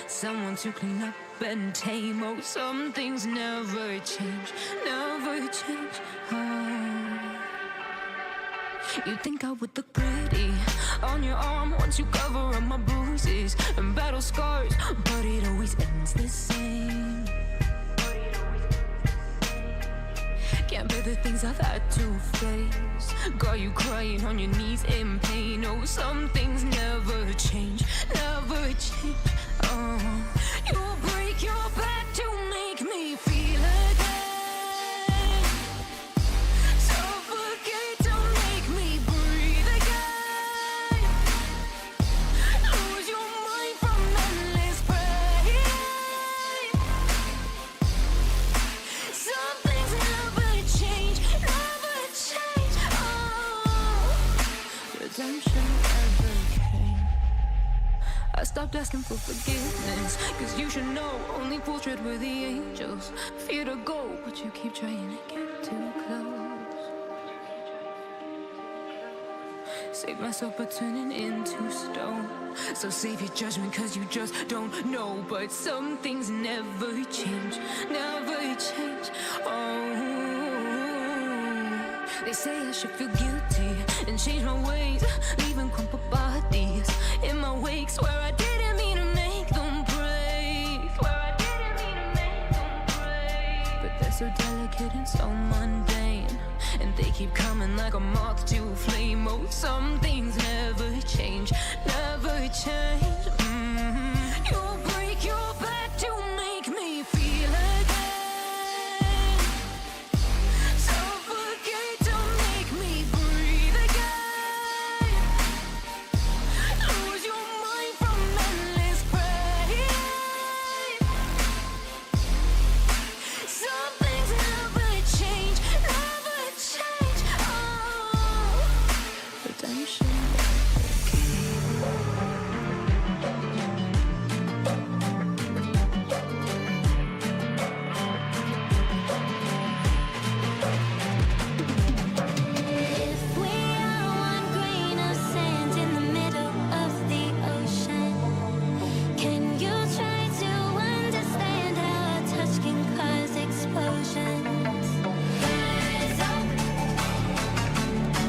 someone to clean up and tame. Oh, some things never change, never change. Oh. You think I would look pretty on your arm once you cover up my bruises and battle scars, but it always ends the same. Can't bear the things I've had to face. Got you crying on your knees in pain. Oh, some things never change, never change. Oh, you break your back to make me feel again. Suffocate to make me breathe again. Lose your mind from endless pain. Some things never change, never change. Oh, redemption never came. I stopped asking for forgiveness, cause you should know only fools tread with the angels. Fear to go, but you keep trying to get too close. Save myself by turning into stone. So save your judgment cause you just don't know. But some things never change, never change. Oh, they say I should feel guilty and change my ways, leaving crumpled bodies in my wake. Swear I didn't mean to make them break. Swear I didn't mean to make them break. But they're so delicate and so mundane, and they keep coming like a moth to a flame. Oh, some things never change, never change. You break your back to make me feel again. Suffocate to make me breathe again. Lose your mind from endless pain. Some things never change, never change. Oh, redemption. If we are one grain of sand in the middle of the ocean, can you try to understand how our touch can cause explosions? Rise up,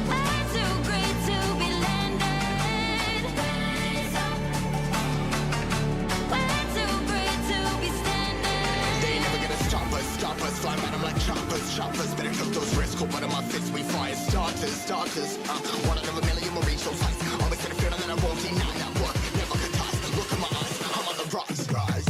we're too great to be landed. Rise up, we're too great to be standing. They never gonna stop us, fly at 'em like choppers. Better cook those risks, cold one of my fists, we fire starters. One out of a million will reach those heights. Always had a feeling that I won't deny that work. Never could toss, look in my eyes, I'm on the rise.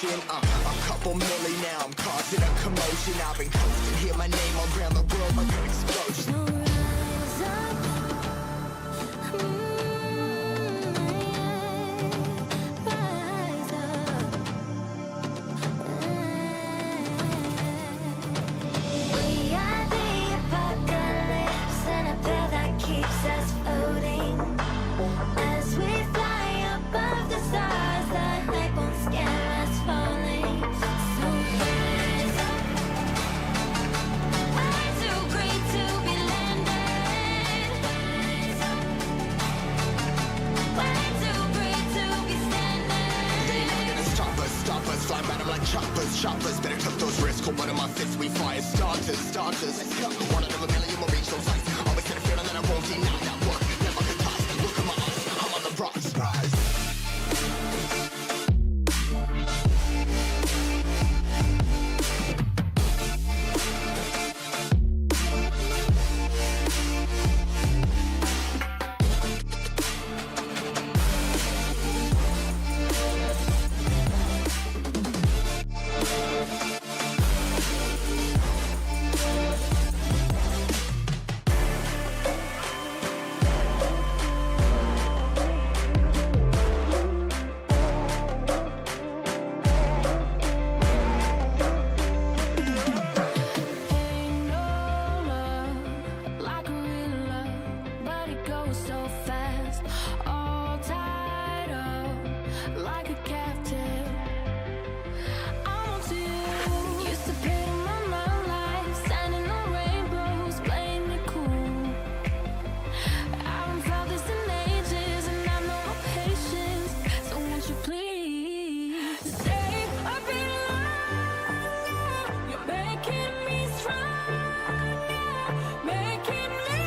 motion. A couple milli now, I'm causing a commotion. I've been coasting, hear my name around the world like an explosion. So rise up, rise up. We are the apocalypse, an appeal that keeps us floating. As we fly above the stars, the night won't scare us falling. So rise up. Way too great to be landed. Rise up. Way too great to be standing. They never gonna stop us, fly by them like choppers. Better tuck those risks, hold one of my fists, we fire starters. One out of a million will reach those heights. Always had a feeling that I won't deny that work. Never could toss, look at my eyes, I'm on the rise. Ain't no love like real love, but it goes so fast. All tied up like a captive. I'm on to you. Used to pay my life, standing on rainbows, playing it cool. I haven't felt this in ages, and I know no patience. So won't you please stay a bit longer? You're making me stronger, making me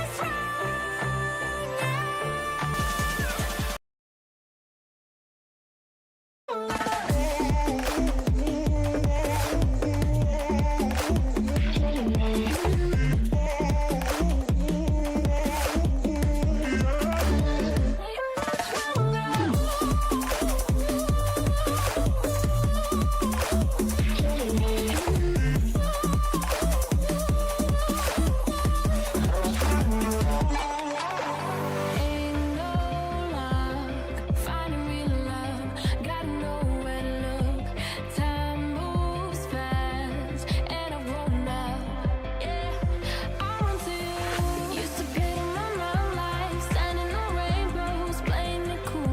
Ain't no luck finding real love. Gotta know where to look. Time moves fast, and I've grown up. Yeah, I run to you. Used to pay my life, standing on rainbows, playing it cool.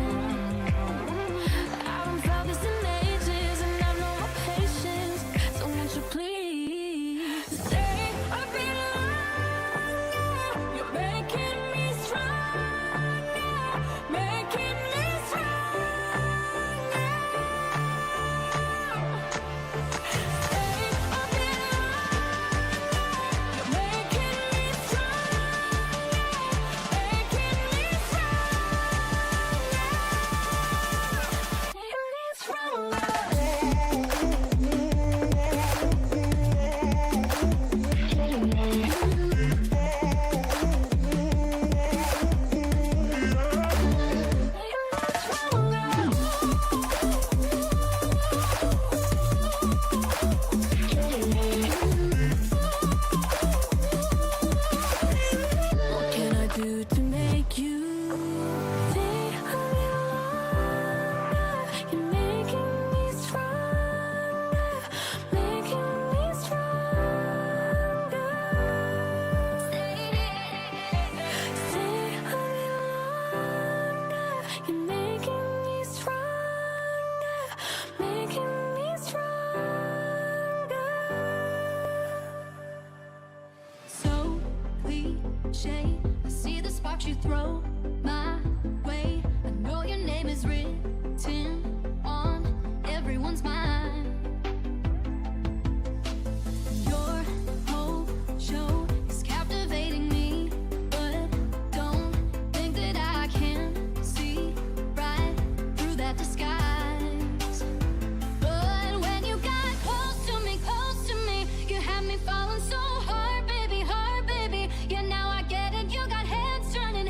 I haven't felt this in ages, and I know no patience. So won't you please stay a bit longer? You're making me stronger, making me stronger. Stay a bit longer. You're making me stronger, making me What can I do to make you stay a little longer? You're making me stronger, making me stronger. Stay a little longer. You're making me stronger, making me stronger. So cliche, I see the sparks you throw my way. I know your name is written on everyone's mind. Your whole show is captivating me, but don't think that I can see right through that disguise. But when you got close to me, you had me falling so hard, baby. Yeah, now I get it. You got heads turning,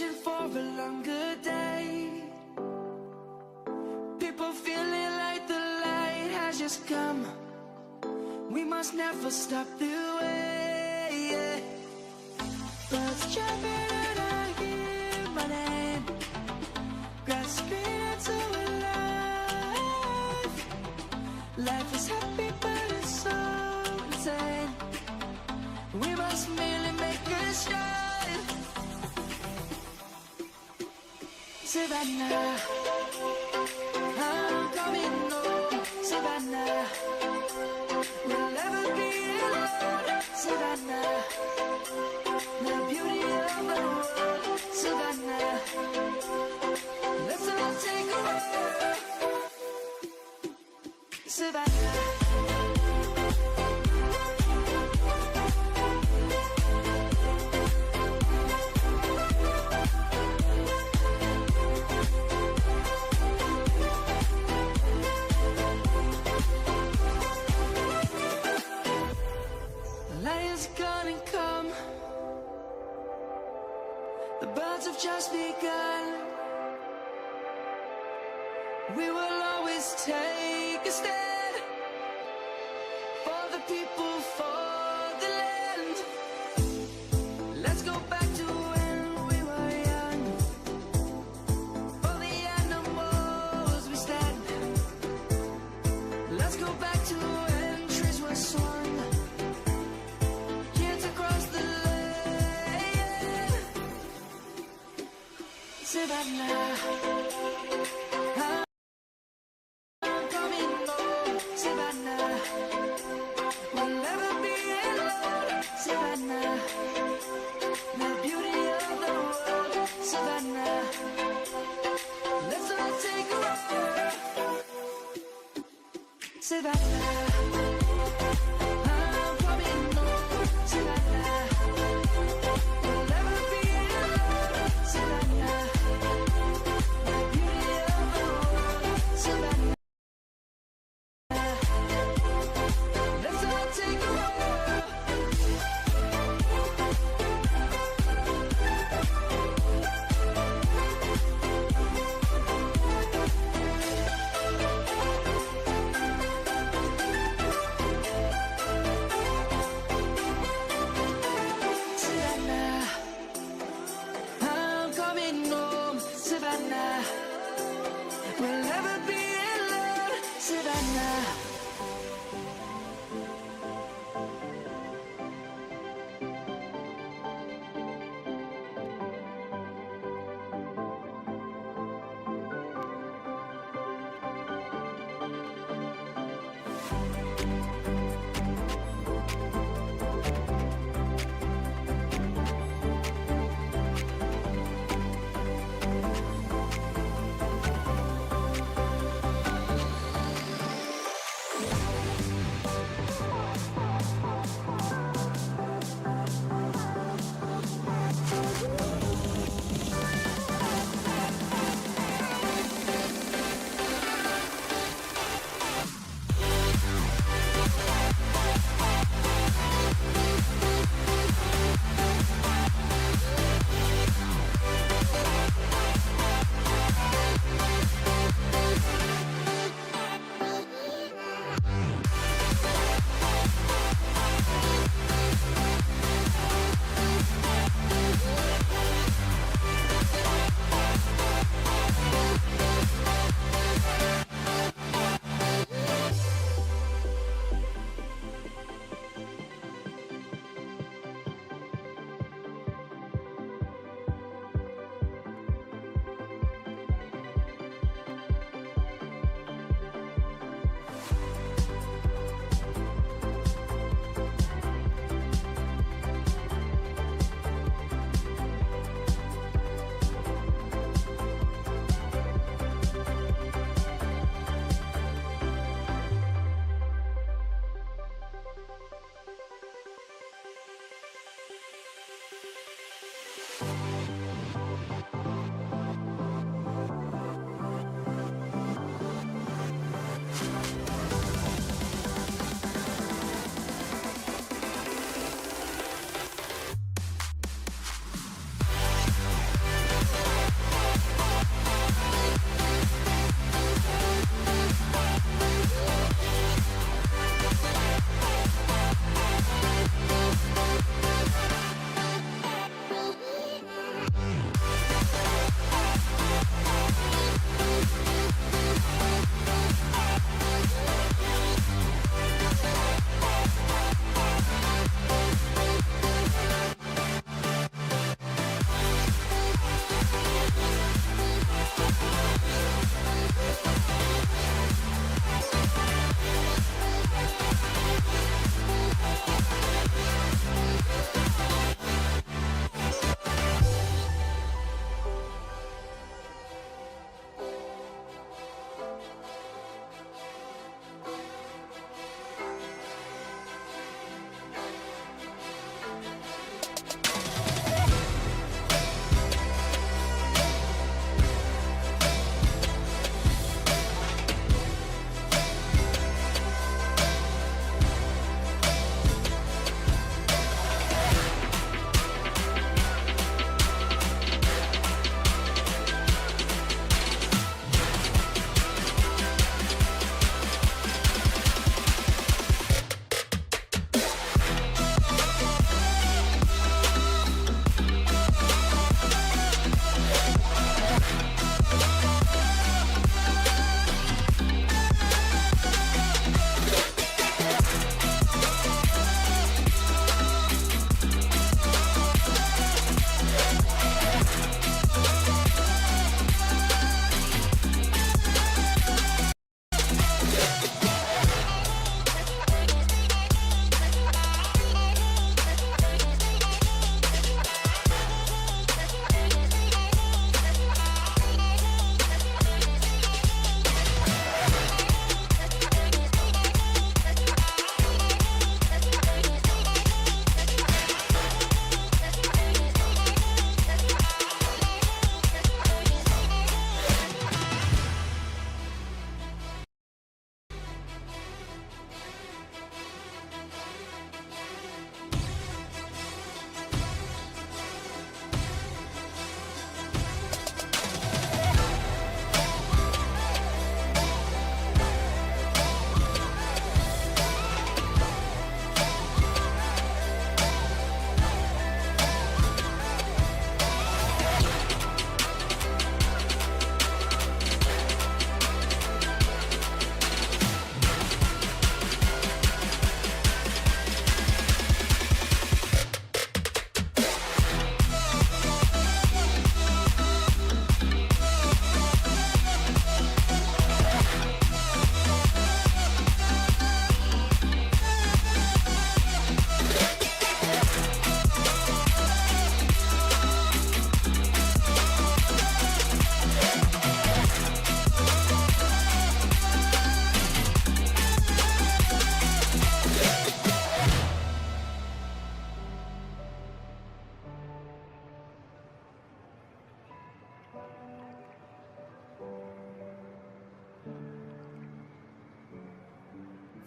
searching for a longer day. People feeling like the light has just come. We must never stop the way. Birds jumping and I hear my name, grasping into a life. Life is happy but it's so insane. We must merely make a start. Savannah, I'm coming home. Savannah, we'll never be alone. Savannah, the beauty of the world. Savannah, let's all take a walk. Savannah. Just begun. We will always take a stand for the people, for the land. Let's go back to when we were young. For the animals we stand. Let's go back to when trees were swung. Kids across the Savannah, I'm coming home. Savannah, we'll never be alone. Savannah, the beauty of the world. Savannah, let's all take a walk. Savannah, I'm coming home. Savannah, we'll never be alone. Savannah. We'll never be alone, Savannah.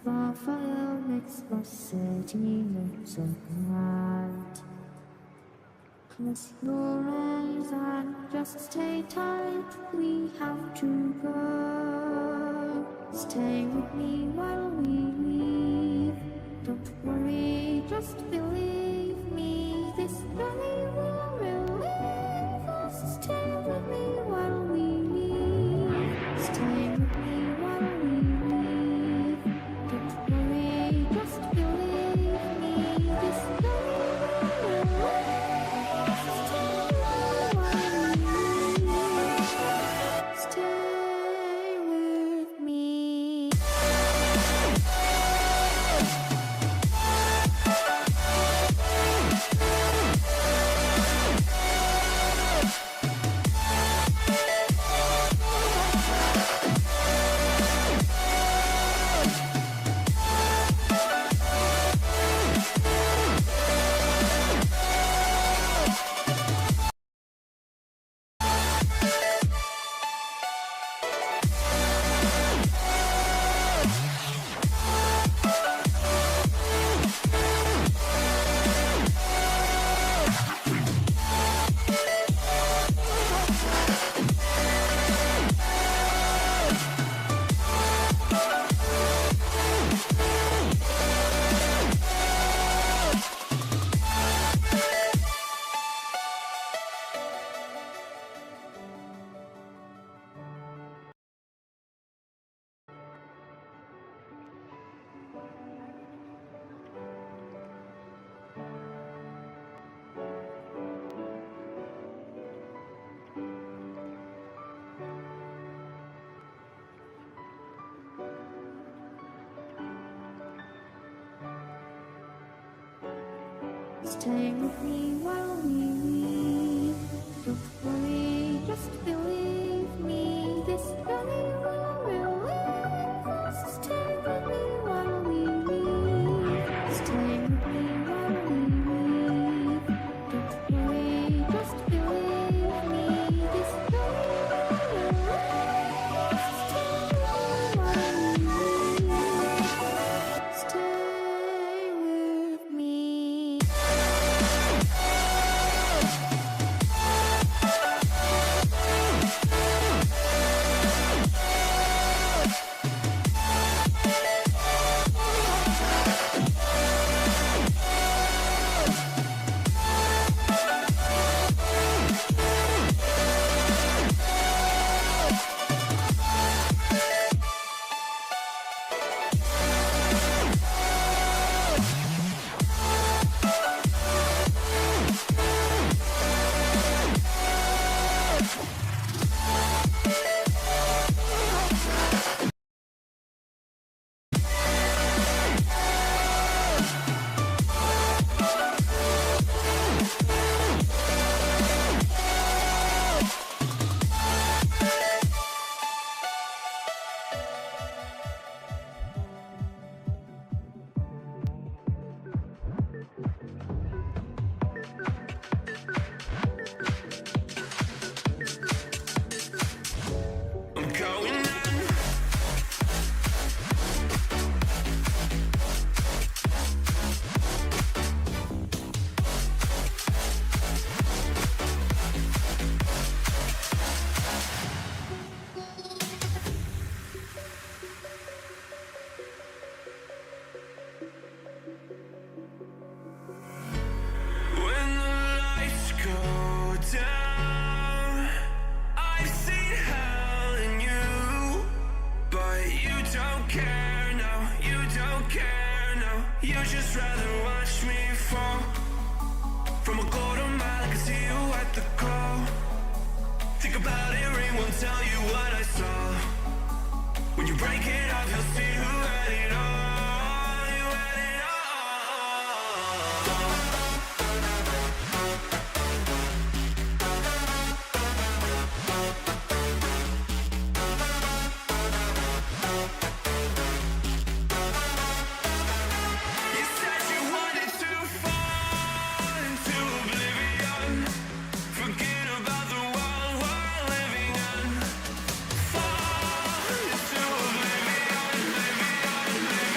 The fire makes the city look so bright. Close your eyes and just stay tight. We have to go. Stay with me while we leave. Don't worry, just believe me. This journey will relieve us. Stay with me while we leave. Stay with me while we leave. Don't worry, just believe me. This journey will relieve us. Stay while we leave. Stay with me. Stay with me while we leave. Don't worry, just believe me. This journey will relieve us. Stay with me while we leave. Stay with me while we leave. Don't worry, just believe me. This journey will relieve us. Stay with me. I'm going in. When the lights go down, I've seen hell in you, but you don't care, no, you don't care, no. You just rather watch me fall from a golden mile. I can see you at the call. Think about it, ring won't tell you what I saw. When you break it off, you'll see who had it all. You had it all. You said you wanted to fall into oblivion. Forget about the world we're living in. Fall into oblivion, oblivion, oblivion.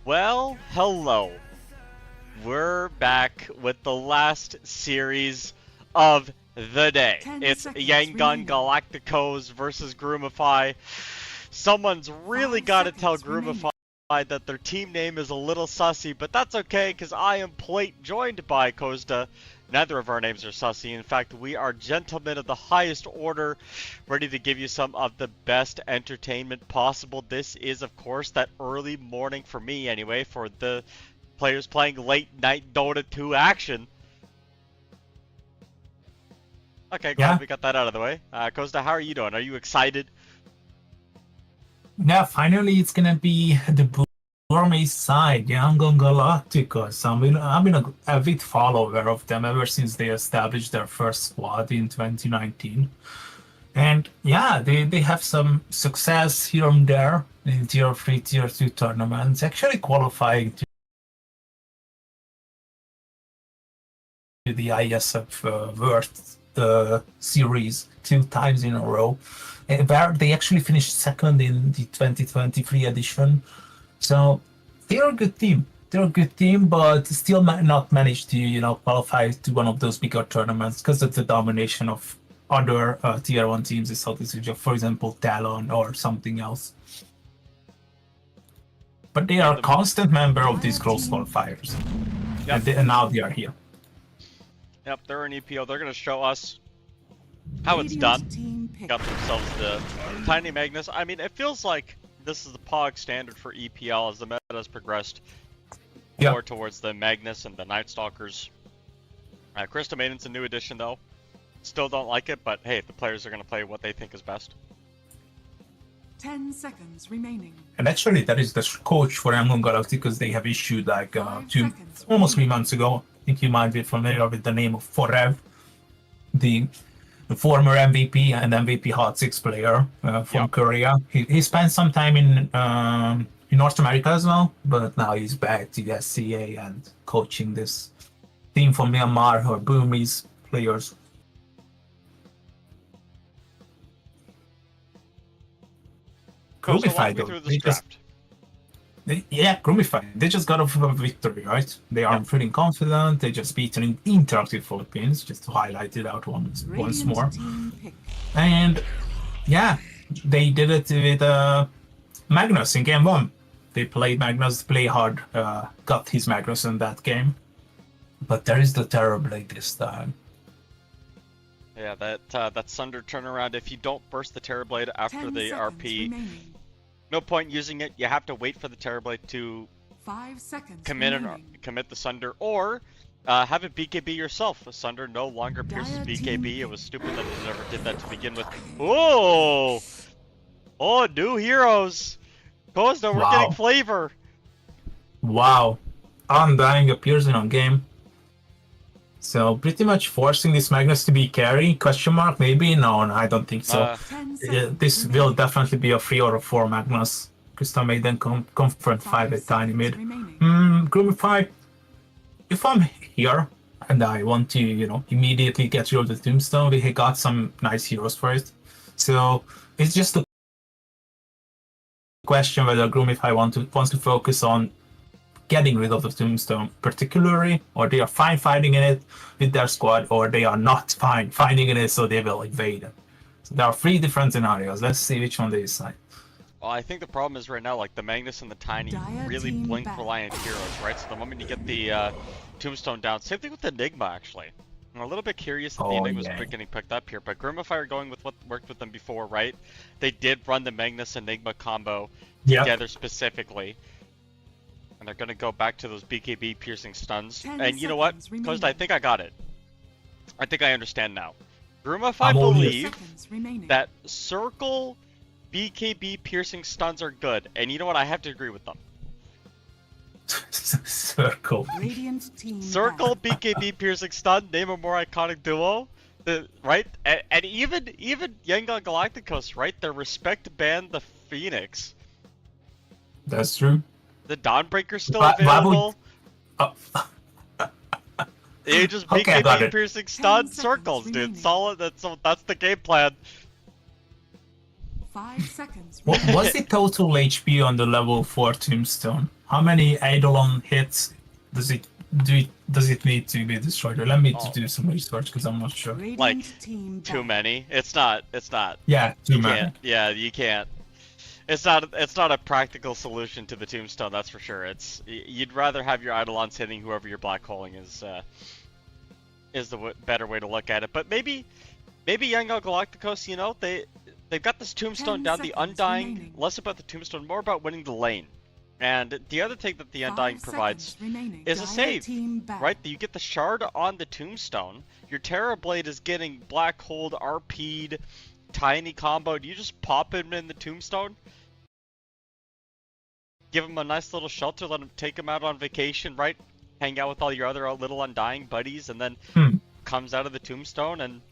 Well, hello. We're back with the last series of the day. 10 It's seconds Yangon remaining. Galactios versus Groomify. Someone's really 5 got to tell seconds remaining. Groomify that their team name is a little sussy, but that's okay because I am Plate joined by Kozda. Neither of our names are sussy. In fact, we are gentlemen of the highest order, ready to give you some of the best entertainment possible. This is, of course, that early morning for me anyway, for the players playing late night Dota 2 action. Okay, glad we got that out of the way. Kozda, how are you doing? Are you excited? Yeah, finally it's gonna be the Gourmet side, Yangon Galacticos. I've been a avid follower of them ever since they established their first squad in 2019. And yeah, they have some success here and there in Tier 3, Tier 2 tournaments, actually qualifying to the ISF World Series 2 times in a row, where they actually finished second in the 2023 edition. So they're a good team. They're a good team, but still might not manage to, qualify to one of those bigger tournaments because of the domination of other Tier 1 teams in Southeast Asia, for example, Talon or something else. But they are a constant member of these close qualifiers. Yep. And now they are here. Yep, they're an EPL. They're going to show us how it's done. Team pick. Got themselves the Tiny Magnus. I mean, it feels like this is the POG standard for EPL as the meta has progressed more towards the Magnus and the Night Stalkers. Crystal Maiden's a new addition though. Still don't like it, but hey, the players are going to play what they think is best. 10 seconds remaining. And actually, that is the coach for Yangon Galacticos because they have issued like almost 3 months ago. I think you might be familiar with the name of Forev, the former MVP and MVP Hot 6 player from Korea. He spent some time in North America as well, but now he's back to the SCA and coaching this team from Myanmar or Burmese players. Groomify, Groomify. They just got off a victory, right? They are feeling confident. They just beat an Interactive Philippines, just to highlight it out once more. And yeah, they did it with Magnus in game 1. They played Magnus, play hard, got his Magnus in that game. But there is the Terrorblade this time. Yeah, that Sunder turnaround. If you don't burst the Terrorblade after the RP, no point using it. You have to wait for the Terrorblade to 5 seconds commit the Sunder, or have it BKB yourself. The Sunder no longer pierces BKB. It was stupid that it never did that to begin with. Oh, new heroes. Kozda, we're getting flavor. Wow, Undying appears in a game. So pretty much forcing this Magnus to be carry? Question mark? Maybe? No, I don't think so. This will definitely be a 3 or a 4 Magnus. Crystal Maiden confront 5 at Tiny Mid. Groomify, if I'm here and I want to, immediately get rid of the Tombstone, we got some nice heroes for it. So it's just a question whether Groomify wants to focus on getting rid of the Tombstone particularly, or they are fine fighting in it with their squad, or they are not fine fighting in it, so they will invade it. So there are 3 different scenarios. Let's see which one they decide. Well, I think the problem is right now, like the Magnus and the Tiny really blink reliant heroes, right? So the moment you get the Tombstone down, same thing with Enigma actually. I'm a little bit curious that the Enigma's getting picked up here, but Groomify are going with what worked with them before, right? They did run the Magnus Enigma combo together specifically. And they're going to go back to those BKB piercing stuns. And you know what? Kozda, I think I got it. I think I understand now. Groomify believe that circle BKB piercing stuns are good. And you know what? I have to agree with them. Circle. Circle BKB piercing stun, name a more iconic duo. Right? And even Yangon Galacticos, right? Their respect banned the Phoenix. That's true. The Dawnbreaker's still available. You just BKB piercing stun circles, dude. Solid. That's the game plan. 5 seconds. What was the total HP on the level 4 Tombstone? How many Eidolon hits does it need to be destroyed? Let me do some research because I'm not sure. Like, too many. It's not. Yeah, too You many. can't. Yeah, you can't. It's not a practical solution to the tombstone, that's for sure. You'd rather have your Eidolons hitting whoever you're black holing is the better way to look at it. But maybe Yangon Galacticos, you know, they've got this tombstone down. The Undying, remaining. less about the tombstone, more about winning the lane. And the other thing that the Undying provides is a save, right? You get the shard on the tombstone. Your Terror Blade is getting black holed, RP'd, tiny comboed. You just pop him in the tombstone, give him a nice little shelter, let him take him out on vacation, right? Hang out with all your other little Undying buddies, and then comes out of the tombstone, and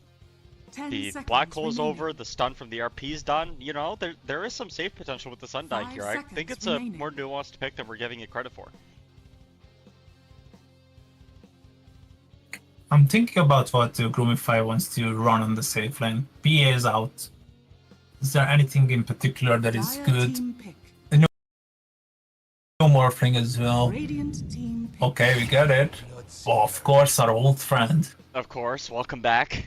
the black hole's over, the stun from the RP's done. You know, there is some save potential with this Undying here. I think it's a more nuanced pick than we're giving it credit for. I'm thinking about what Groomify wants to run on the safe lane. BA is out. Is there anything in particular that is good? No Morphling as well. Okay, we got it. Oh, of course, our old friend. Of course, welcome back.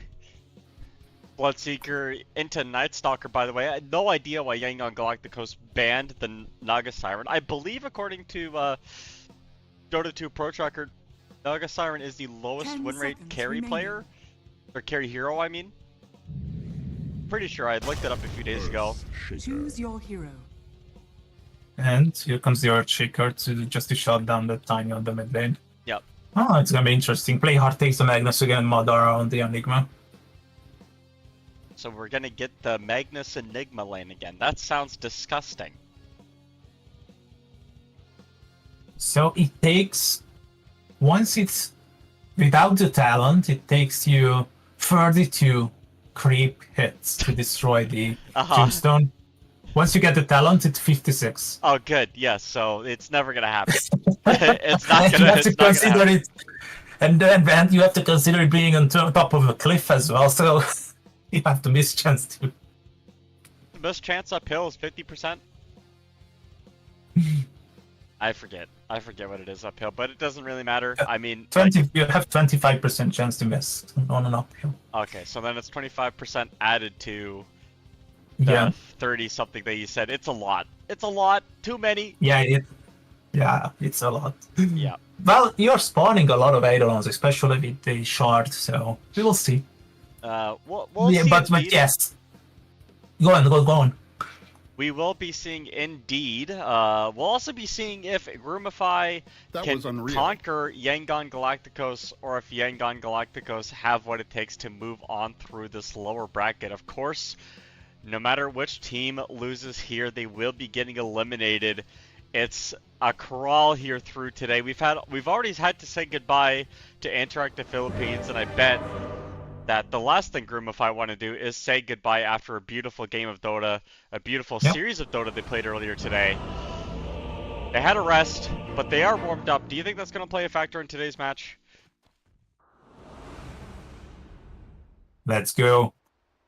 Bloodseeker into Nightstalker, by the way. I had no idea why Yangon Galacticos banned the Naga Siren. I believe, according to DOTA2 Pro Tracker, Naga Siren is the lowest win rate carry player. Or carry hero, I mean. Pretty sure I had looked it up a few days ago. Choose your hero. And here comes the Earthshaker to shut down the Tiny on the mid lane. Yep. Oh, it's gonna be interesting. Play hard, takes the Magnus again, Madara on the Enigma. So we're gonna get the Magnus Enigma lane again. That sounds disgusting. So it takes, once it's without the talent, it takes you 32 creep hits to destroy the tombstone. Once you get the talent, it's 56. Oh, good. Yes. So it's never gonna happen. It's not gonna. You have to consider it, and then you have to consider it being on top of a cliff as well. So you have to miss chance too. The best chance uphill is 50%. I forget what it is uphill, but it doesn't really matter. I mean, 20. Like, you have 25% chance to miss on an uphill. Okay, so then it's 25% added to the 30 something that you said. It's a lot. It's a lot. Too many. Yeah, it's a lot. Yeah. Well, you're spawning a lot of Eidolons, especially with the shard, so we will see. We'll yeah, see but yes. Go on. We will be seeing Indeed. We'll also be seeing if Groomify can conquer Yangon Galacticos, or if Yangon Galacticos have what it takes to move on through this lower bracket. Of course, no matter which team loses here, they will be getting eliminated. It's a crawl here through today. We've already had to say goodbye to Interactive Philippines, and I bet that the last thing Groomify want to do is say goodbye after a beautiful game of Dota, a beautiful series of Dota they played earlier today. They had a rest, but they are warmed up. Do you think that's going to play a factor in today's match? Let's go.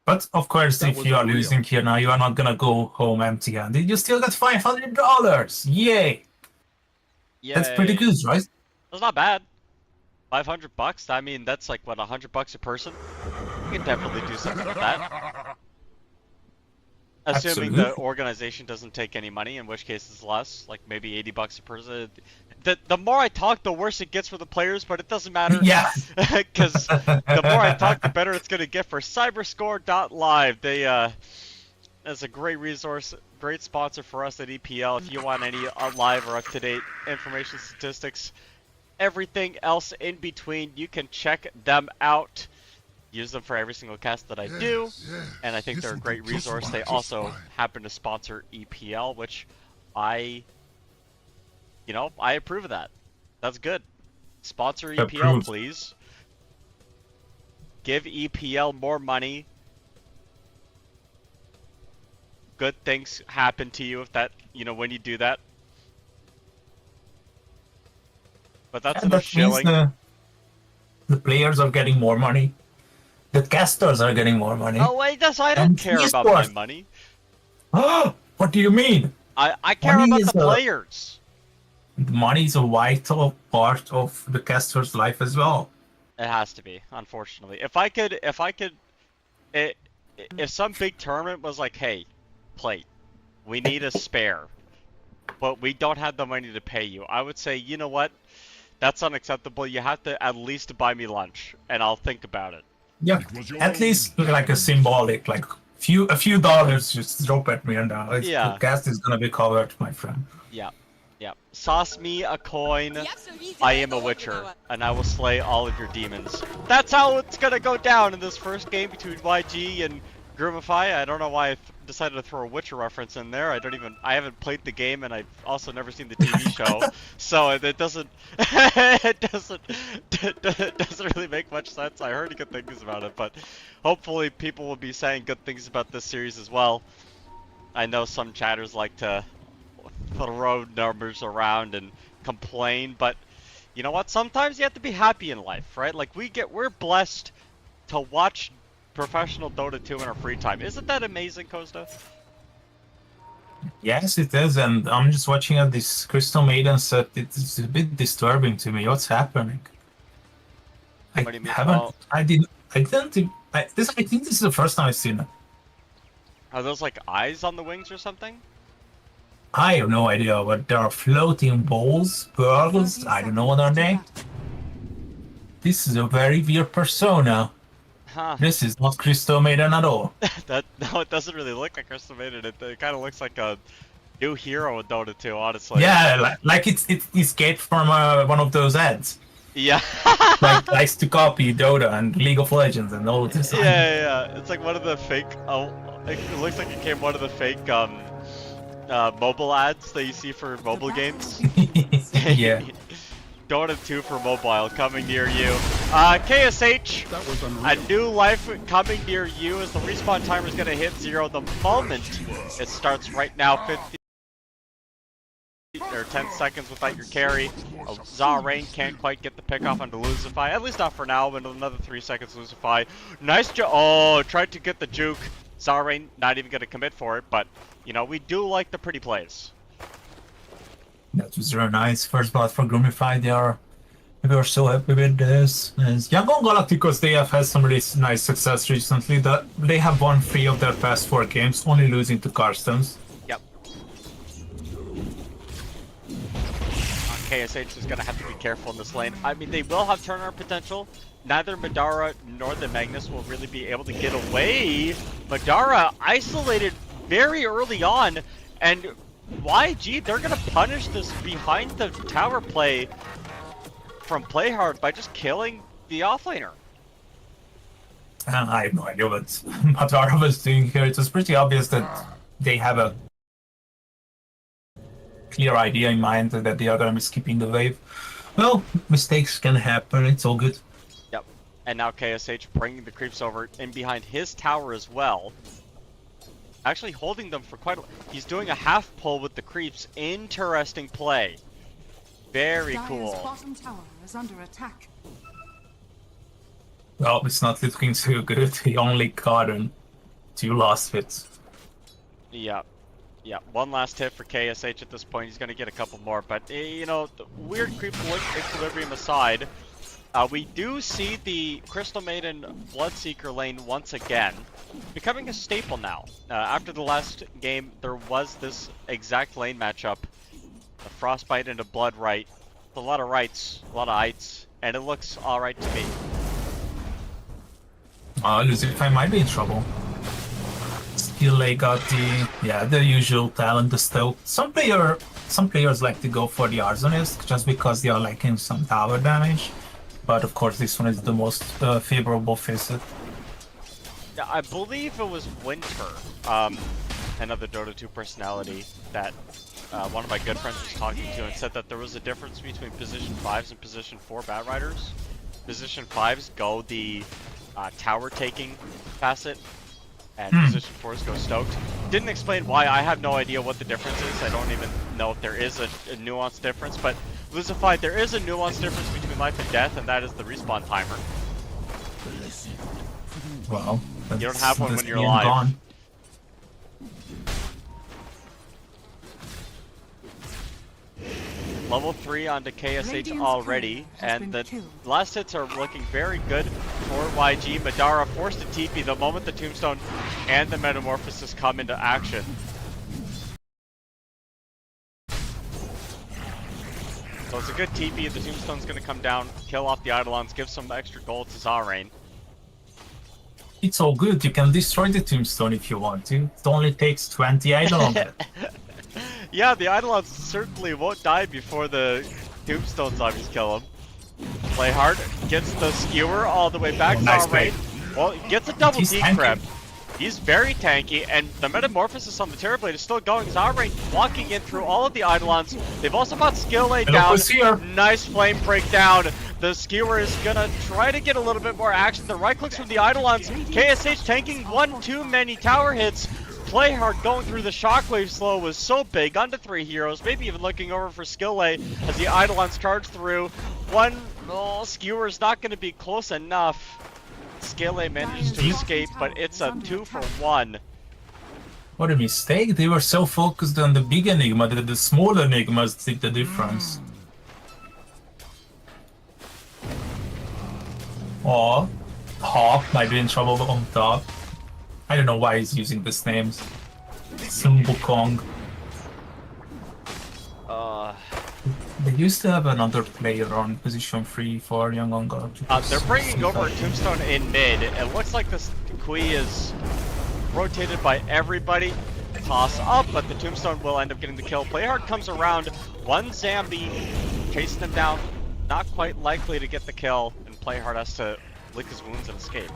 But of course, if you are losing here now, you are not gonna go home empty-handed. You still got $500. Yay! That's pretty good, right? That's not bad. $500. I mean, that's like what, $100 a person. You can definitely do something with that. Assuming the organization doesn't take any money, in which case it's less, like maybe $80 a person. The more I talk, the worse it gets for the players, but it doesn't matter. Yeah. Because the more I talk, the better it's gonna get for Cyberscore.live. They that's a great resource, great sponsor for us at EPL. If you want any live or up-to-date information, statistics, everything else in between, you can check them out. Use them for every single cast that I do, and I think they're a great resource. They also happen to sponsor EPL, which I approve of that. That's good. Sponsor EPL, please. Give EPL more money. Good things happen to you when you do that. But that's enough shilling. The players are getting more money. The casters are getting more money. Oh wait, I don't care about my money. Oh, what do you mean? I care about the players. money is a vital part of the caster's life as well. It has to be, unfortunately. If some big tournament was like, hey, plate, we need a spare, but we don't have the money to pay you, I would say, you know what? That's unacceptable. You have to at least buy me lunch, and I'll think about it. Yeah, at least like a symbolic, like a few dollars just drop at me, and Yeah. the gas is gonna be covered, my friend. Yeah, yeah. Sauce me a coin. Я всё видела, I am это a он witcher, виноват. and I will slay all of your demons. That's how it's gonna go down in this first game between YG and Groomify. I don't know why I decided to throw a Witcher reference in there. I haven't played the game, and I've also never seen the TV show, so it doesn't really make much sense. I heard good things about it, but hopefully people will be saying good things about this series as well. I know some chatters like to throw numbers around and complain, but you know what? Sometimes you have to be happy in life, right? Like we're blessed to watch professional Dota 2 in our free time. Isn't that amazing, Costa? Yes, it is, and I'm just watching at this Crystal Maiden set. It's a bit disturbing to me. What's happening? What do you mean? I think this is the first time I've seen it. Are those like eyes on the wings or something? I have no idea, but there are floating balls, pearls. I don't know what are they. This is a very weird persona. Huh. This is not Crystal Maiden at all. No, it doesn't really look like Crystal Maiden. It kind of looks like a new hero in Dota 2, honestly. Yeah, like it escaped from one of those ads. Yeah. Like likes to copy Dota and League of Legends and all this. Yeah. It's like one of the fake. Oh, it looks like it came one of the fake mobile ads that you see for mobile games. Yeah. Dota 2 for mobile coming near you. KSH, a new life coming near you as the respawn timer is going to hit 0 the moment it starts right now. 50 or 10 seconds without your carry. Zarain can't quite get the pick off onto Lucify, at least not for now, but another 3 seconds Lucify. Nice tried to get the juke. Zarain not even going to commit for it, but you know, we do like the pretty plays. That was very nice. First blood for Groomify. We are so happy with this. Yangon Galacticos, they have had some really nice success recently. They have won 3 of their past 4 games, only losing to Carstens. Yep. KSH is going to have to be careful in this lane. I mean, they will have turnaround potential. Neither Madara nor the Magnus will really be able to get away. Madara isolated very early on, and YG, they're going to punish this behind the tower play from Playhard by just killing the offlaner. I have no idea what Madara was doing here. It was pretty obvious that they have a clear idea in mind that they are going to be skipping the wave. Well, mistakes can happen. It's all good. Yep. And now KSH bringing the creeps over in behind his tower as well. Actually holding them for quite a while. He's doing a half pull with the creeps. Interesting play. Very cool. Bottom tower is under attack. Well, it's not looking too good. He only got 2 last hits. Yeah. Yeah, one last hit for KSH at this point. He's going to get a couple more, but you know, the weird creep equilibrium aside, we do see the Crystal Maiden Bloodseeker lane once again becoming a staple now. After the last game, there was this exact lane matchup, a Frostbite and a Blood right. A lot of rights, a lot of ites, and it looks alright to me. Lucify might be in trouble. Still, they got the usual talent, the stealth. Some players like to go for the Arsonist just because they are lacking some tower damage. But of course, this one is the most favorable facet. Yeah, I believe it was Winter, another Dota 2 personality that one of my good friends was talking to, and said that there was a difference between position 5s and position 4 Bat Riders. Position 5s go the tower taking facet, and position 4s go stoked. Didn't explain why. I have no idea what the difference is. I don't even know if there is a nuanced difference, but Lucify, there is a nuanced difference between life and death, and that is the respawn timer. Well, you don't have one when you're alive. Gone. level 3 onto KSH already, and the last hits are looking very good for YG. Madara forced to TP the moment the Tombstone and the Metamorphosis come into action. So it's a good TP. The Tombstone's going to come down, kill off the Eidolons, give some extra gold to Zarain. It's all good. You can destroy the Tombstone if you want to. It only takes 20 Eidolons. Yeah, the Eidolons certainly won't die before the Tombstone zombies kill them. Play hard, gets the skewer all the way back. Nice Zarain, well, gets a double He's decrypt. He's very tanky, and the Metamorphosis on the Terrorblade is still going. Zarain walking in through all of the Eidolons. They've also got skill laid down. Nice flame breakdown. The skewer is gonna try to get a little bit more action. The right clicks from the Eidolons. KSH tanking one too many tower hits. Play hard going through the shockwave slow was so big. Onto 3 heroes, maybe even looking over for skill lay as the Eidolons charge through. One skewer is not going to be close enough. Skele manages to escape, but it's a 2 for 1. What a mistake. They were so focused on the big Enigma that the small Enigmas did the difference. Oh, Hawk might be in trouble on top. I don't know why he's using these names. Simple Kong. They used to have another player on position 3 for Yangon Galactios. They're bringing over Tombstone in mid. It looks like this Kui is rotated by everybody. Toss up, but the Tombstone will end up getting the kill. Playhard comes around. One Zambi chasing him down. Not quite likely to get the kill, and Playhard has to lick his wounds and escape.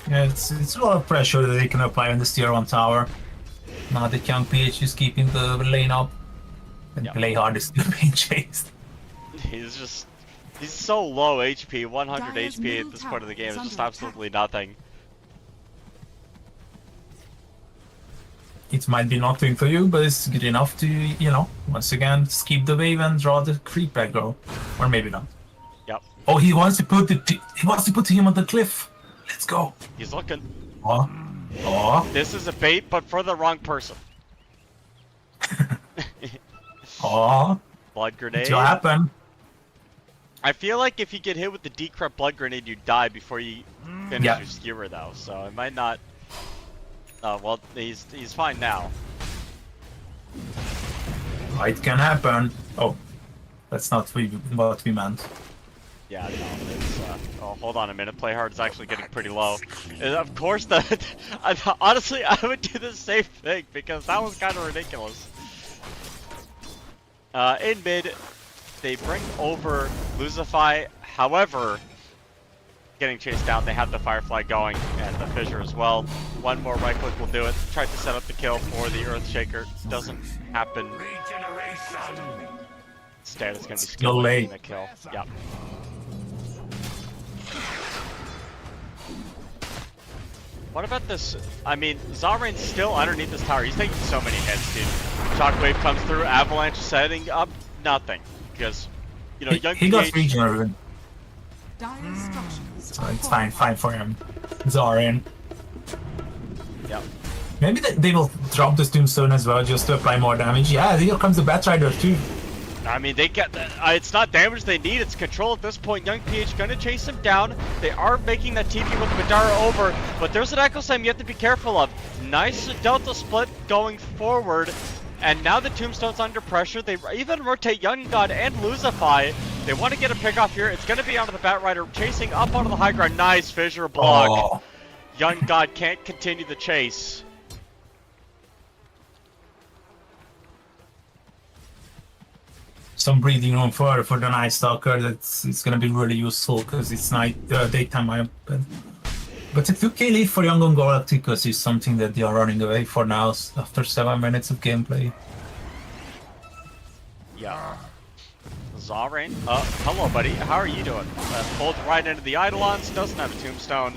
Yeah, it's a lot of pressure that they can apply on this tier 1 tower. Now the young PH is keeping the lane up. And Playhard is still being chased. He's so low HP, 100 HP at this point of the game. It's just absolutely nothing. It might be nothing for you, but it's good enough to, you know, once again, skip the wave and draw the creep aggro. Or maybe not. Yep. Oh, he wants to put him on the cliff. Let's go. He's looking. Oh. This is a bait, but for the wrong person. Oh. Blood grenade. What happened? I feel like if you get hit with the decrypt blood grenade, you die before you finish your skewer, though. So it might not. Oh well, he's fine now. It can happen. Oh, that's not what we meant. Yeah, no, it's, oh, hold on a minute. Playhard is actually getting pretty low. And of course, honestly, I would do the same thing because that was kind of ridiculous. In mid, they bring over Groomify. However, getting chased down, they have the Firefly going and the Fissure as well. One more right click will do it. Tried to set up the kill for the Earthshaker. Doesn't happen. Instead, it's going to be skill late a kill. Yep. What about this? I mean, Zarain's still underneath this tower. He's taking so many hits, dude. Shockwave comes through, Avalanche setting up, nothing. Because, you know, he got regional. Dire structures. So it's fine for him. Zarain. Yep. Maybe they will drop the Tombstone as well just to apply more damage. Yeah, here comes the Batrider too. I mean, they get it's not damage they need, it's control at this point. Young PH gonna chase him down. They are making that TP with Madara over, but there's an Echo Slam you have to be careful of. Nice Delta split going forward, and now the Tombstone's under pressure. They even rotate Young God and Groomify. They want to get a pick off here. It's gonna be onto the Batrider, chasing up onto the high ground. Nice Fissure block. Oh. Young God can't continue the chase. Some breathing room for the Night Stalker. It's gonna be really useful because it's daytime. But the 2k lead for Yangon Galactios is something that they are running away for now after 7 minutes of gameplay. Yeah. Zarain, hello buddy, how are you doing? Pulled right into the Eidolons, doesn't have a Tombstone,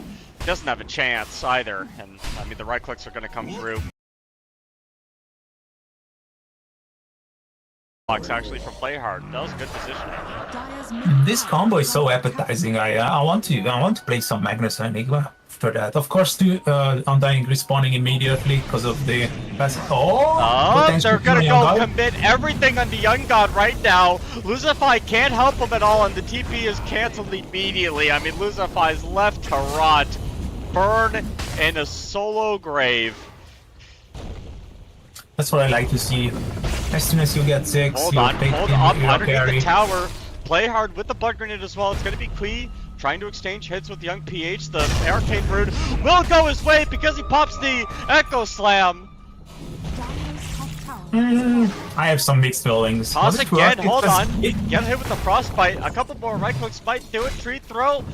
doesn't have a chance either, and I mean the right clicks are gonna come through. Actually from Playhard, that was good positioning. Dire's middle This tower combo is is so under attack. appetizing. I want to play some Magnus and Enigma after that. Of course, the Undying respawning immediately because of the Oh, potential they're gonna Young go God. commit everything onto Young God right now. Luzify can't help him at all, and the TP is canceled immediately. I mean, Luzify's left to rot, burn in a solo grave. That's what I like to see. As soon as you get 6, Hold you on, take hold in up your underneath carry. the tower. Play hard with the blood grenade as well. It's gonna be Kui trying to exchange hits with Young PH. The Arcane Brood will go his way because he pops the Echo Slam. Dire's top tower I have some mixed feelings. Toss Was it again, worth it? hold 'Cause on. Get hit with the Frostbite. A couple more right clicks might do it. Tree throw.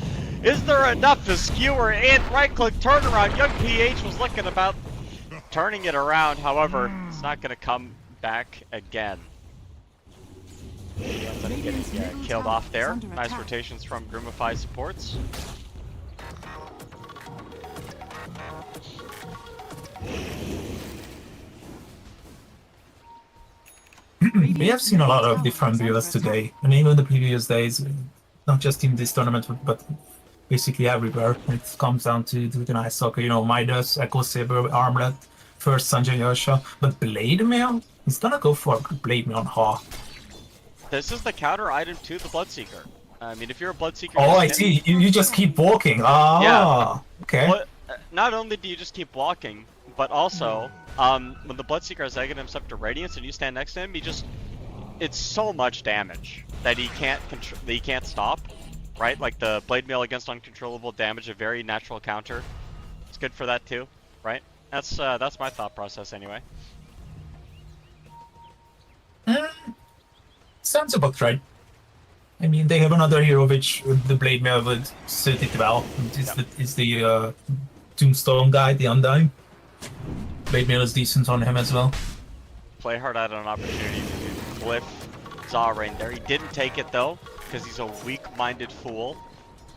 Is there enough to skewer in? Right click turnaround. Young PH was looking about turning it around. However, it's not going to come back again. He ends up getting killed off there. Nice rotations from Groomify supports. We have seen a lot of different builds today, and even the previous days, not just in this tournament, but basically everywhere. It comes down to the nice soccer, you know, Midas, Echo Saber, Armlet, first Sanjay Yosha, but Blade Mail? He's gonna go for Blade Mail on Ha. This is the counter item to the Bloodseeker. I mean, if you're a Bloodseeker... Oh, I see. You just keep walking. Ah, Yeah. okay. Well, not only do you just keep walking, but also, when the Bloodseeker has Egg himself to Radiance and you stand next to him, it's so much damage that he can't stop, right? Like the Blade Mail against uncontrollable damage, a very natural counter. It's good for that too, right? That's my thought process anyway. Sounds about right. I mean, they have another hero which the Blade Mail would suit it well. It's the Tombstone guy, the Undying. Blade Mail is decent on him as well. Playhard had an opportunity to cliff Zarain there. He didn't take it though, because he's a weak-minded fool.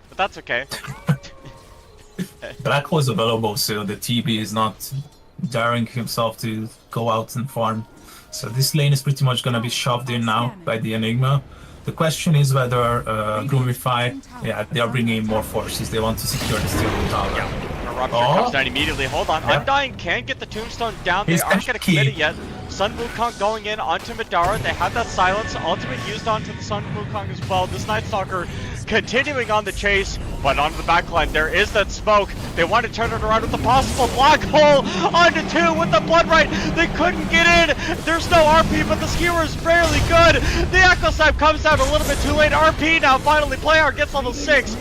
But that's okay. Black Hole's available, so the TB is not daring himself to go out and farm. So this lane is pretty much gonna be shoved in now by the Enigma. The question is whether Groomify, they are bringing in more forces. They want to secure the steel tower. Yeah, Rupture comes down immediately. Hold on, Undying can't get the Tombstone down. They aren't going to commit it yet. Sun Wukong going in onto Madara. They have that silence. Ultimate used onto the Sun Wukong as well. This Night Stalker continuing on the chase, but onto the backline there is that smoke. They want to turn it around with the possible black hole onto 2 with the blood right. They couldn't get in. There's no RP, but the skewer is fairly good. The Echo Snipe comes out a little bit too late. RP now finally Playhard gets level 6.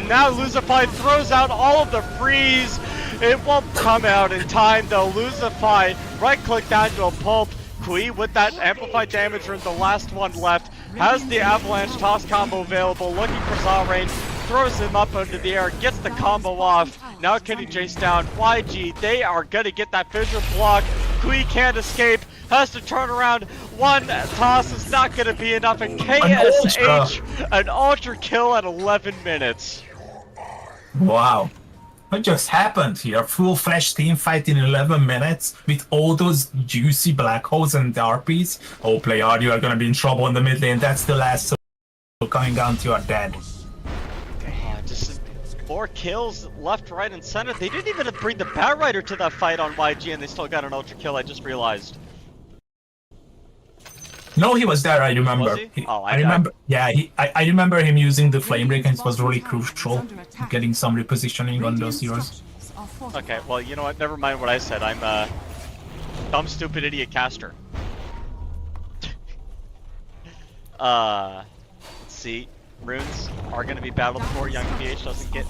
Now Luzify throws out all of the freeze. It won't come out in time though. Luzify right click down to a pulp. Kui with that amplified damage rune, the last one left, has the avalanche toss combo available, looking for Zarain, throws him up into the air, gets the combo off. Now getting chased down. YG, they are gonna get that fissure block. Kui can't escape, has to turn around. One toss is not gonna be enough, and KSH, an ultra kill at 11 minutes. Wow. What just happened here? Full flash team fight in 11 minutes with all those juicy black holes and RPs? Oh, Playhard, you are gonna be in trouble in the mid lane. That's the last so coming down to your dead. Just 4 kills left, right, and center. They didn't even bring the Bat Rider to that fight on YG, and they still got an ultra kill, I just realized. No, he was there, I remember. Was he? Oh, I remember. Yeah, I remember him using the flame break, and it was really crucial getting some repositioning on those heroes. Okay, well, you know what? Never mind what I said. I'm a dumb, stupid idiot caster. Let's see. Runes are going to be battled for. Young PH doesn't get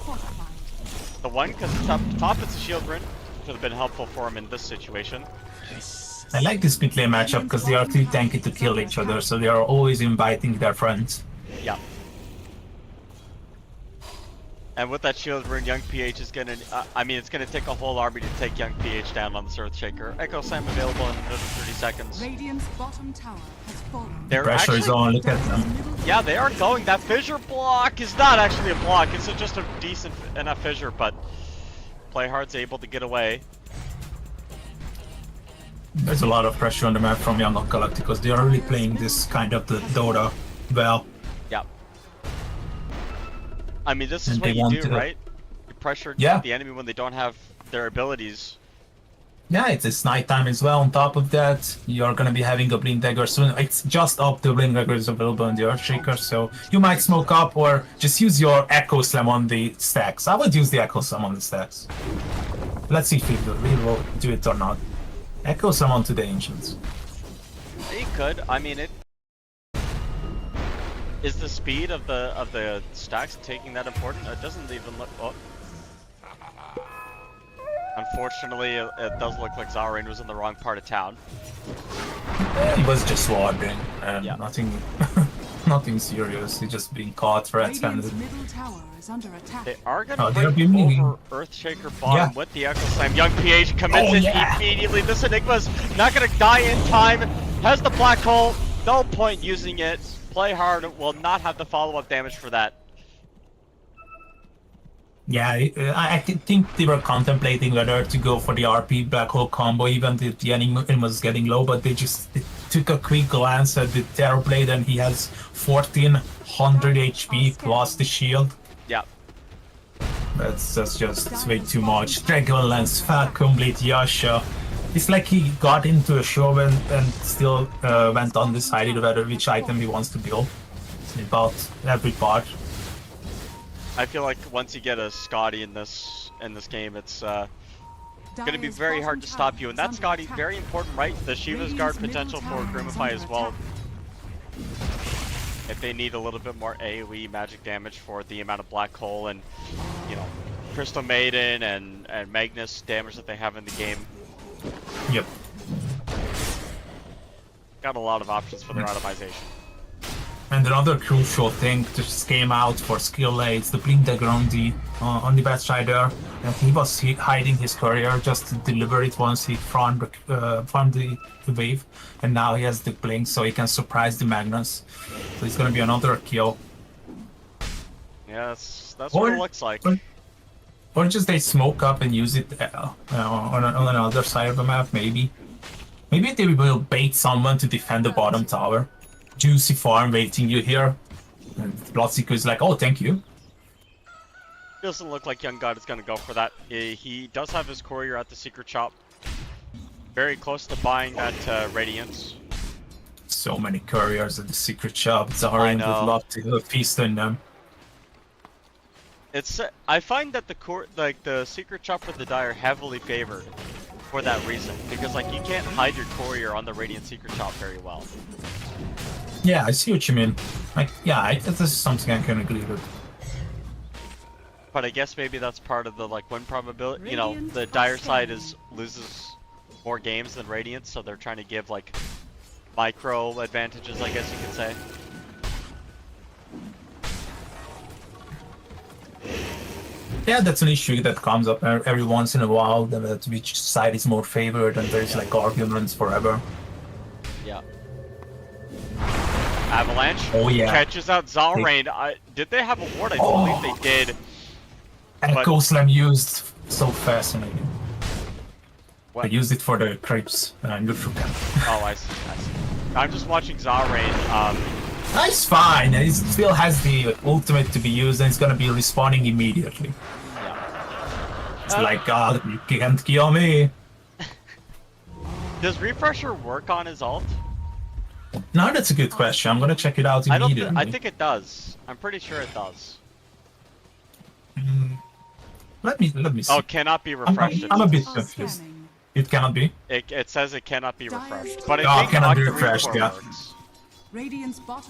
the one because it's up top. It's a shield rune, which would have been helpful for him in this situation. I like this mid lane matchup because they are too tanky to kill each other, so they are always inviting their friends. Yeah. And with that shield rune, Young PH is gonna, I mean, it's gonna take a whole army to take Young PH down on this Earthshaker. Echo Slam available in another 30 seconds. Radiant's bottom tower has fallen. They're Pressure actually, is on, look at them. yeah, they are going. That fissure block is not actually a block, it's just a decent enough fissure, but Playhard's able to get away. There's a lot of pressure on the map from Yangon Galactios because they are really playing this kind of the Dota well. Yeah, I mean, this is And what they you want do, to- right? You pressure Yeah. the enemy when they don't have their abilities. Yeah, it's nighttime as well. On top of that, you're gonna be having a Blink Dagger soon. It's just up the Blink Dagger is available on the Earthshaker, so you might smoke up or just use your Echo Slam on the stacks. I would use the Echo Slam on the stacks. Let's see if we will do it or not. Echo Slam onto the Ancients. You could. I mean, it is the speed of the stacks taking that important. It doesn't even look. Oh. Unfortunately, it does look like Zarain was in the wrong part of town. He was just wandering, and Yeah. nothing, nothing serious. He just being caught red-handed. Radiant's middle tower is under attack. They are gonna Oh, they're break being- over Earthshaker bottom Yeah. with the Echo Slam. Young PH commits Oh, it yeah. immediately. This Enigma's not gonna die in time. Has the black hole. No point using it. Play hard. Will not have the follow-up damage for that. Yeah, I think they were contemplating whether to go for the RP Black Hole combo, even if the enemy was getting low, but they just took a quick glance at the Terrorblade and he has 1400 HP plus the shield. Yeah. That's just way too much. Dragon Lance, complete Yasha. It's like he got into a show and still went undecided whether which item he wants to build. He bought every part. I feel like once you get a Scotty in this game, it's gonna be very hard to stop you. And that Scotty, very important, right? The Shiva's Guard potential for Groomify as well. If they need a little bit more AoE magic damage for the amount of Black Hole and, you know, Crystal Maiden and Magnus damage that they have in the game. Yep. Got a lot of options for their itemization. And another crucial thing just came out for skill aids, the Blink Dagger on the Batrider. And he was hiding his courier just to deliver it once he farmed the wave. And now he has the Blink so he can surprise the Magnus. So it's gonna be another kill. Yeah, that's what it looks like. Or just they smoke up and use it on another side of the map, maybe. Maybe they will bait someone to defend the bottom tower. Juicy farm waiting you here. And Bloodseeker is like, oh, thank you. Doesn't look like Young God is going to go for that. He does have his courier at the secret shop. Very close to buying that Radiance. So many couriers at the secret shop. Zarain would love to feast on them. I find that the secret shop for the Dire heavily favored for that reason, because like you can't hide your courier on the Radiant secret shop very well. Yeah, I see what you mean. Like, yeah, this is something I can agree with. But I guess maybe that's part of the like win probability. You know, the Dire side loses more games than Radiant, so they're trying to give like micro advantages, I guess you could say. Yeah, that's an issue that comes up every once in a while, that which side is more favored, and there's like arguments forever. Yeah. Avalanche catches out Zalrain. Did they have a ward? I believe they did. Echo Slam used, so fascinating. What? I used it for the creeps neutral camp. Oh, I see. I'm just watching Zalrain. That's fine. It still has the ultimate to be used, and it's gonna be respawning immediately. Yeah. It's like, God, you can't kill me. Does Refresher work on his ult? No, that's a good question. I'm gonna check it out immediately. I think it does. I'm pretty sure it does. Let me see. Oh, cannot be refreshed. I'm a bit confused. It cannot be. It says it cannot be refreshed, but Oh, I it think cannot be Octarine refreshed, Core yeah. works.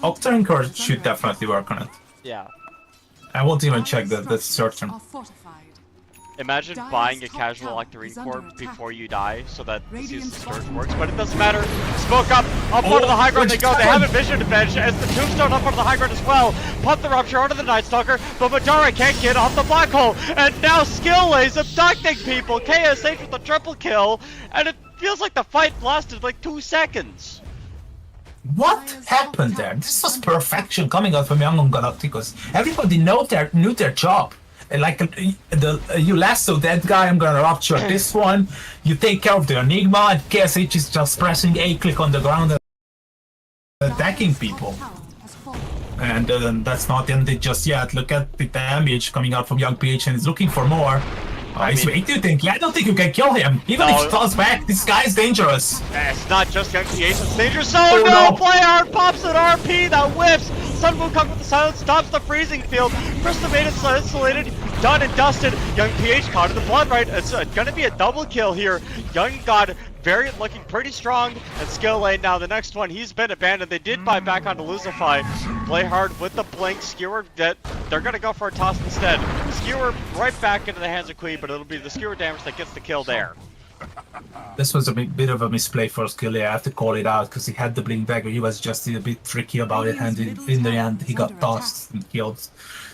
Octarine Core should definitely work on it. Yeah. I won't even check that. That's certain. Imagine buying a casual Octarine Core before you die, so that the Season Surge works, but it doesn't matter. Smoke up onto the high ground they go. They have a vision advantage as the Tombstone up onto the high ground as well. Pump the Rupture onto the Night Stalker, but Madara can't get off the Black Hole. And now Skill-A's abducting people. KSH with a triple kill, and it feels like the fight lasted like 2 seconds. What happened there? This was perfection coming out from Yangon Galacticos. Everybody knew their job. Like, you lasso that guy, I'm gonna rupture this one. You take care of the Enigma, and KSH is just pressing A click on the ground and attacking people. And that's not ended just yet. Look at the damage coming out from Young PH, and he's looking for more. He's waiting, thinking. I don't think you can kill him. Even if he falls back, this guy's dangerous. It's not just Young PH that's dangerous. Oh no! Play hard, pops an RP that whiffs. Sunboom comes with the silence, stops the freezing field. Krista made it insulated, done and dusted. Young PH caught in the blood right. It's gonna be a double kill here. Young got looking pretty strong and skill lane. Now the next one, he's been abandoned. They did buy back onto Lucify. Play hard with the blink. Skewer, that they're gonna go for a toss instead. Skewer right back into the hands of Queen, but it'll be the skewer damage that gets the kill there. This was a bit of a misplay for Skilly. I have to call it out because he had the blink dagger. He was just a bit tricky about it, and in the end he got tossed and killed.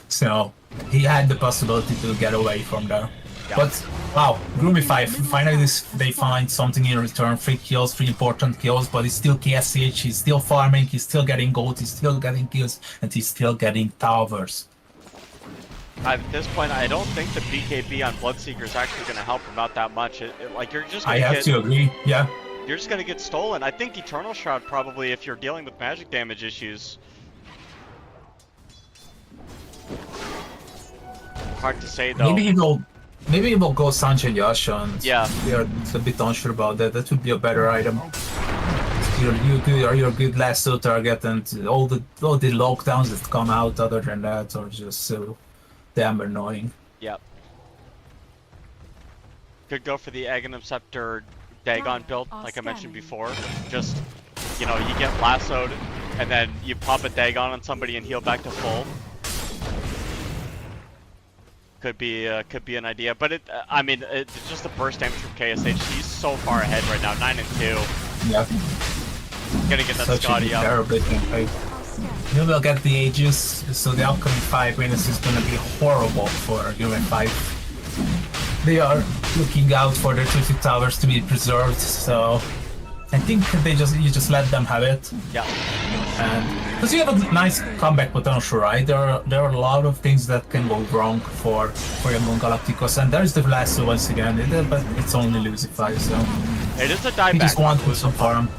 So he had the possibility to get away from there. Yeah. But wow, Groomify, finally they find something in return. 3 kills, 3 important kills, but it's still KSH, he's still farming, he's still getting gold, he's still getting kills, and he's still getting towers. At this point, I don't think the BKB on Bloodseeker is actually going to help him out that much. Like, you're just going to I have to agree, yeah. You're just going to get stolen. I think Eternal Shroud probably, if you're dealing with magic damage issues. Hard to say, though. Maybe he will go Sanjay Yasha, and yeah. We are a bit unsure about that. That would be a better item. You're a good lasso target, and all the lockdowns that come out other than that are just so damn annoying. Yep. Could go for the Aghanim Scepter Dagon build, like I mentioned before. Just, you know, you get lassoed, and then you pop a Dagon on somebody and heal back to full. Could be an idea, but I mean, it's just the burst damage from KSH. He's so far ahead right now, 9 and 2. Yeah. Gonna get that Such Scotty up. Terrible campaign. You will get the Aegis, so the upcoming 5 winners is gonna be horrible for Groomify. They are looking out for their 2 towers to be preserved, so I think you just let them have it. Yeah. And because you have a nice comeback potential, right? There are a lot of things that can go wrong for Yangon Galacticos, and there's the lasso once again, but it's only Lucify, so it is a dieback. He just wanted some farm.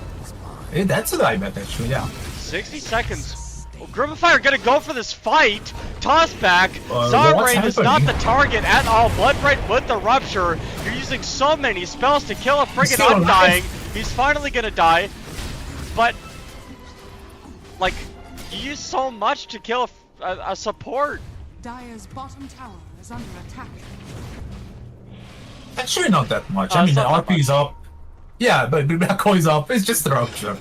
That's a dieback actually, yeah. 60 seconds. Well, Groomify are gonna go for this fight. Toss back. Zarbrain is not the target at all. Bloodbright with the rupture. You're using so many spells to kill a friggin' Undying. He's finally gonna die, but like you use so much to kill a support. Dire's bottom tower is under attack. Actually, not that much. I mean, the RP is up. Yeah, but the Black Hole is up. It's just a rupture.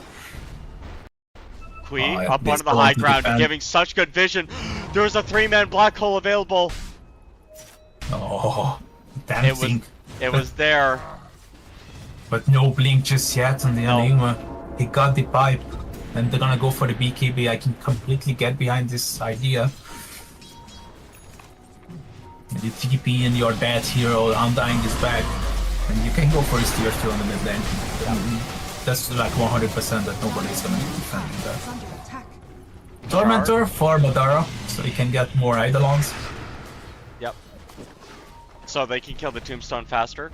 Kui up onto the high ground, giving such good vision. There's a 3-man Black Hole available. Oh, dancing. It was there. But no blink just yet on the Enigma. He got the pipe, and they're gonna go for the BKB. I can completely get behind this idea. You TP and your dead hero, Undying is back, and you can go for his tier 2 on the mid lane. That's like 100% that nobody's gonna be defending that. Tormentor for Madara, so he can get more Eidolons. Yep. So they can kill the Tombstone faster.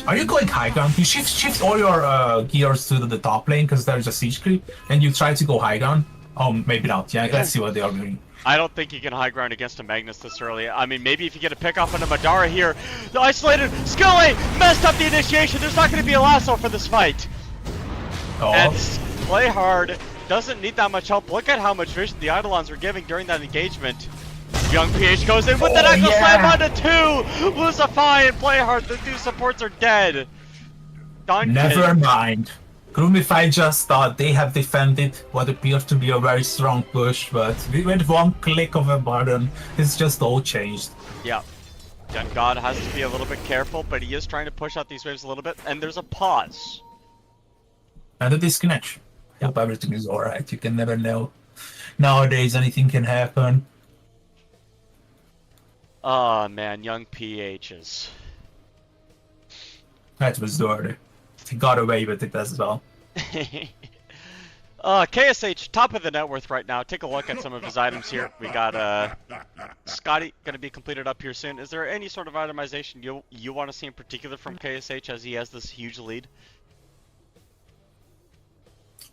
Are you going high ground? You shift all your gears to the top lane because there's a siege creep, and you try to go high ground? Oh, maybe not. Yeah, let's see what they are doing. I don't think you can high ground against a Magnus this early. I mean, maybe if you get a pick off on a Madara here. The isolated Skilly messed up the initiation. There's not going to be a lasso for this fight. Oh. And play hard. Doesn't need that much help. Look at how much vision the Eidolons are giving during that engagement. Young PH goes in with the Echo Slam onto 2! Lucify and play hard. The 2 supports are dead. Never mind. Groomify just thought they have defended what appears to be a very strong push, but with one click of a button, it's just all changed. Yeah. Young God has to be a little bit careful, but he is trying to push out these waves a little bit, and there's a pause. And a disconnection. Hope everything is alright, you can never know. Nowadays anything can happen. Oh man, young PHs. That was dirty. He got away with it as well. KSH, top of the net worth right now. Take a look at some of his items here. We got Scotty gonna be completed up here soon. Is there any sort of itemization you want to see in particular from KSH as he has this huge lead?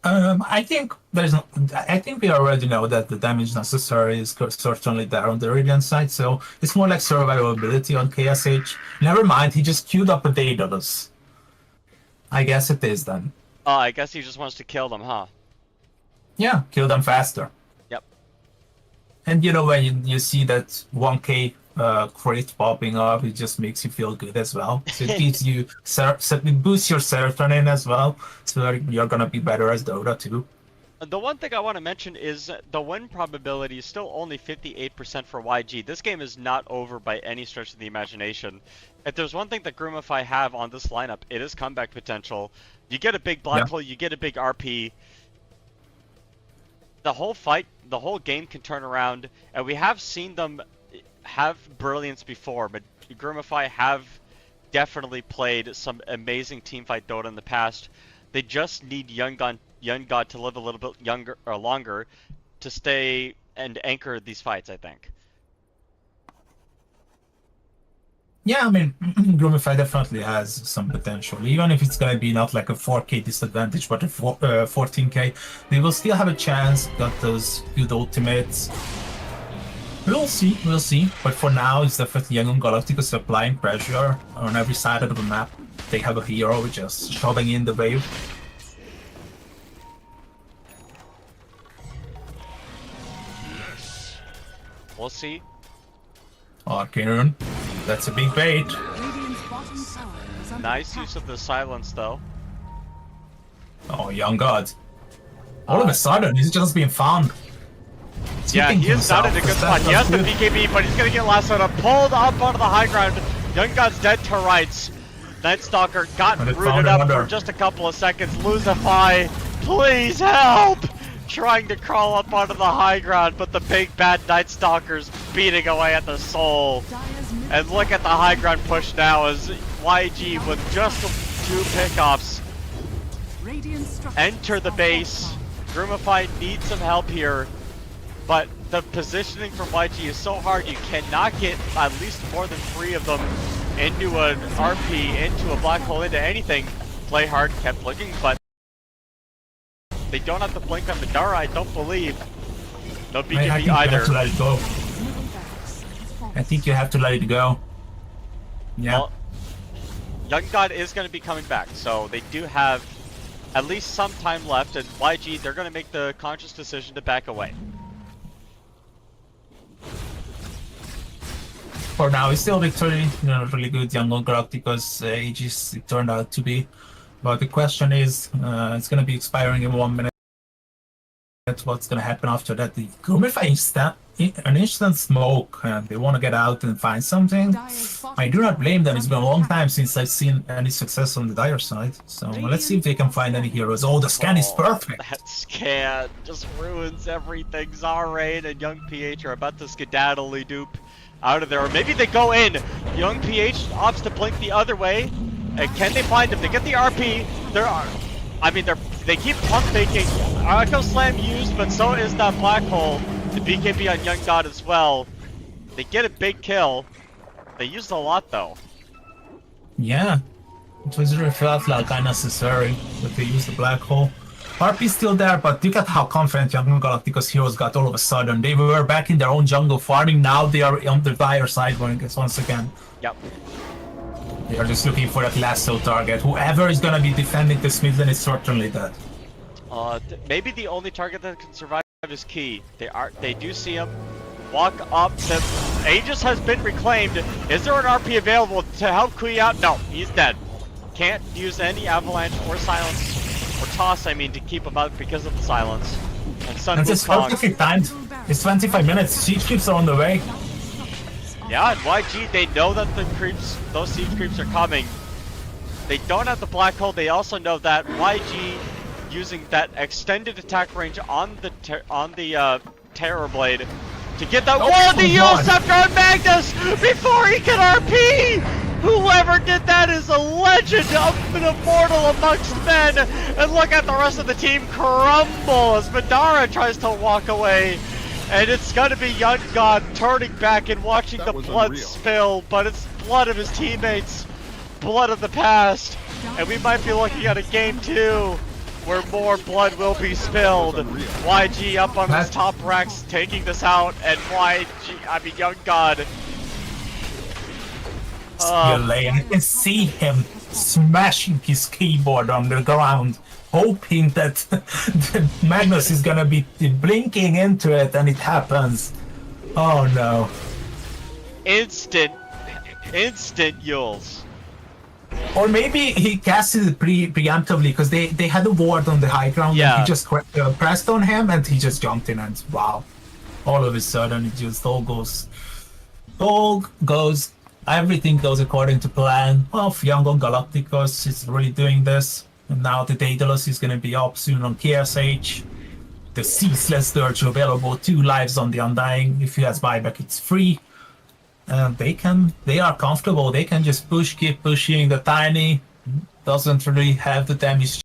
I think there's. I think we already know that the damage necessary is certainly there on the Radiant side, so it's more like survivability on KSH. Never mind, he just queued up a Daedalus. I guess it is then. Oh, I guess he just wants to kill them, huh? Yeah, kill them faster. Yep. And you know, when you see that 1k crit popping up, it just makes you feel good as well. So it gives you, it boosts your serotonin as well, so you're gonna be better as Dota2. The one thing I want to mention is the win probability is still only 58% for YG. This game is not over by any stretch of the imagination. If there's one thing that Groomify have on this lineup, it is comeback potential. You get a big black hole, you get a big RP. The whole fight, the whole game can turn around, and we have seen them have brilliance before, but Groomify have definitely played some amazing teamfight Dota in the past. They just need Yangon to live a little bit younger or longer to stay and anchor these fights, I think. Yeah, I mean, Groomify definitely has some potential. Even if it's gonna be not like a 4k disadvantage, but a 14k, they will still have a chance. Got those good ultimates. We'll see. But for now, it's definitely Yangon Galactios applying pressure on every side of the map. They have a hero just shoving in the wave. We'll see. Arcane Rune. That's a big bait. Radiant's bottom tower is under Nice attack. use of the silence, though. Oh, young god. All of a sudden, he's just being found. Yeah, he is not in a good spot. He has the good. BKB, but he's gonna get last one up, pulled up onto the high ground. Young God's dead to rights. Nightstalker got And it rooted found up another. for just a couple of seconds. Lucify, please help! Trying to crawl up onto the high ground, but the big bad Nightstalker's beating away at the soul. Dire's mid And look at the high ground push now as YG with just 2 pickoffs Radiant structures enter the are base. fortified. Groomify needs some help here, but the positioning from YG is so hard. You cannot get at least more than 3 of them into an RP, into a black hole, into anything. Play hard, kept looking, but they don't have to blink on Madara, I don't believe. No I BKB think you have either. to let it go. Middle barracks has fallen. I think you have to let it go. Yeah. Well, Young God is going to be coming back, so they do have at least some time left, and YG, they're going to make the conscious decision to back away. For now, it's still victory. You know, really good Yangon Galacticos Aegis it turned out to be. But the question is, it's going to be expiring in 1 minute. What's going to happen after that? The Groomify an instant smoke, and they want to get out and find something. Dire's bottom I do not tower blame them. is It's been a under long attack. time since I've seen any success on the Dire side. So let's see if they can find any heroes. Oh, the scan is perfect. That scan just ruins everything. Zarain and Young PH are about to skedaddly dupe out of there. Or maybe they go in. Young PH opts to blink the other way. And can they find him? They get the RP. They keep pump faking. Echo Slam used, but so is that black hole. The BKB on Young God as well. They get a big kill. They used a lot though. Yeah, it was really felt like unnecessary that they used the black hole. RP's still there, but look at how confident Yangon Galacticos heroes got all of a sudden. They were back in their own jungle farming, now they are on the Dire side once again. Yep. They are just looking for that lasso target. Whoever is gonna be defending this mid lane is certainly dead. Maybe the only target that can survive is Key. They do see him. Walk up to Aegis has been reclaimed. Is there an RP available to help Kui out? No, he's dead. Can't use any avalanche or silence or toss, I mean, to keep him out because of the silence. And Sun And it's Wukong. perfectly timed. It's 25 minutes. Siege creeps are on the way. Yeah, and YG, they know that those siege creeps are coming. They don't have the black hole. They also know that YG using that extended attack range on the Terror Blade to get that wall to God. use after on Magnus before he can RP! Whoever did that is a legend, an immortal amongst men! And look at the rest of the team crumble as Madara tries to walk away. And it's gonna be Young God turning back and watching the blood spill, but it's blood of his teammates, blood of the past. And we might be looking at a game 2 where more blood will be spilled. YG up on his top racks, taking this out, and Young God. I can see him smashing his keyboard on the ground, hoping that the Magnus is gonna be blinking into it, and it happens. Oh no. Instant Yules. Or maybe he casted it preemptively because they had a ward on the high ground, and he just pressed on him and he just jumped in, and wow. All of a sudden it just everything goes according to plan. Well, Yangon Galacticos is really doing this, and now the Daedalus is gonna be up soon on KSH. The Ceaseless Dirge available, 2 lives on the Undying. If he has buyback, it's free. And they are comfortable. They can just keep pushing. The Tiny doesn't really have the damage.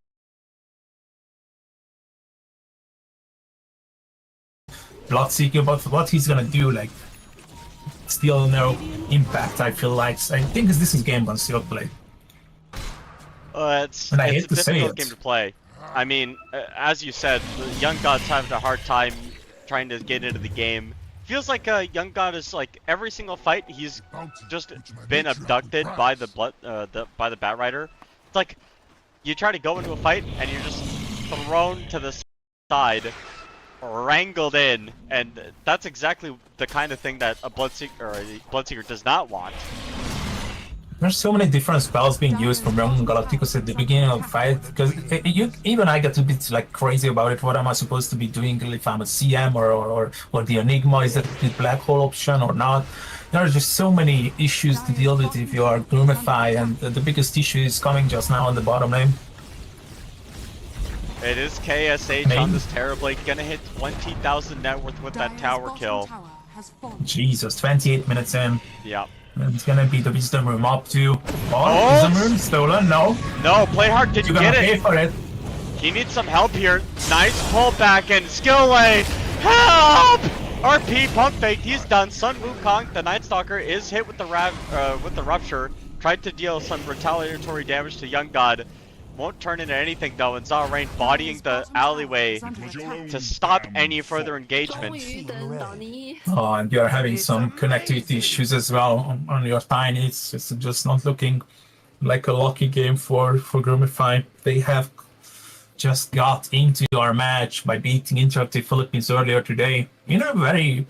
Bloodseeker, but what he's gonna do, like, still no impact, I feel like. I think this is game on still play. It's a difficult game to play. I mean, as you said, the Young God's having a hard time trying to get into the game. Feels like Young God is like every single fight he's just been abducted by the by the Bat Rider. It's like you try to go into a fight and you're just thrown to the side, wrangled in, and that's exactly the kind of thing that a Bloodseeker does not want. There's so many different spells being used from Yangon Galacticos at the beginning of the fight, because even I get a bit like crazy about it. What am I supposed to be doing if I'm a CM or the Enigma? Is it the black hole option or not? There are just so many issues to deal with if you are Groomify, and the biggest issue is coming just now on the bottom lane. It is KSH on this Terrorblade, gonna hit 20,000 net worth with that tower kill. Jesus, 28 minutes in. Yeah. And it's gonna be the Wisdom Room up to... Oh, Wisdom Room stolen? No. No, play hard, did you get it? You're gonna pay for it. He needs some help here. Nice pullback and skill lane. Help! RP pump fake, he's done. Sun Wukong, the Night Stalker, is hit with the rupture. Tried to deal some retaliatory damage to Young God. Won't turn into anything though, and Zarain bodying the alleyway to stop any further engagement. Oh, and you're having some connectivity issues as well on your Tiny. It's just not looking like a lucky game for Groomify. They have just got into our match by beating Interactive Philippines earlier today in a very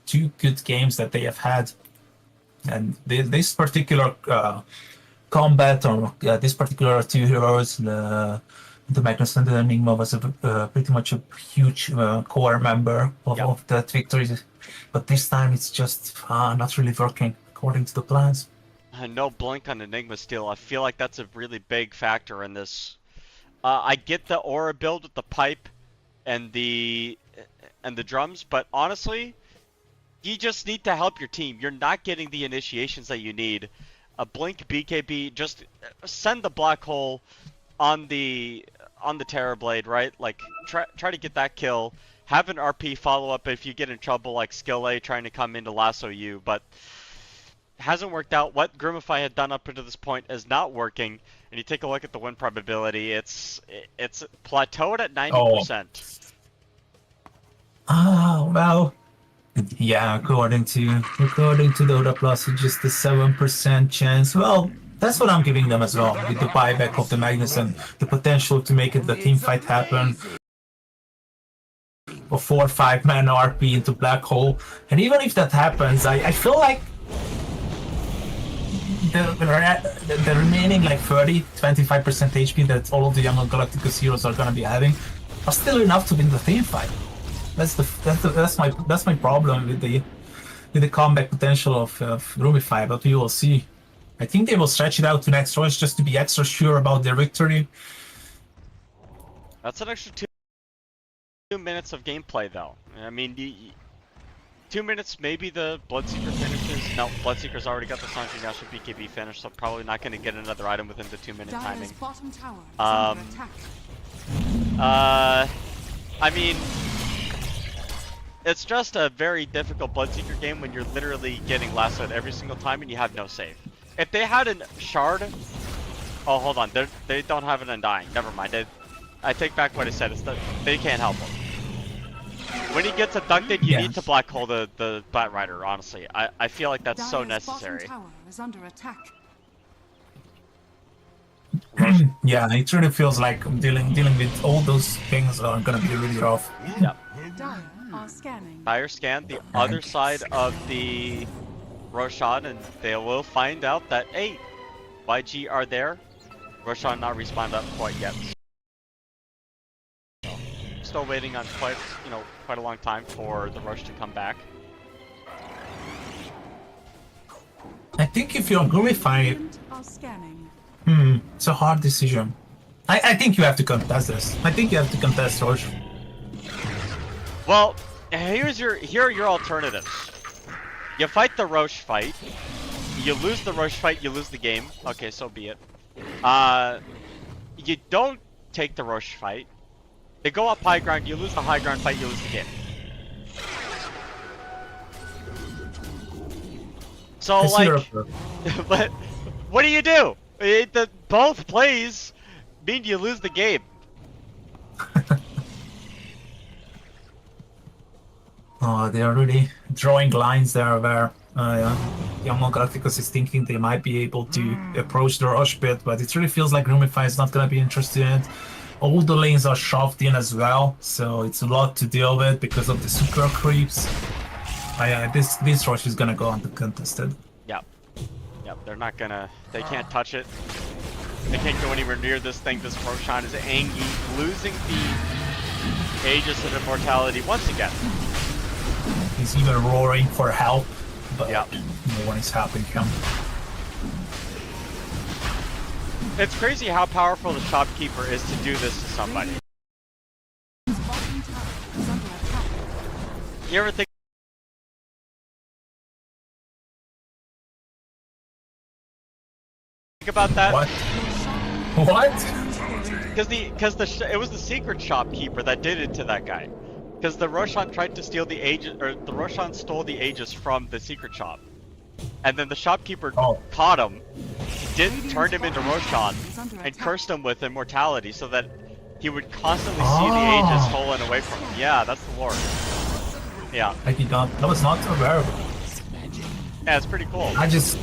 2 good games that they have had. And this particular combat, or this particular 2 heroes, the Magnus and the Enigma, was pretty much a huge core member of that victory. But this time it's just not really working according to the plans. No blink on Enigma still. I feel like that's a really big factor in this. I get the aura build with the pipe and the drums, but honestly, you just need to help your team. You're not getting the initiations that you need. A blink BKB, just send the black hole on the Terrorblade, right? Like try to get that kill. Have an RP follow up if you get in trouble, like Skill A trying to come in to lasso you, but hasn't worked out. What Groomify had done up until this point is not working. And you take a look at the win probability, it's plateaued at 90%. Oh well. Yeah, according to DOTA2, it's just a 7% chance. Well, that's what I'm giving them as well, with the buyback of the Magnus and the potential to make the team fight happen. A 4 or 5 man RP into black hole, and even if that happens, I feel like the remaining like 25% HP that all of the Yangon Galacticos heroes are gonna be having are still enough to win the team fight. That's my problem with the comeback potential of Groomify, but we will see. I think they will stretch it out to next choice just to be extra sure about their victory. That's an extra 2 minutes of gameplay though. I mean, 2 minutes, maybe the Bloodseeker finishes. No, Bloodseeker's already got the Sanji National BKB finish, so probably not going to get another item within the 2 minute timing. I mean, it's just a very difficult Bloodseeker game when you're literally getting lassoed every single time and you have no save. If they had a shard... Oh, hold on. They don't have an Undying. Never mind. I take back what I said. It's that they can't help him. When he gets abducted, you need to black hole the Bat Rider, honestly. I feel like that's so Dire's bottom necessary. tower is under attack. Yeah, it really feels like dealing with all those things are gonna be really rough. Yeah. Dire are scanning. Dire scan the other side of the Roshan, and they will find out that, hey, YG are there. Roshan not respawned up quite yet. Still waiting on quite a long time for the Rosh to come back. I think if you're Groomify, Are scanning. it's a hard decision. I think you have to contest this. I think you have to contest Roche. Well, here are your alternatives. You fight the Rosh fight. You lose the Rosh fight, you lose the game. Okay, so be it. You don't take the Rosh fight. They go up high ground, you lose the high ground fight, you lose the game. So like, but what do you do? Both plays mean you lose the game. Oh, they are really drawing lines there where Yangon Galactios is thinking they might be able to approach the rush bit, but it really feels like Groomify is not going to be interested in it. All the lanes are shoved in as well, so it's a lot to deal with because of the super creeps. This rush is going to go uncontested. Yep. Yep, they can't touch it. They can't go anywhere near this thing. This Roshan is angry, losing the Aegis of Immortality once again. He's even roaring for help, but yep. No one is helping him. It's crazy how powerful the shopkeeper is to do this to somebody. Bottom tower is under attack. You ever think about that? What? Because it was the secret shopkeeper that did it to that guy. Because the Roshan tried to steal the Aegis, or the Roshan stole the Aegis from the secret shop, and then the shopkeeper caught him, turned him into Roshan, and cursed him with immortality, so that he would constantly see the Aegis stolen away from him. Yeah, that's the lore. Yeah. That was not aware of it. Yeah, it's pretty cool. I just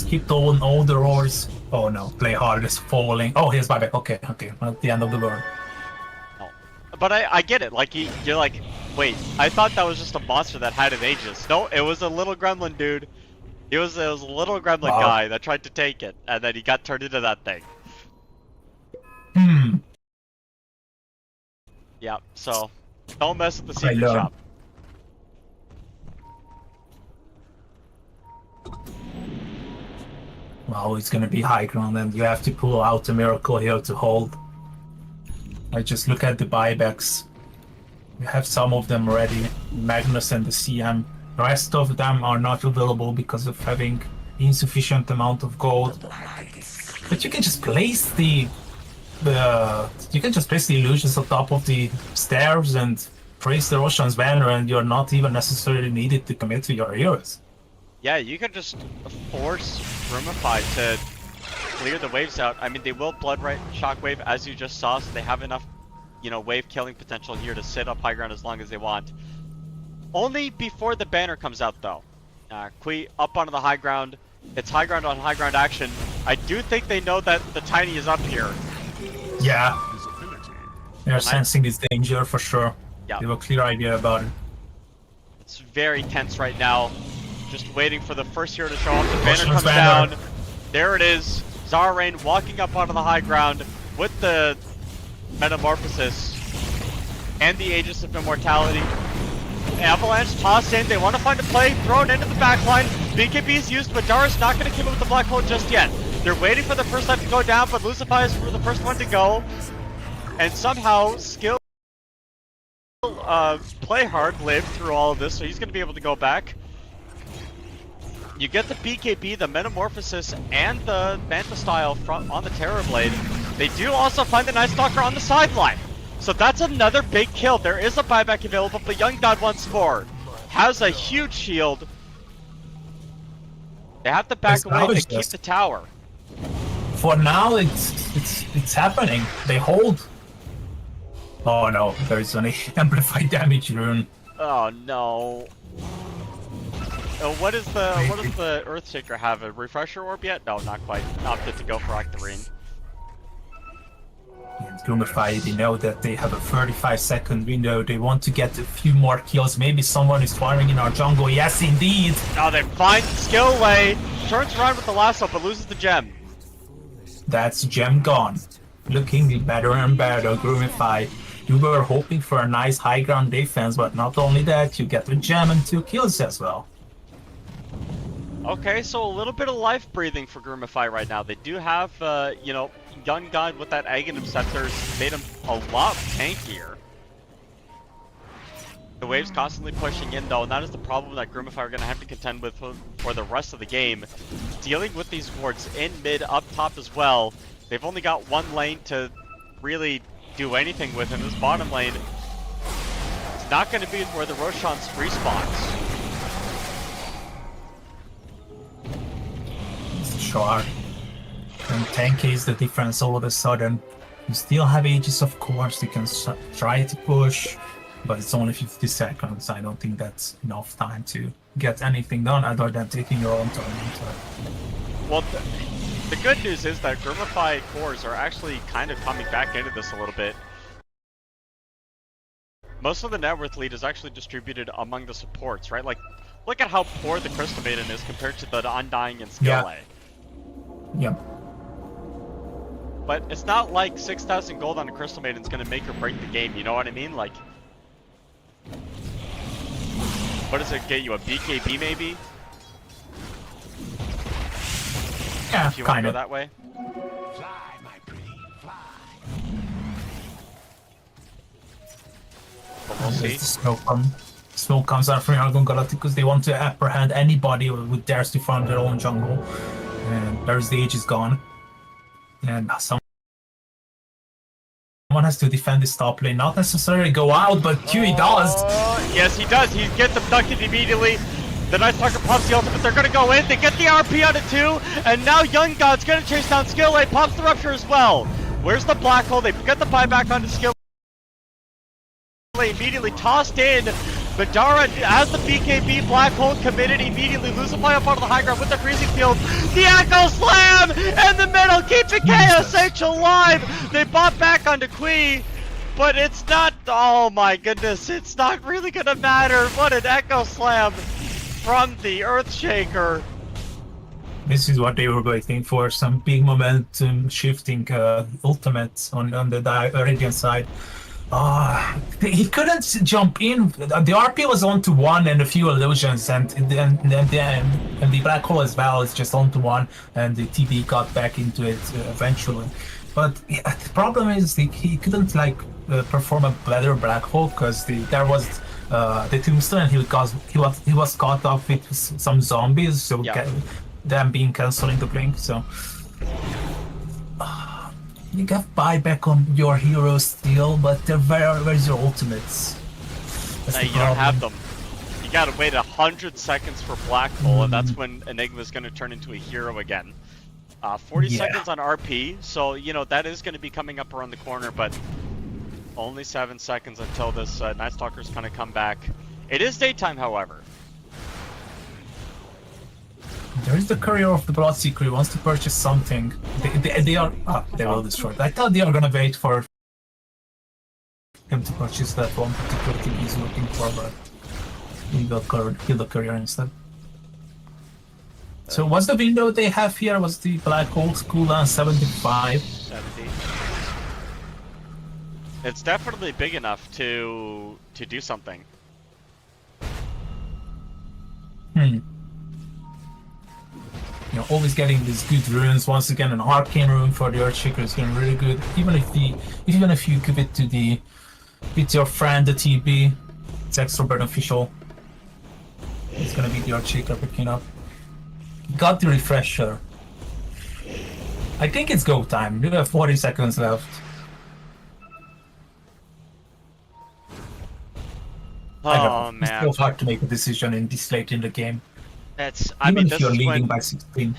keep on all the roars. Oh no, play hard is falling. Oh, here's buyback. Okay, at the end of the world. But I get it, like, you're like, wait, I thought that was just a monster that had an Aegis. No, it was a little gremlin dude. It was a little gremlin guy that tried to take it, and then he got turned into that thing. Yeah, so, don't mess with the secret shop. Well, it's gonna be high ground, and you have to pull out a miracle here to hold. I just look at the buybacks. We have some of them ready, Magnus and the CM. The rest of them are not available because of having insufficient amount of gold. But you can just place the illusions on top of the stairs and praise the Roshan's banner, and you're not even necessarily needed to commit to your heroes. Yeah, you can just force Groomify to clear the waves out. I mean, they will Bloodright Shockwave, as you just saw, so they have enough, wave killing potential here to sit up high ground as long as they want. Only before the banner comes out, though. Kui up onto the high ground. It's high ground on high ground action. I do think they know that the Tiny is up here. Yeah. They're sensing this danger for sure. Yeah. They have a clear idea about it. It's very tense right now. Just waiting for the first hero to show up. The banner comes down. There it is. Zarain walking up onto the high ground with the Metamorphosis and the Aegis of Immortality. Avalanche tossed in. They want to find a play. Thrown into the backline. BKB is used, but Dara's not going to kill him with the black hole just yet. They're waiting for the first time to go down, but Lucify is for the first one to go. And somehow, Skill play hard lived through all of this, so he's going to be able to go back. You get the BKB, the Metamorphosis, and the Manta Style on the Terrorblade. They do also find the Night Stalker on the sideline. So that's another big kill. There is a buyback available, but Young God once more has a huge shield. They have to back away to keep the tower. For now, it's happening. They hold. Oh no, there's an amplified damage rune. Oh no. What does the Earthshaker have? A refresher orb yet? No, not quite. Opted to go for Octarine. And Groomify, they know that they have a 35-second window. They want to get a few more kills. Maybe someone is firing in our jungle. Yes, indeed. Oh, they find skill way. Turns around with the lasso, but loses the gem. That's gem gone. Looking better and better, Groomify. You were hoping for a nice high ground defense, but not only that, you get the gem and 2 kills as well. Okay, so a little bit of life breathing for Groomify right now. They do have, you know, Yangon with that Aghanim Scepters made him a lot tankier. The wave's constantly pushing in though, and that is the problem that Groomify are going to have to contend with for the rest of the game. Dealing with these wards in mid, up top as well. They've only got one lane to really do anything with, and this bottom lane it's not going to be where the Roshan's respawns. Sure. And 10k is the difference all of a sudden. You still have Aegis, of course, you can try to push, but it's only 50 seconds. I don't think that's enough time to get anything done other than taking your own tournament. Well, the good news is that Groomify cores are actually kind of coming back into this a little bit. Most of the net worth lead is actually distributed among the supports, right? Like, look at how poor the Crystal Maiden is compared to the Undying and Skill A. Yeah. But it's not like 6,000 gold on a Crystal Maiden is going to make or break the game, you know what I mean? Like, what does it get you, a BKB maybe? Yeah, if you want to kind go of. that way? Fly, my pretty, fly. But we'll see. Smoke comes out from Yangon Galacticos. They want to apprehend anybody who dares to farm their own jungle. And there's the Aegis gone. And someone has to defend this top lane. Not necessarily go out, but QE does. Yes, he does. He gets abducted immediately. The Night Stalker pops the ultimate. They're going to go in. They get the RP out of 2. And now Young God's going to chase down Skill A. Pops the Rupture as well. Where's the Black Hole? They get the buyback onto Skill A. Immediately tossed in. Badara has the BKB Black Hole committed. Immediately lose the play up onto the high ground with the freezing field. The Echo Slam in the middle, keeping KSH alive. They bought back onto Kui. But it's not, oh my goodness, it's not really gonna matter. What an Echo Slam from the Earthshaker. This is what they were waiting for, some big momentum shifting ultimates on the Radiant side. He couldn't jump in. The RP was on to 1 and a few illusions, and the Black Hole as well is just on to 1, and the TD got back into it eventually. But the problem is he couldn't perform a better Black Hole because there was the Tombstone, and he was caught up with some zombies, so them being canceling the blink. So you got buyback on your heroes still, but where's your ultimates? No, you don't have them. You gotta wait 100 seconds for Black Hole, and that's when Enigma's gonna turn into a hero again. 40 seconds on RP, so you know that is gonna be coming up around the corner, but only 7 seconds until this Night Stalker's gonna come back. It is daytime, however. There is the courier of the Bloodseeker. He wants to purchase something. They will destroy it. I thought they are gonna wait for him to purchase that one particular thing he's looking for, but he will kill the courier instead. So what's the window they have here? Was the Black Hole cooldown 75? 70. It's definitely big enough to do something. You know, always getting these good runes. Once again, an arcane rune for the Earthshaker is getting really good. Even if you give it to with your friend the TB, it's extra beneficial. It's gonna be the Earthshaker picking up. Got the refresher. I think it's go time. We have 40 seconds left. Oh man, it's so hard to make a decision in this late in the game. I mean, if you're leading by 16.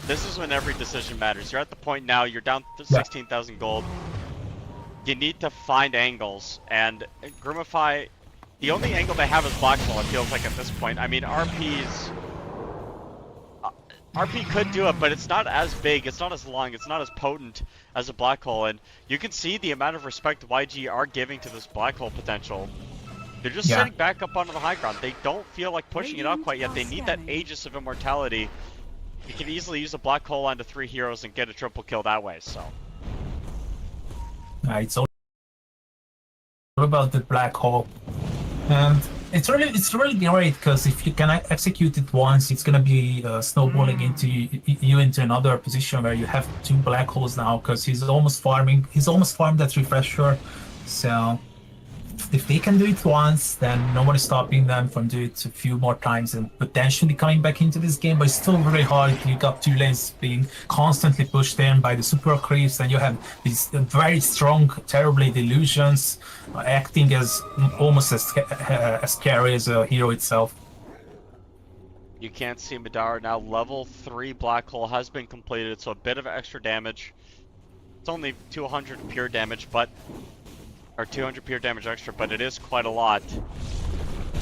This is when every decision matters. You're at the point now. You're down to 16,000 gold. you need to find angles, and Groomify, the only angle they have is Black Hole, it feels like at this point. I mean, RP could do it, but it's not as big, it's not as long, it's not as potent as a Black Hole, and you can see the amount of respect YG are giving to this Black Hole potential. They're just sitting back up onto the high ground. They don't feel like pushing it out quite yet. They need that Aegis of Immortality. You can easily use a Black Hole onto 3 heroes and get a triple kill that way, so. It's all about the Black Hole. And it's really great because if you can execute it once, it's gonna be snowballing into you into another position where you have 2 Black Holes now, because he's almost farmed that refresher. So if they can do it once, then no one is stopping them from doing it a few more times and potentially coming back into this game. But it's still very hard. You got 2 lanes being constantly pushed in by the super creeps, and you have these very strong, terribly delusions acting as almost as scary as a hero itself. You can't see Madara now. Level 3 Black Hole has been completed, so a bit of extra damage. It's only 200 pure damage, but... or 200 pure damage extra, but it is quite a lot.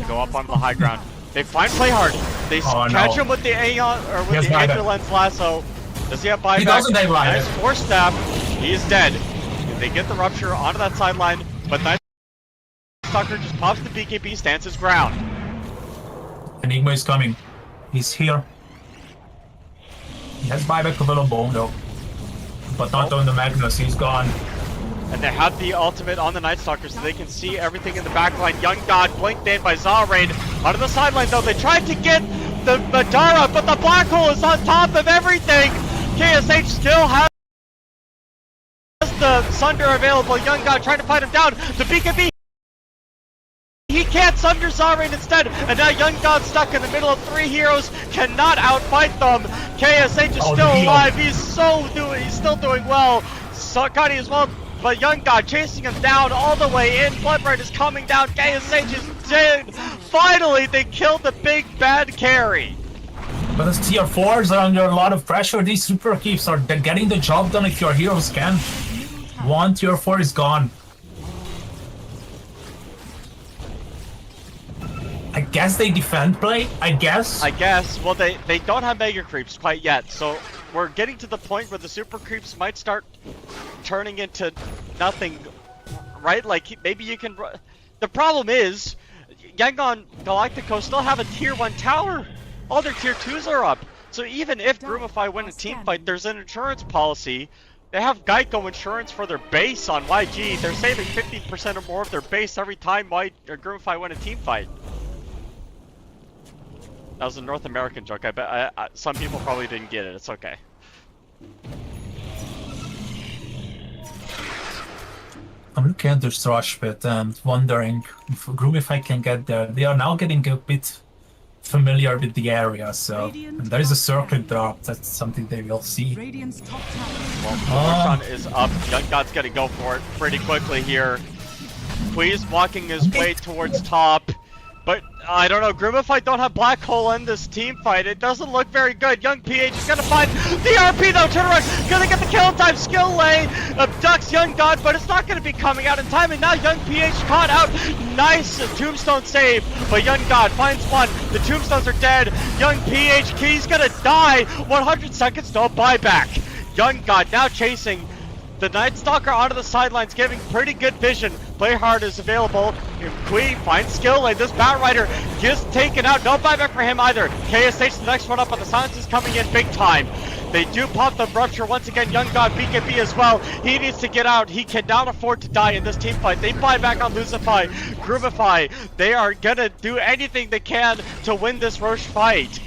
Go up onto the high ground. They find Playhard. They catch him with the Aeon, or with the Anchor Lens lasso. Does he have buyback? He doesn't have buyback. Nice force stab. He is dead. They get the rupture onto that sideline, but Night Stalker just pops the BKB, stands his ground. Enigma is coming. He's here. He has buyback available though, but not on the Magnus. He's gone. And they have the ultimate on the Night Stalker, so they can see everything in the backline. Young God blinked in by Zarain. Onto the sideline though, they tried to get the Madara, but the Black Hole is on top of everything! KSH still has the Sunder available. Young God trying to fight him down. The BKB, he can't Sunder Zarain instead, and now Young God stuck in the middle of 3 heroes, cannot outfight them. KSH is still alive, he's still doing well. Sakati as well. But Young God chasing him down all the way in. Bloodbright is coming down. KSH is dead. Finally, they killed the big bad carry. But as tier 4s are under a lot of pressure, these super keeps are getting the job done if your heroes can. 1 tier 4 is gone. I guess they defend play, I guess. Well, they don't have Mega Creeps quite yet, so we're getting to the point where the Super Creeps might start turning into nothing, right? Like, maybe you can... The problem is, Yangon, Galactios still have a tier 1 tower. All their tier 2s are up. So even if Groomify win a team fight, there's an insurance policy. They have Geico insurance for their base on YG. They're saving 50% or more of their base every time Groomify win a team fight. That was a North American joke. I bet some people probably didn't get it. It's okay. I'm looking at this rush pit and wondering if Groomify can get there. They are now getting a bit familiar with the area, so and there is a circuit drop. That's something they will see. Well, the is up. Young God's gonna go for it pretty quickly here. Please walking his way towards top. But I don't know, Groomify don't have Black Hole in this team fight. It doesn't look very good. Young PH is gonna find the RP though, turn around, gonna get the kill time, skill lane, abducts Young God, but it's not gonna be coming out in time, and now Young PH caught out. Nice tombstone save, but Young God finds one. The tombstones are dead. Young PH, he's gonna die. 100 seconds, no buyback. Young God now chasing the Night Stalker onto the sidelines, giving pretty good vision. Play hard is available. Queen finds skill lane. This Batrider gets taken out. No buyback for him either. KSH the next one up, but the silence is coming in big time. They do pop the rupture once again. Young God BKB as well. He needs to get out. He cannot afford to die in this team fight. They buy back on Lucify, Groomify. They are gonna do anything they can to win this Roche fight.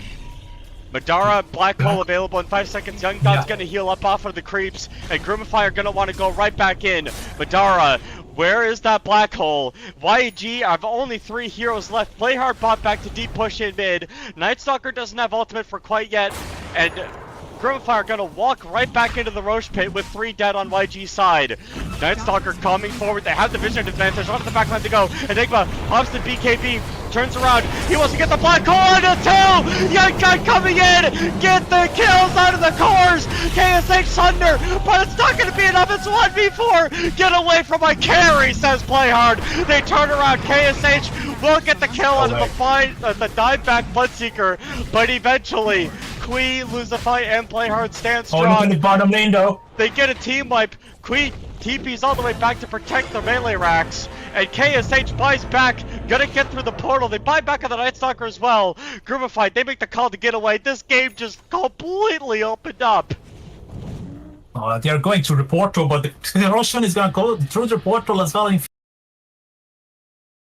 Madara, Black Hole available in 5 seconds. Young God's gonna heal up off of the creeps, and Groomify are gonna want to go right back in. Madara, where is that Black Hole? YG have only 3 heroes left. Play hard bot back to deep push in mid. Night Stalker doesn't have ultimate for quite yet, and Groomify are gonna walk right back into the Roche pit with 3 dead on YG's side. Night Stalker coming forward. They have the vision advantage. Onto the backline to go. Enigma pops the BKB. turns around. He wants to get the black hole on the 2. Young Gun coming in. Get the kills out of the cores. KSH Thunder, but it's not going to be enough. It's 1v4. Get away from my carry, says Play Hard. They turn around. KSH will get the kill out of the fight, the dive back Bloodseeker, but eventually Kui, Lucify, and Play Hard stand strong. in the bottom lane though. They get a team wipe. Kui TP's all the way back to protect the melee racks, and KSH buys back, gonna get through the portal. They buy back on the Night Stalker as well. Groomify, they make the call to get away. This game just completely opened up. They're going through the portal, but the Russian is gonna go through the portal as well in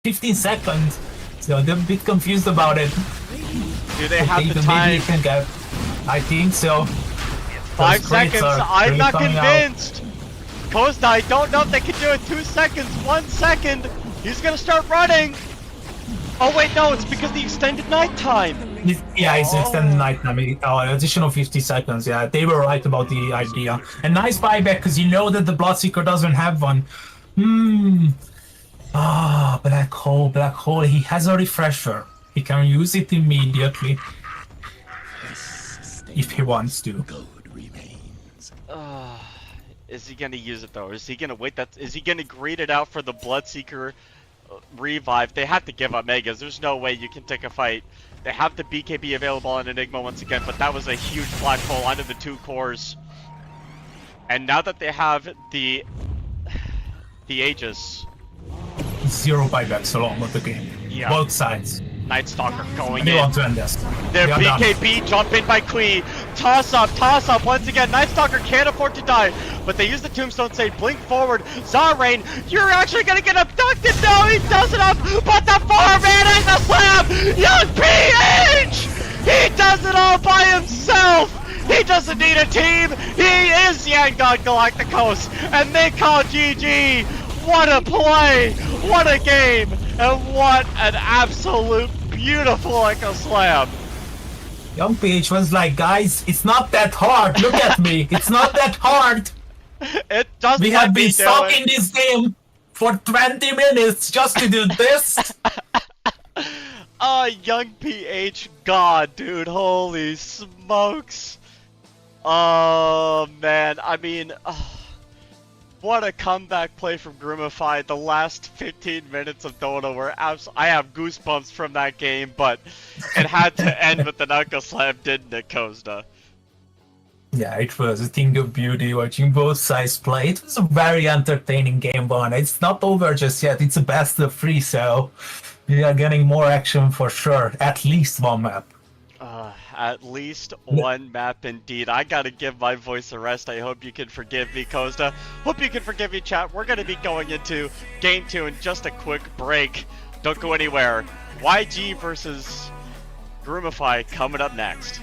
15 seconds. So they're a bit confused about it. Do they have the time? I think so. 5 seconds. I'm really not out. convinced. Costa, I don't know if they can do it. 2 seconds, 1 second. He's gonna start running. Oh wait, no, it's because the extended nighttime. Yeah, it's extended nighttime. Additional 50 seconds. Yeah, they were right about the idea. And nice buyback because you know that the Bloodseeker doesn't have one. Black hole. He has a refresher. He can use it immediately if he wants to. Is he gonna use it though? Is he gonna wait? Is he gonna greed it out for the Bloodseeker revive? They have to give up Megas. There's no way you can take a fight. They have the BKB available on Enigma once again, but that was a huge black hole onto the 2 cores. And now that they have the Aegis, 0 buybacks along with the game. Yeah. Both sides. Night Stalker going They in. want to end this. Their They are done. BKB jump in by Kui. Toss up once again. Night Stalker can't afford to die, but they use the tombstone, say blink forward. Zarain, you're actually gonna get abducted. No, he does it up, but the 4-man and the slam. Young PH, he does it all by himself. He doesn't need a team. He is Yangon Galactios, and they call GG. What a play! What a game! And what an absolute beautiful Echo Slam! Young PH was like, guys, it's not that hard. Look at me. It's not that hard. It just We have been stuck in this game for 20 minutes just to do this. Young PH, God, dude, holy smokes! Oh man, I mean, what a comeback play from Groomify. The last 15 minutes of Dota were I have goosebumps from that game, but it had to end with an Uncle Slam, didn't it, Kozda? Yeah, it was a thing of beauty watching both sides play. It was a very entertaining game, but it's not over just yet. It's a best of 3, so we are getting more action for sure. At least one map. At least one map indeed. I gotta give my voice a rest. I hope you can forgive me, Kozda. Hope you can forgive me, chat. We're gonna be going into Game 2 in just a quick break. Don't go anywhere. YG versus Groomify coming up next.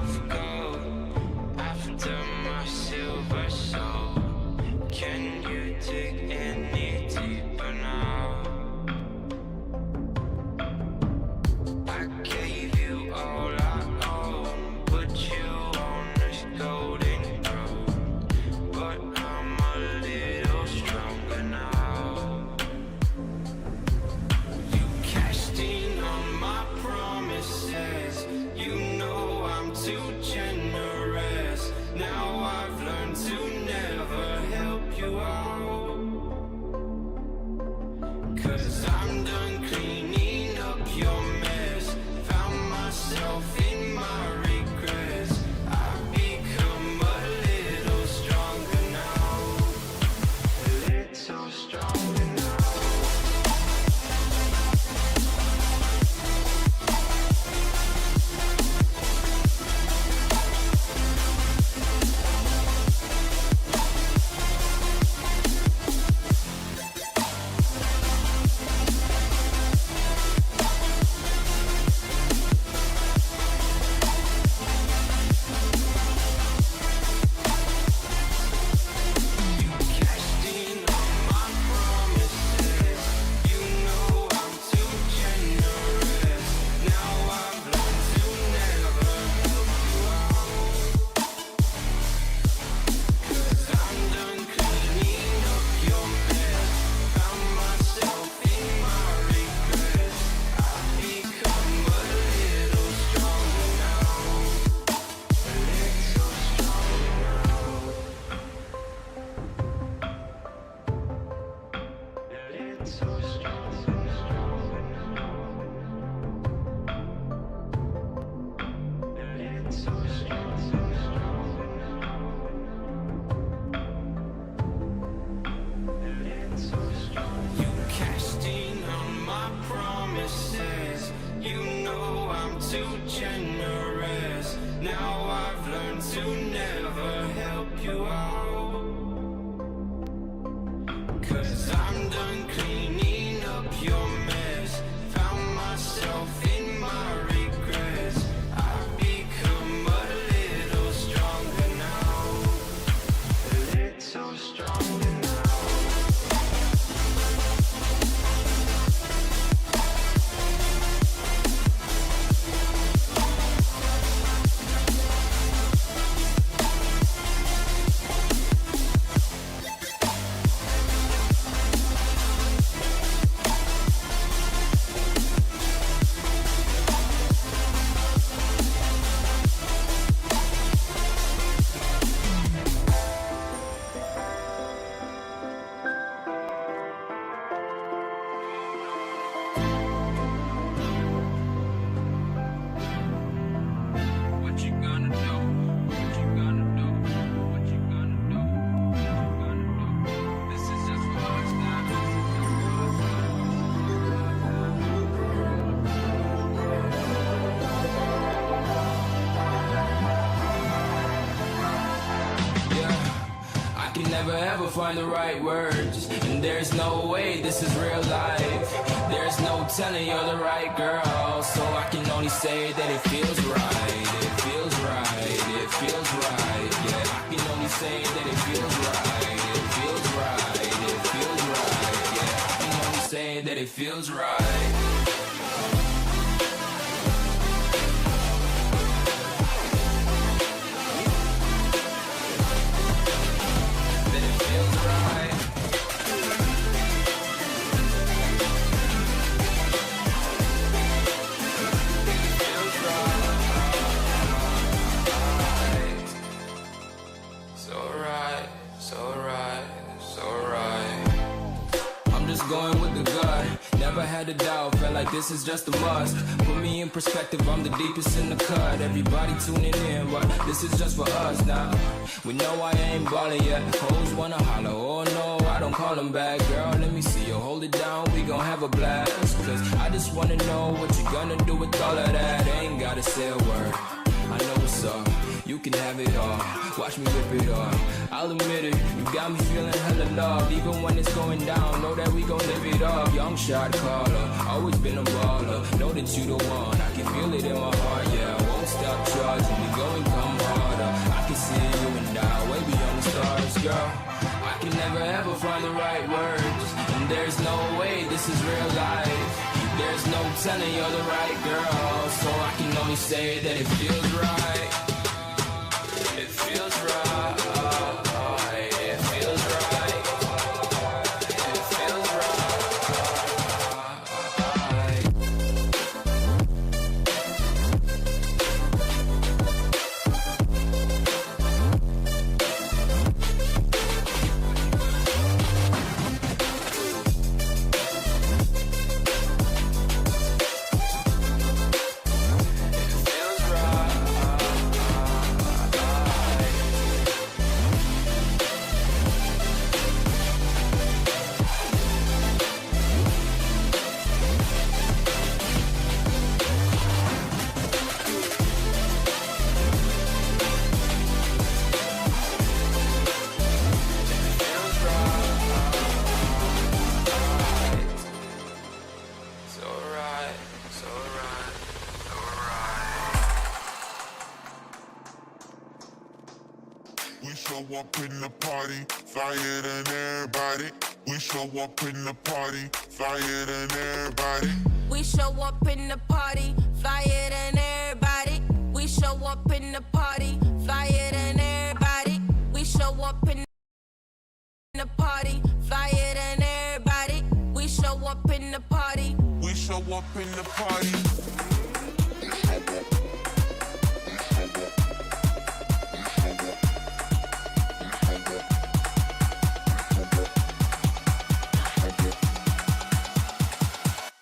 of gold after my silver soul. Can you dig any deeper now? I gave you all I own, put you on this golden throne, but I'm a little stronger now. You cashed in on my promises, you know I'm too generous. Now I've learned to never help you out, 'cause I'm done cleaning up your mess. Found myself in my regrets. I've become a little stronger now, a little stronger now. You cashed in on my promises, you know I'm too generous. Now I've learned to never help you out, 'cause I'm done cleaning up your mess. Found myself in my regrets. I've become a little stronger now, a little stronger now. What you gonna do? What you gonna do? What you gonna do? What you gonna do? This is just for us now. Yeah, I can never ever find the right words, and there's no way this is real life. There's no telling you're the right girl, so I can only say that it feels right. It feels right. It feels right. Yeah, I can only say that it feels right. It feels right. It feels right. Yeah, I can only say that it feels right. That it feels right. Feels right. So right, so right, so right. I'm just going with the gut. Never had a doubt, felt like this is just a must. Put me in perspective, I'm the deepest in the cut. Everybody tuning in, but this is just for us now. We know I ain't ballin' yet. Hoes wanna holler, oh no, I don't call them back. Girl, let me see you hold it down, we gon' have a blast. Cause I just wanna know what you gonna do with all of that. Ain't gotta say a word, I know what's up. You can have it all, watch me rip it off. I'll admit it, you got me feeling hella loved. Even when it's going down, know that we gon' live it up. Young shot caller, always been a baller. Know that you the one, I can feel it in my heart, yeah. I won't stop charging, we going real life. There's no telling you're the right girl, so I can only say that it feels right. It feels right. It feels right. It feels right. We show up in the party, flyer than everybody. We show up in the party, flyer than everybody. We show up in the party, flyer than everybody. We show up in the party, flyer than everybody. We show up in the party, flyer than everybody. We show up in the party. We show up in the party.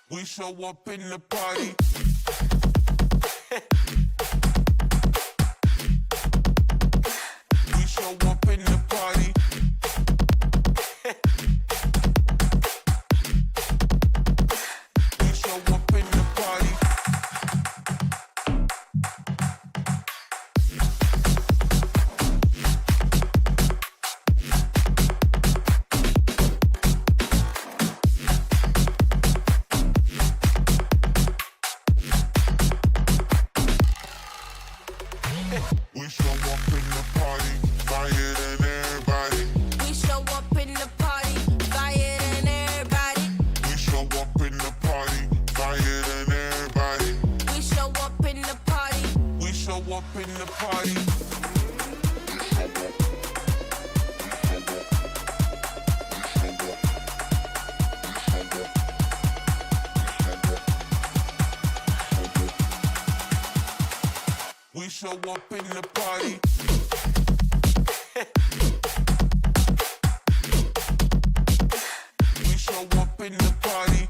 We show up in the party. We show up in the party. We show up in the party. We show up in the party, flyer than everybody. We show up in the party, flyer than everybody. We show up in the party, flyer than everybody. We show up in the party. We show up in the party. We show up in the party. We show up in the party.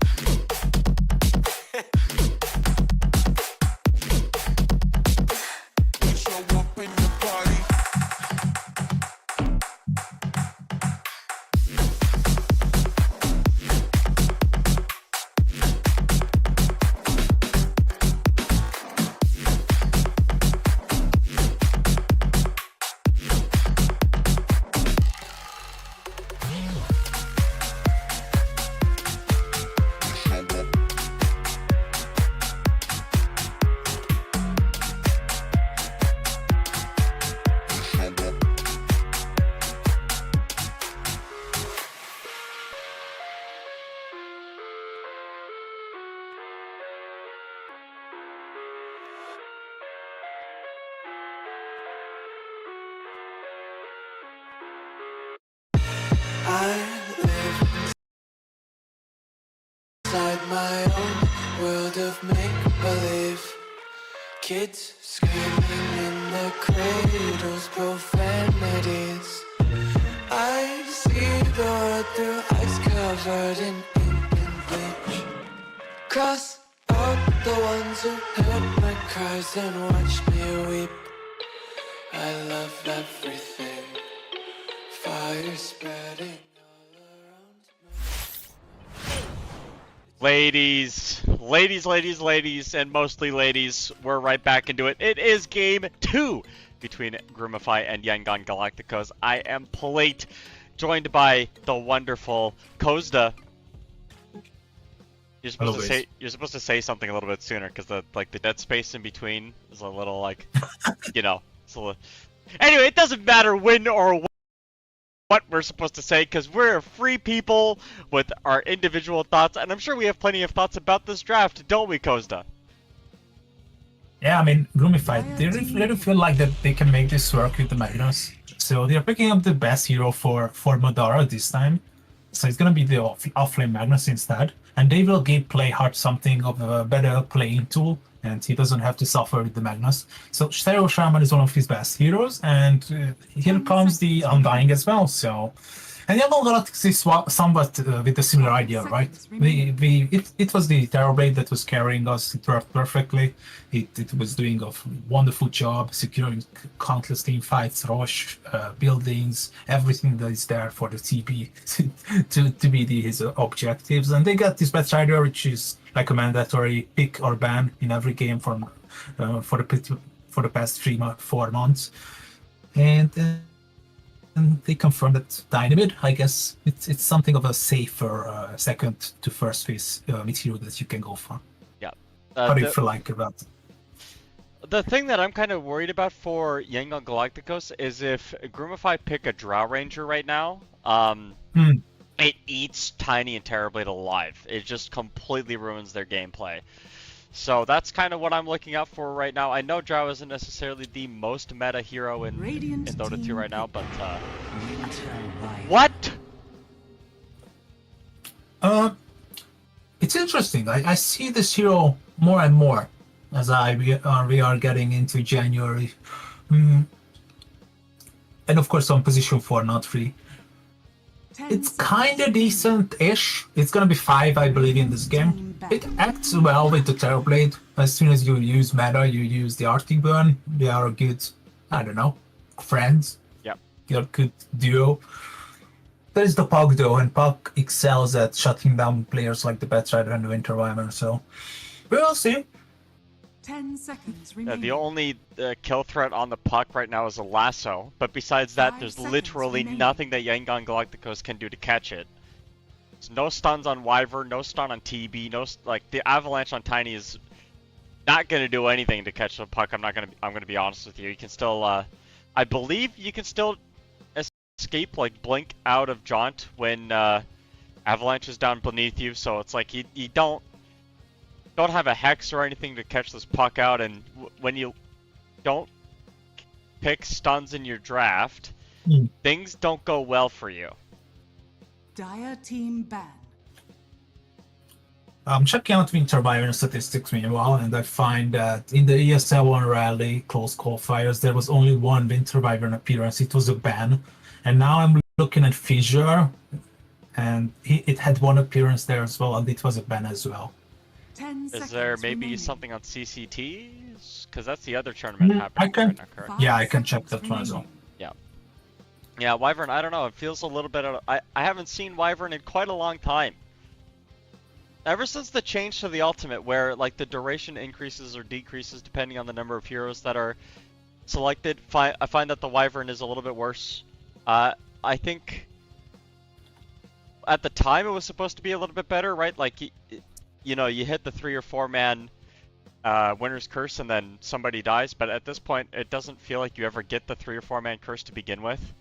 We show up in the party. I live inside my own world of make-believe. Kids screaming in the cradles, profanities. I see the world through eyes covered in ink and bleach. Cross out the ones who heard my cries and watched me weep. I love everything. Fire spreading all around me. Ladies, and mostly ladies, we're right back into it. It is game 2 between Groomify and Yangon Galactios. I am Plate, joined by the wonderful Kozda. You're supposed to say something a little bit sooner, because the dead space in between is a little like, you know, it's a little... Anyway, it doesn't matter win or what we're supposed to say because we're free people with our individual thoughts, and I'm sure we have plenty of thoughts about this draft, don't we, Kozda? Yeah, I mean, Groomify, they really feel like that they can make this work with the Magnus. So they're picking up the best hero for Madara this time. So it's gonna be the offlane Magnus instead. And they will give Playhard something of a better playing tool, and he doesn't have to suffer with the Magnus. So Stereo Shaman is one of his best heroes, and here comes the Undying as well. So, and Yangon Galactios is somewhat with a similar idea, right? It was the Terrorblade that was carrying us. It worked perfectly. It was doing a wonderful job, securing countless team fights, rush, buildings, everything that is there for the TB to be his objectives. And they got this Bad Rider, which is like a mandatory pick or ban in every game for the past 4 months. And they confirmed that Dynamite, I guess, it's something of a safer second to first phase mid hero that you can go for. Yeah. How do you feel like about it? The thing that I'm kind of worried about for Yangon Galacticos is if Groomify pick a Drow Ranger right now, it eats Tiny and Terrorblade alive. It just completely ruins their gameplay. So that's kind of what I'm looking out for right now. I know Drow isn't necessarily the most meta hero in Dota 2 right now, but what? It's interesting. I see this hero more and more as we are getting into January. And of course on position 4, not 3. It's kinda decent-ish. It's gonna be 5, I believe, in this game. It acts well with the Terrorblade. As soon as you use meta, you use the Arctic Burn. They are a good, I don't know, friends. Yep. They're a good duo. There's the Puck though, and Puck excels at shutting down players like the Bad Rider and the Winter Wyvern, so we'll see. 10 seconds remaining. The only kill threat on the Puck right now is a lasso, but besides that, there's literally nothing that Yangon Galacticos can do to catch it. There's no stuns on Wyvern, no stun on TB, the Avalanche on Tiny is not gonna do anything to catch the Puck. I'm gonna be honest with you. You can still, I believe you can still escape, like blink out of Jaunt when Avalanche is down beneath you. So it's like you don't have a Hex or anything to catch this Puck out, and when you don't pick stuns in your draft, things don't go well for you. Dire team ban. I'm checking out Winter Wyvern statistics meanwhile, and I find that in the ESL 1 rally close qualifiers, there was only one Winter Wyvern appearance. It was a ban. And now I'm looking at Fissure, and it had one appearance there as well, and it was a ban as well. Is there maybe something on CCTs? Because that's the other tournament happening right now, correct? Yeah, I can check that one as well. Yeah, Wyvern, I don't know, it feels a little bit I haven't seen Wyvern in quite a long time. Ever since the change to the ultimate, where like the duration increases or decreases depending on the number of heroes that are selected, I find that the Wyvern is a little bit worse. I think at the time it was supposed to be a little bit better, right? Like, you know, you hit the 3 or 4 man winner's curse and then somebody dies, but at this point it doesn't feel like you ever get the 3 or 4 man curse to begin with.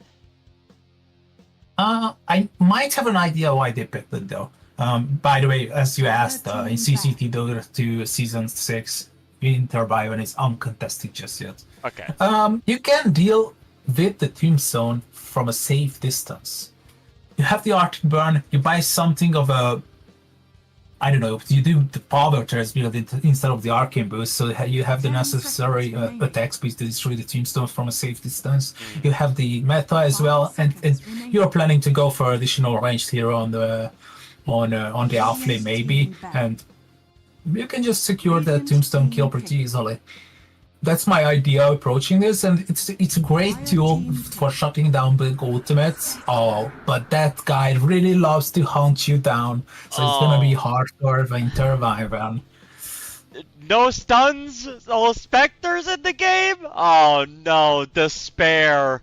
I might have an idea why they picked it though. By the way, as you asked, in CCT Dota2 Season 6, Winter Wyvern is uncontested just yet. Okay. You can deal with the Tombstone from a safe distance. You have the Arctic Burn, you buy something of a, I don't know, you do the Power Tears build instead of the Arcane Boost, so you have the necessary attack speed to destroy the Tombstone from a safe distance. You have the meta as well, and you're planning to go for additional ranged hero on the offlane maybe, and you can just secure that Tombstone kill pretty easily. That's my idea approaching this, and it's a great tool for shutting down big ultimates. Oh, but that guy really loves to hunt you down, so it's gonna be hard for Winter Wyvern. No stuns? All Spectres in the game? Oh no, despair.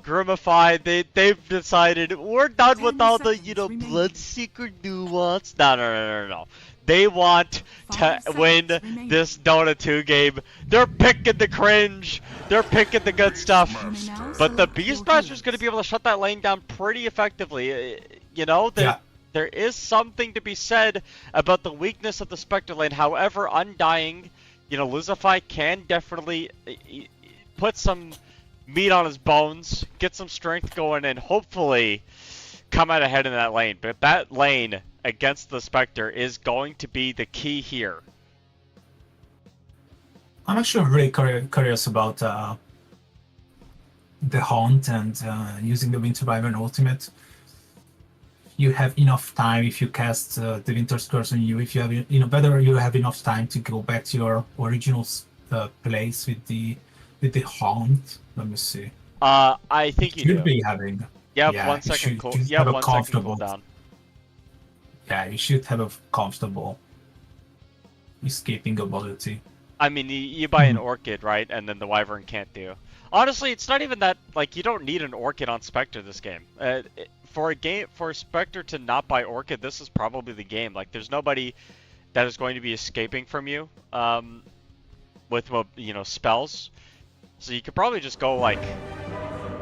Groomify, they've decided we're done with all the, Bloodseeker nuance. No. They want to win this Dota 2 game. They're picking the cringe. They're picking the good stuff. But the Beastmaster's going to be able to shut that lane down pretty effectively. You know, there is something to be said about the weakness of the Spectre lane. However, Undying, you know, Luzify can definitely put some meat on his bones, get some strength going, and hopefully come out ahead in that lane. But that lane against the Spectre is going to be the key here. I'm actually really curious about the Haunt and using the Winter Wyvern ultimate. You have enough time if you cast the Winter's Curse on you. If you have, whether you have enough time to go back to your original place with the Haunt. Let me see. I think you should be having. Yeah, 1 second cool. Yeah, 1 second cooldown. Yeah, you should have a comfortable escaping ability. I mean, you buy an Orchid, right? And then the Wyvern can't do. Honestly, it's not even that, like, you don't need an Orchid on Spectre this game. For a Spectre to not buy Orchid, this is probably the game. Like, there's nobody that is going to be escaping from you with, spells. So you could probably just go, like,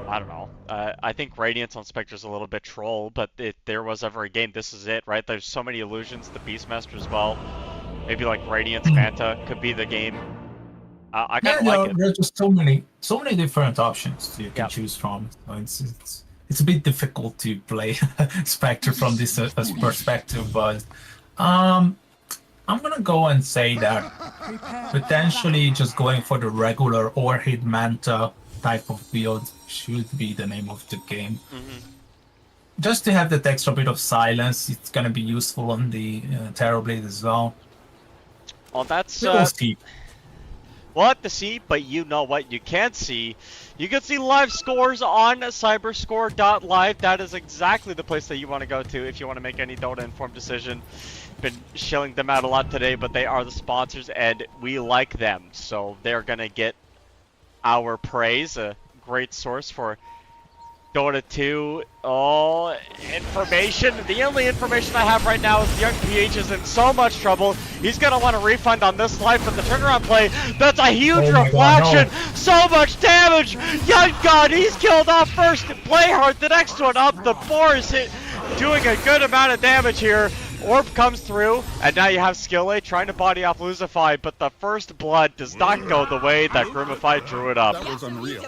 I don't know. I think Radiance on Spectre is a little bit troll, but if there was ever a game, this is it, right? There's so many illusions, the Beastmaster as well. Maybe like Radiance Manta could be the game. I kind of like it. There's just so many different options you can choose from. So it's a bit difficult to play Spectre from this perspective, but I'm gonna go and say that potentially just going for the regular Orchid Manta type of build should be the name of the game. Just to have that extra bit of silence, it's gonna be useful on the Terrorblade as well. Well, that's we'll see. We'll have to see, but you know what you can see. You can see live scores on cyberscore.live. That is exactly the place that you want to go to if you want to make any Dota-informed decision. Been shilling them out a lot today, but they are the sponsors, and we like them. So they're going to get our praise, a great source for Dota 2. Oh, information. The only information I have right now is Young PH is in so much trouble. He's going to want a refund on this life for the turnaround play. That's a huge reflection. God, no. So much damage. Yangon, he's killed off first. Playhard, the next one up. The board is doing a good amount of damage here. Orb comes through, and now you have Skille trying to body off Luzify, but the first blood does not go the way that Groomify drew it up. That was unreal.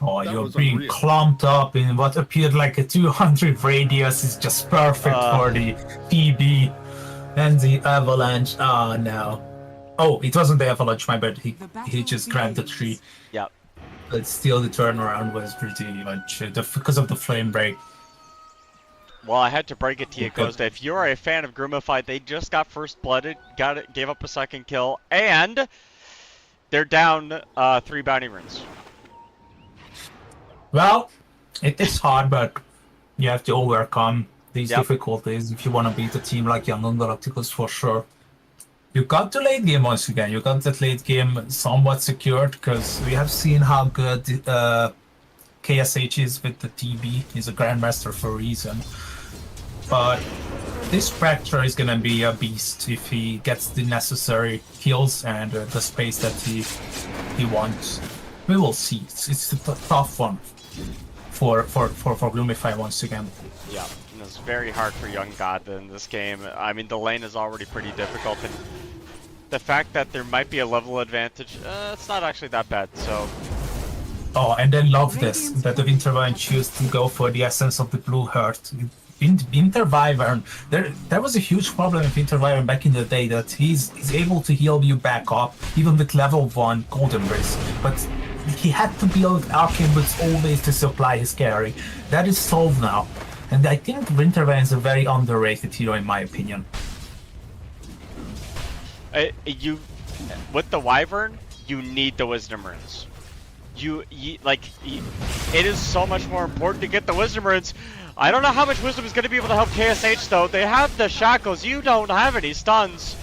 Oh, you're being clumped up in what appeared like a 200 radius. Is just perfect for the TB and the avalanche. Oh no. Oh, it wasn't the avalanche, my bad. He just grabbed the tree. Yep. But still, the turnaround was pretty much because of the flame break. Well, I had to break it to you, Costa. If you're a fan of Groomify, they just got first blooded, gave up a second kill, and they're down 3 bounty runes. Well, it is hard, but you have to overcome these difficulties if you want to beat a team like Yangon Galactios for sure. You got the late game once again. You got that late game somewhat secured because we have seen how good KSH is with the TB. He's a Grandmaster for a reason. But this Spectre is gonna be a beast if he gets the necessary kills and the space that he wants. We will see. It's a tough one for Groomify once again. Yeah, and it's very hard for Young God in this game. I mean, the lane is already pretty difficult, and the fact that there might be a level advantage, it's not actually that bad. So. Oh, and then love this that the Winter Wyvern choose to go for the essence of the Blue Heart. Winter Wyvern, there was a huge problem with Winter Wyvern back in the day that he's able to heal you back up even with level 1 Golden Race, but he had to build Arcane Boots always to supply his carry. That is solved now, and I think Winter Wyvern is a very underrated hero in my opinion. With the Wyvern, you need the Wisdom Runes. It is so much more important to get the Wisdom Runes. I don't know how much Wisdom is going to be able to help KSH though. They have the shackles. You don't have any stuns.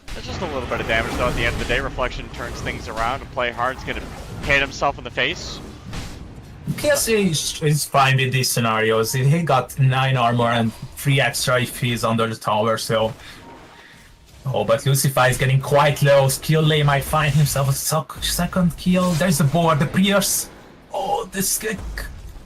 There's just a little bit of damage though at the end of the day. Reflection turns things around, and Playhard's going to hit himself in the face. KSH is fine with these scenarios. He got 9 armor and 3 extra if he's under the tower, so Oh, but Lucify is getting quite low. Skillay might find himself a second kill. There's the board, the Pierce. Oh, this kick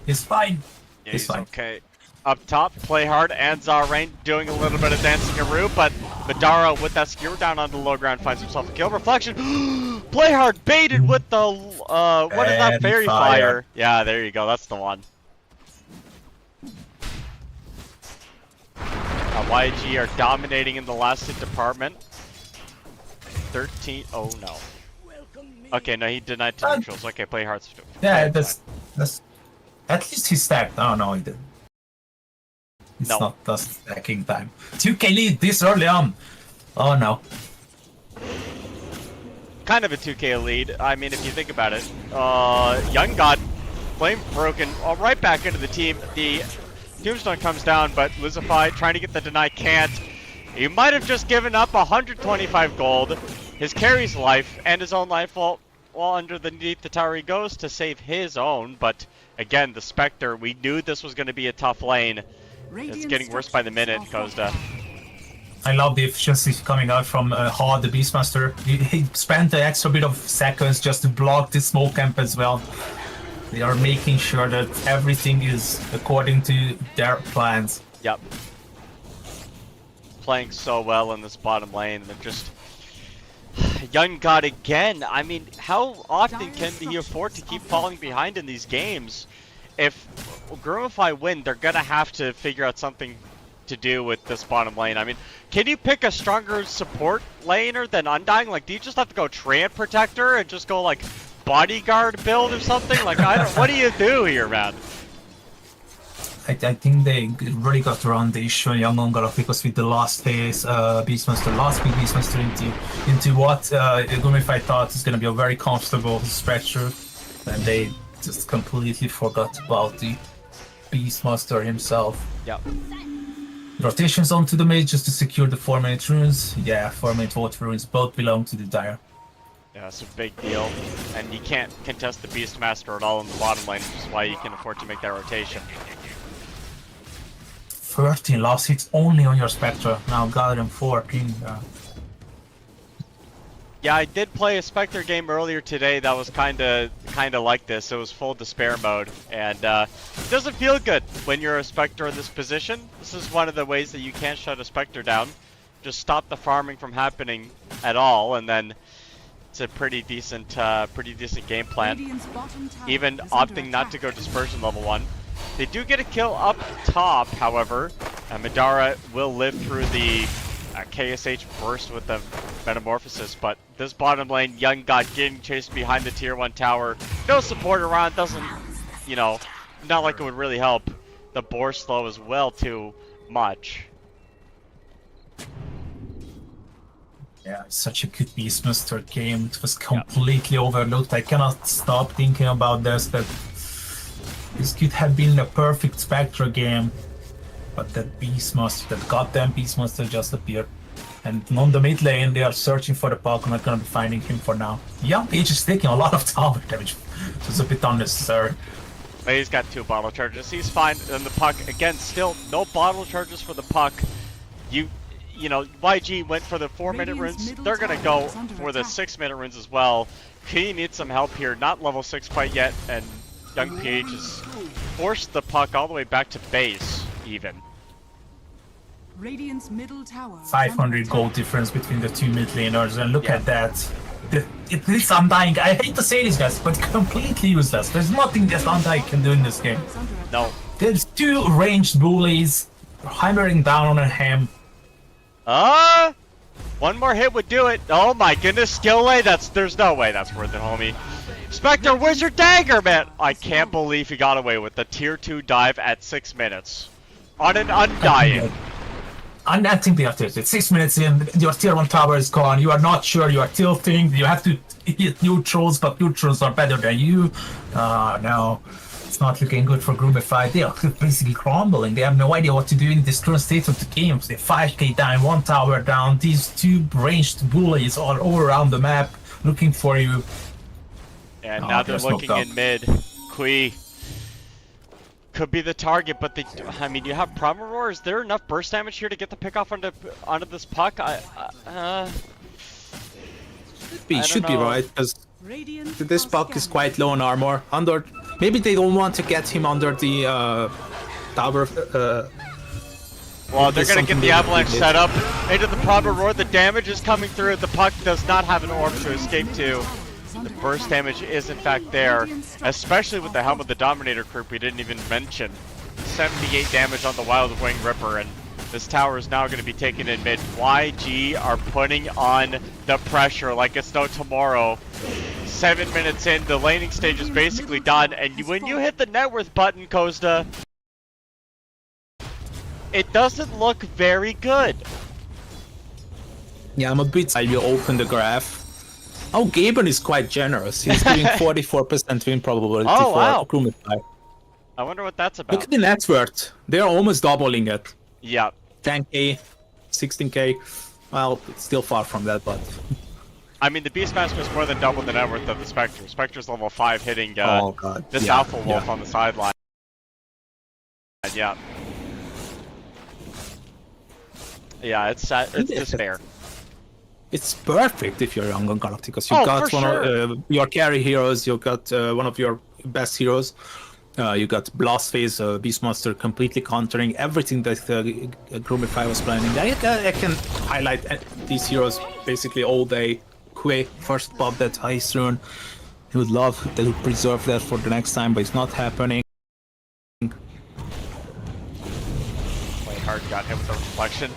is fine. Yeah, he's fine. Okay. Up top, play hard, and Zarain doing a little bit of dancing-a-roo, but Madara with that skewer down on the low ground finds himself a kill. Reflection, play hard, baited with the, what is that, Fairy Fire? Yeah, there you go, that's the one. YG are dominating in the last hit department. 13, oh no. Okay, no, he denied 2 neutrals. Okay, play hard. Yeah, that's at least he stacked. Oh no, he didn't. It's not the stacking time. 2k lead this early on. Oh no. Kind of a 2k lead. I mean, if you think about it. Young got flame broken right back into the team. The Tombstone comes down, but Lucify trying to get the deny can't. He might have just given up 125 gold, his carry's life, and his own life while underneath the tower he goes to save his own. But again, the Spectre, we knew this was going to be a tough lane. It's getting worse by the minute, Kozda. I love the efficiency coming out from Hard, the Beastmaster. He spent the extra bit of seconds just to block the smoke camp as well. They are making sure that everything is according to their plans. Yep. Playing so well in this bottom lane, and just Young God again. I mean, how often can he afford to keep falling behind in these games? If Groomify win, they're gonna have to figure out something to do with this bottom lane. I mean, can you pick a stronger support laner than Undying? Like, do you just have to go Treant Protector and just go like bodyguard build or something? Like, I don't. What do you do here, man? I think they really got around the issue in Yangon Galactios with the last phase Beastmaster, last big Beastmaster into what Groomify thought is going to be a very comfortable Spectre, and they just completely forgot about the Beastmaster himself. Yep. Rotations onto the mage just to secure the 4-minute runes. Yeah, 4-minute vote runes both belong to the Dire. Yeah, it's a big deal, and you can't contest the Beastmaster at all in the bottom lane, which is why you can afford to make that rotation. 13 lost hits only on your Spectre. Now got him 14. Yeah, I did play a Spectre game earlier today that was kinda like this. It was full despair mode, and it doesn't feel good when you're a Spectre in this position. This is one of the ways that you can't shut a Spectre down. Just stop the farming from happening at all, and then it's a pretty decent game plan. Even opting not to go Dispersion level 1. They do get a kill up top, however, and Madara will live through the KSH burst with the Metamorphosis, but this bottom lane, Young God getting chased behind the tier 1 tower. No support around, doesn't, you know, not like it would really help. The boar slow as well too much. Yeah, it's such a good Beastmaster game. It was completely overlooked. I cannot stop thinking about this, that this could have been a perfect Spectre game, but that Beastmaster, that goddamn Beastmaster just appeared. And on the mid lane, they are searching for the puck. I'm not gonna be finding him for now. Young Page is taking a lot of tower damage. It's a bit unnecessary. But he's got 2 bottle charges. He's fine. And the puck, again, still no bottle charges for the puck. You know, YG went for the 4-minute runes. They're gonna go for the 6-minute runes as well. He needs some help here. Not level 6 quite yet, and Young PH has forced the puck all the way back to base, even. Radiant's middle tower. 500 gold difference between the 2 mid laners, and look at that. It's Undying. I hate to say this, guys, but completely useless. There's nothing that Undying can do in this game. No. There's 2 ranged bullies hammering down on him. One more hit would do it. Oh my goodness, skill lay. There's no way that's worth it, homie. Spectre, where's your dagger, man? I can't believe he got away with the tier 2 dive at 6 minutes on an Undying. I think they are tilted. 6 minutes in, your tier 1 tower is gone. You are not sure, you are tilting. You have to hit neutrals, but neutrals are better than you. No. It's not looking good for Groomify. They are basically crumbling. They have no idea what to do in this current state of the game. They're 5k down, 1 tower down. These 2 ranged bullies are all around the map looking for you. And now they're looking in mid. Kui Could be the target, but I mean, you have Promeror. Is there enough burst damage here to get the pick off onto this puck? Should be right, because this puck is quite low on armor. Maybe they don't want to get him under the tower. Well, they're gonna get the avalanche set up into the Promeror. The damage is coming through. The puck does not have an orb to escape to. The burst damage is in fact there, especially with the Helm of the Dominator group we didn't even mention. 78 damage on the Wild Wing Ripper, and this tower is now going to be taken in mid. YG are putting on the pressure like it's no tomorrow. 7 minutes in, the laning stage is basically done, and when you hit the net worth button, Costa, it doesn't look very good. Yeah, I'm a bit. I will open the graph. Oh, Gaben is quite generous. He's doing 44% win probability for Groomify. I wonder what that's about. Look at the net worth. They're almost doubling it. Yeah. 10k, 16k. Well, it's still far from that, but... I mean, the Beastmaster is more than double the net worth of the Spectre. Spectre's level 5 hitting this Alpha Wolf on the sideline. Yeah. Yeah, it's despair. It's perfect if you're Yangon Galactios. You got one of your carry heroes, you got one of your best heroes. You got Blast Phase, Beastmaster completely countering everything that Groomify was planning. I can highlight these heroes basically all day. Quay, first pop that Ice Rune. He would love to preserve that for the next time, but it's not happening. Play hard, got hit with the reflection.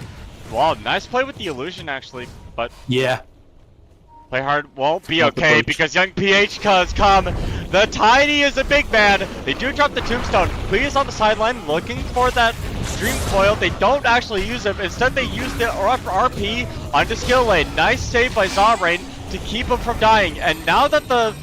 Wow, nice play with the illusion actually, but yeah. Play hard won't be okay because young PH has come. The Tiny is a big man. They do drop the tombstone. Please on the sideline looking for that Dream Coil. They don't actually use it. Instead they use the RP onto skill lane. Nice save by Zawrain to keep him from dying. And now that the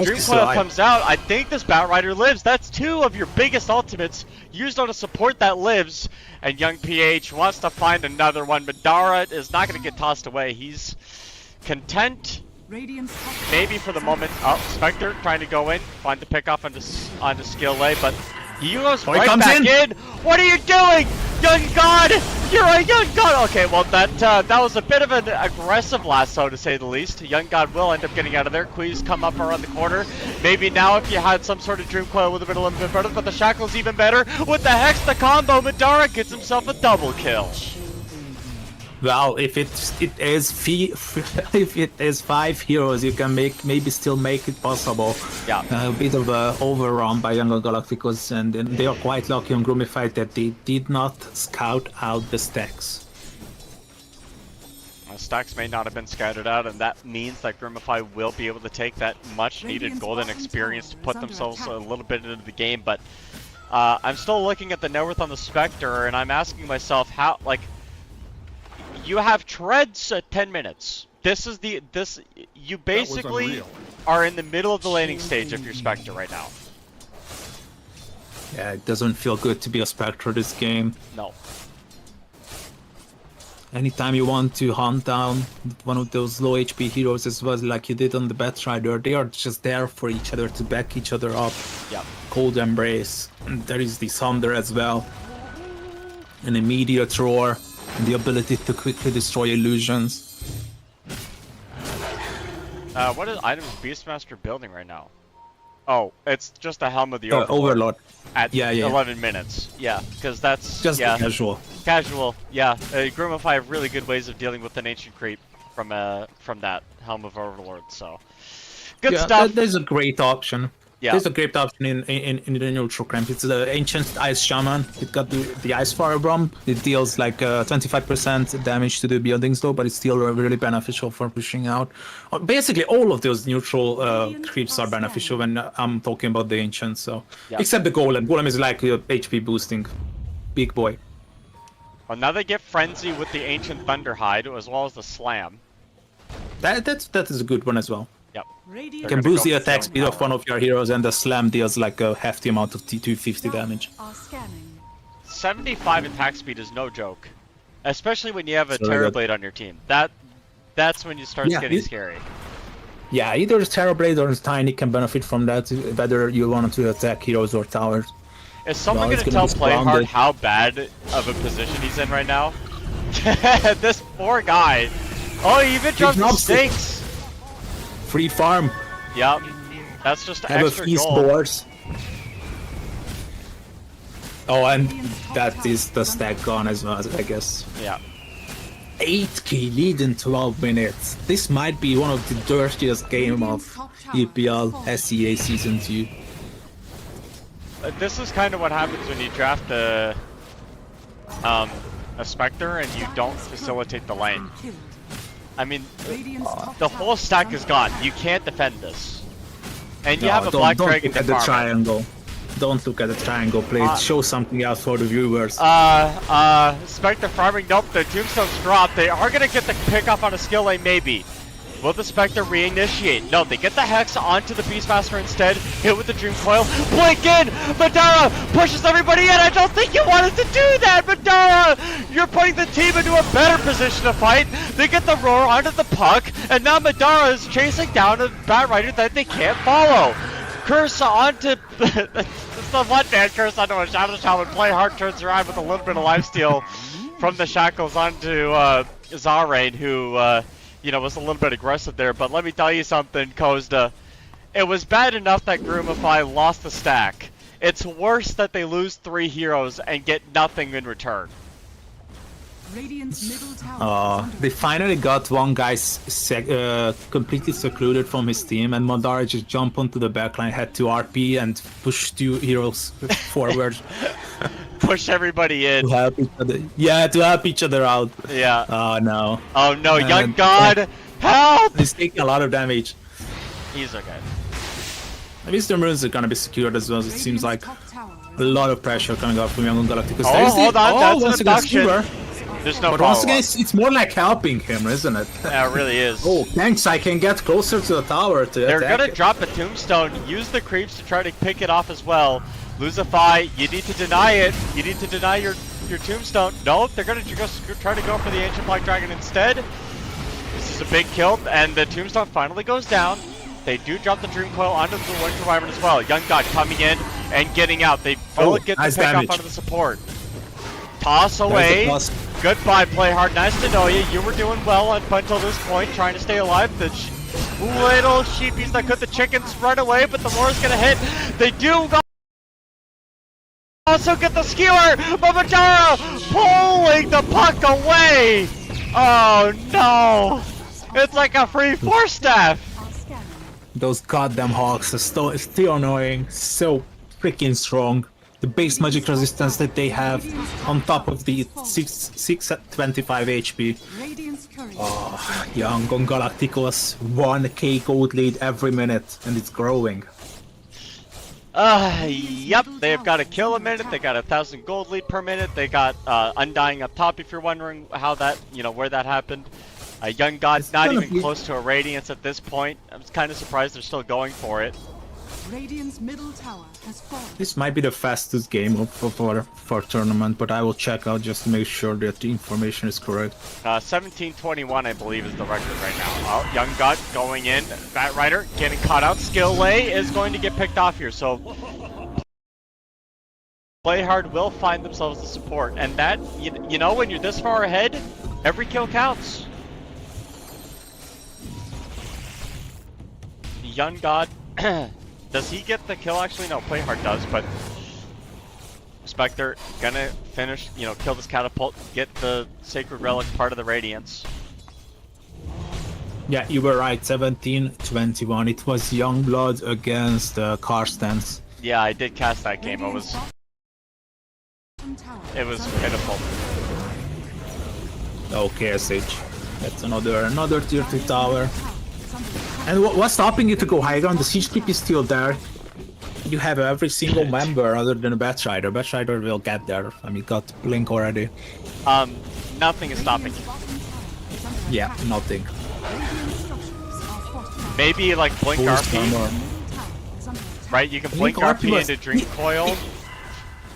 Dream Coil comes out, I think this Batrider lives. That's 2 of your biggest ultimates used on a support that lives. And young PH wants to find another one. Madara is not going to get tossed away. He's content, maybe for the moment. Oh, Spectre trying to go in, find the pickoff onto skill lay, but he goes right back in. What are you doing, young god? You're a young god. Okay, well that was a bit of an aggressive lasso to say the least. Young god will end up getting out of there. Queez come up around the corner. Maybe now if you had some sort of Dream Coil would have been a little bit better, but the Shackle's even better. With the Hex, the combo, Madara gets himself a double kill. Well, if it is 5 heroes, you can maybe still make it possible. Yeah. A bit of a overrun by Yangon Galacticos, and they are quite lucky on Groomify that they did not scout out the stacks. Stacks may not have been scouted out, and that means that Groomify will be able to take that much-needed golden experience to put themselves a little bit into the game. But I'm still looking at the net worth on the Spectre, and I'm asking myself how, like. You have treads at 10 minutes. You basically are in the middle of the laning stage if you're Spectre right now. Yeah, it doesn't feel good to be a Spectre this game. No. Anytime you want to hunt down one of those low HP heroes as well, like you did on the Batrider, they are just there for each other to back each other up. Yeah. Cold Embrace. And there is the Thunder as well. An immediate roar. And the ability to quickly destroy illusions. What is items Beastmaster building right now? Oh, it's just a Helm of the Overlord. At 11 minutes. Yeah, because that's just casual. Casual, yeah. Groomify have really good ways of dealing with an ancient creep from that Helm of Overlord. So good stuff. There's a great option. Yeah. There's a great option in the neutral cramp. It's the ancient ice shaman. It got the ice firebomb. It deals like 25% damage to the buildings though, but it's still really beneficial for pushing out. Basically, all of those neutral creeps are beneficial when I'm talking about the ancient. So except the golem. Golem is like HP boosting, big boy. Well, now they get frenzy with the ancient Thunderhide as well as the slam. That is a good one as well. Yep. You can boost the attack speed of one of your heroes, and the slam deals like a hefty amount of 250 damage. 75 attack speed is no joke, especially when you have a Terrorblade on your team. That's when you start getting scary. Yeah, either Terrorblade or Tiny can benefit from that, whether you want to attack heroes or towers. Is someone Well, gonna it's tell gonna be Playhard grounded. how bad of a position he's in right now? This poor guy. Oh, he even drops the drops it. stakes. Free farm. Yep. That's just Have a extra feast gold. boards. Oh, and that is the stack gone as well, I guess. Yeah. 8k lead in 12 minutes. This might be one of the dirtiest game of EPL SEA Season 2. This is kind of what happens when you draft a Spectre and you don't facilitate the lane. I mean, the whole stack is gone. You can't defend this. And you have a Black don't Dragon look to at the farm it. triangle. Don't look at the triangle, please. Show something else for the viewers. Spectre farming, nope, the Tombstone's dropped. They are gonna get the pick up on a skill lane, maybe. Will the Spectre reinitiate? No, they get the Hex onto the Beastmaster instead. Hit with the Dream Coil. Blink in! Madara pushes everybody in! I don't think you wanted to do that, Madara! You're putting the team into a better position to fight. They get the Roar onto the puck, and now Madara is chasing down a Bat Rider that they can't follow. Curse onto... It's the one-man curse onto a Shadow Shaman. Playhard turns around with a little bit of lifesteal from the Shackles onto Zarain, who... you know, was a little bit aggressive there, but let me tell you something, Kozda. It was bad enough that Groomify lost the stack. It's worse that they lose 3 heroes and get nothing in return. They finally got one guy completely secluded from his team, and Madara just jumped onto the backline, had to RP and push 2 heroes forward. Push everybody in. To help each other. Yeah, to help each other out. Yeah. Oh no. Oh no, Young God! Help! He's taking a lot of damage. He's okay. At least the runes are gonna be secured as well. It seems like a lot of pressure coming up from Yangon Galactios. Oh, hold on, that's an abduction. abduction. There's no But once follow-up. again, it's more like helping him, isn't it? Yeah, it really is. Oh, thanks, I can get closer to the tower to They're attack gonna it. drop a Tombstone, use the creeps to try to pick it off as well. Lucify, you need to deny it. You need to deny your Tombstone. Nope, they're gonna just try to go for the Ancient Black Dragon instead. This is a big kill, and the Tombstone finally goes down. They do drop the Dream Coil onto the Winter Wyvern as well. Young God coming in and getting out. They will get the nice pick damage. off onto the support. Toss away. Goodbye, Playhard. Nice to know you. You were doing well up until this point, trying to stay alive. The little sheepies that could the chickens run away, but the roar's gonna hit. They do also get the skewer, but Madara pulling the puck away. Oh no! It's like a free 4-staff. Those goddamn hawks are still annoying, so freaking strong. The base magic resistance that they have on top of the 625 HP. Oh, Yangon Galacticos 1k gold lead every minute, and it's growing. Yep, they've got a kill a minute, they got 1,000 gold lead per minute, they got Undying up top if you're wondering how that, where that happened. Young God's not even close to a Radiance at this point. I'm kind of surprised they're still going for it. Radiant's middle tower has fallen. This might be the fastest game for tournament, but I will check out just to make sure that the information is correct. 17:21, I believe, is the record right now. Oh, Young God going in. Bat Rider getting caught out. Skill Lay is going to get picked off here, so Playhard will find themselves the support, and that, you know, when you're this far ahead, every kill counts. Young God, does he get the kill? Actually, no, Playhard does, but Spectre gonna finish, kill this catapult, get the Sacred Relic part of the Radiance. Yeah, you were right, 17-21. It was Youngblood against Karstens. Yeah, I did cast that game. It was pitiful. Okay, SH. That's another tier 2 tower. And what's stopping you to go higher on? The siege creep is still there. You have every single member other than a Batrider. Batrider will get there. I mean, got Blink already. Nothing is stopping you. Yeah, nothing. Maybe like Blink RP. Right, you can Blink RP into Dream Coil.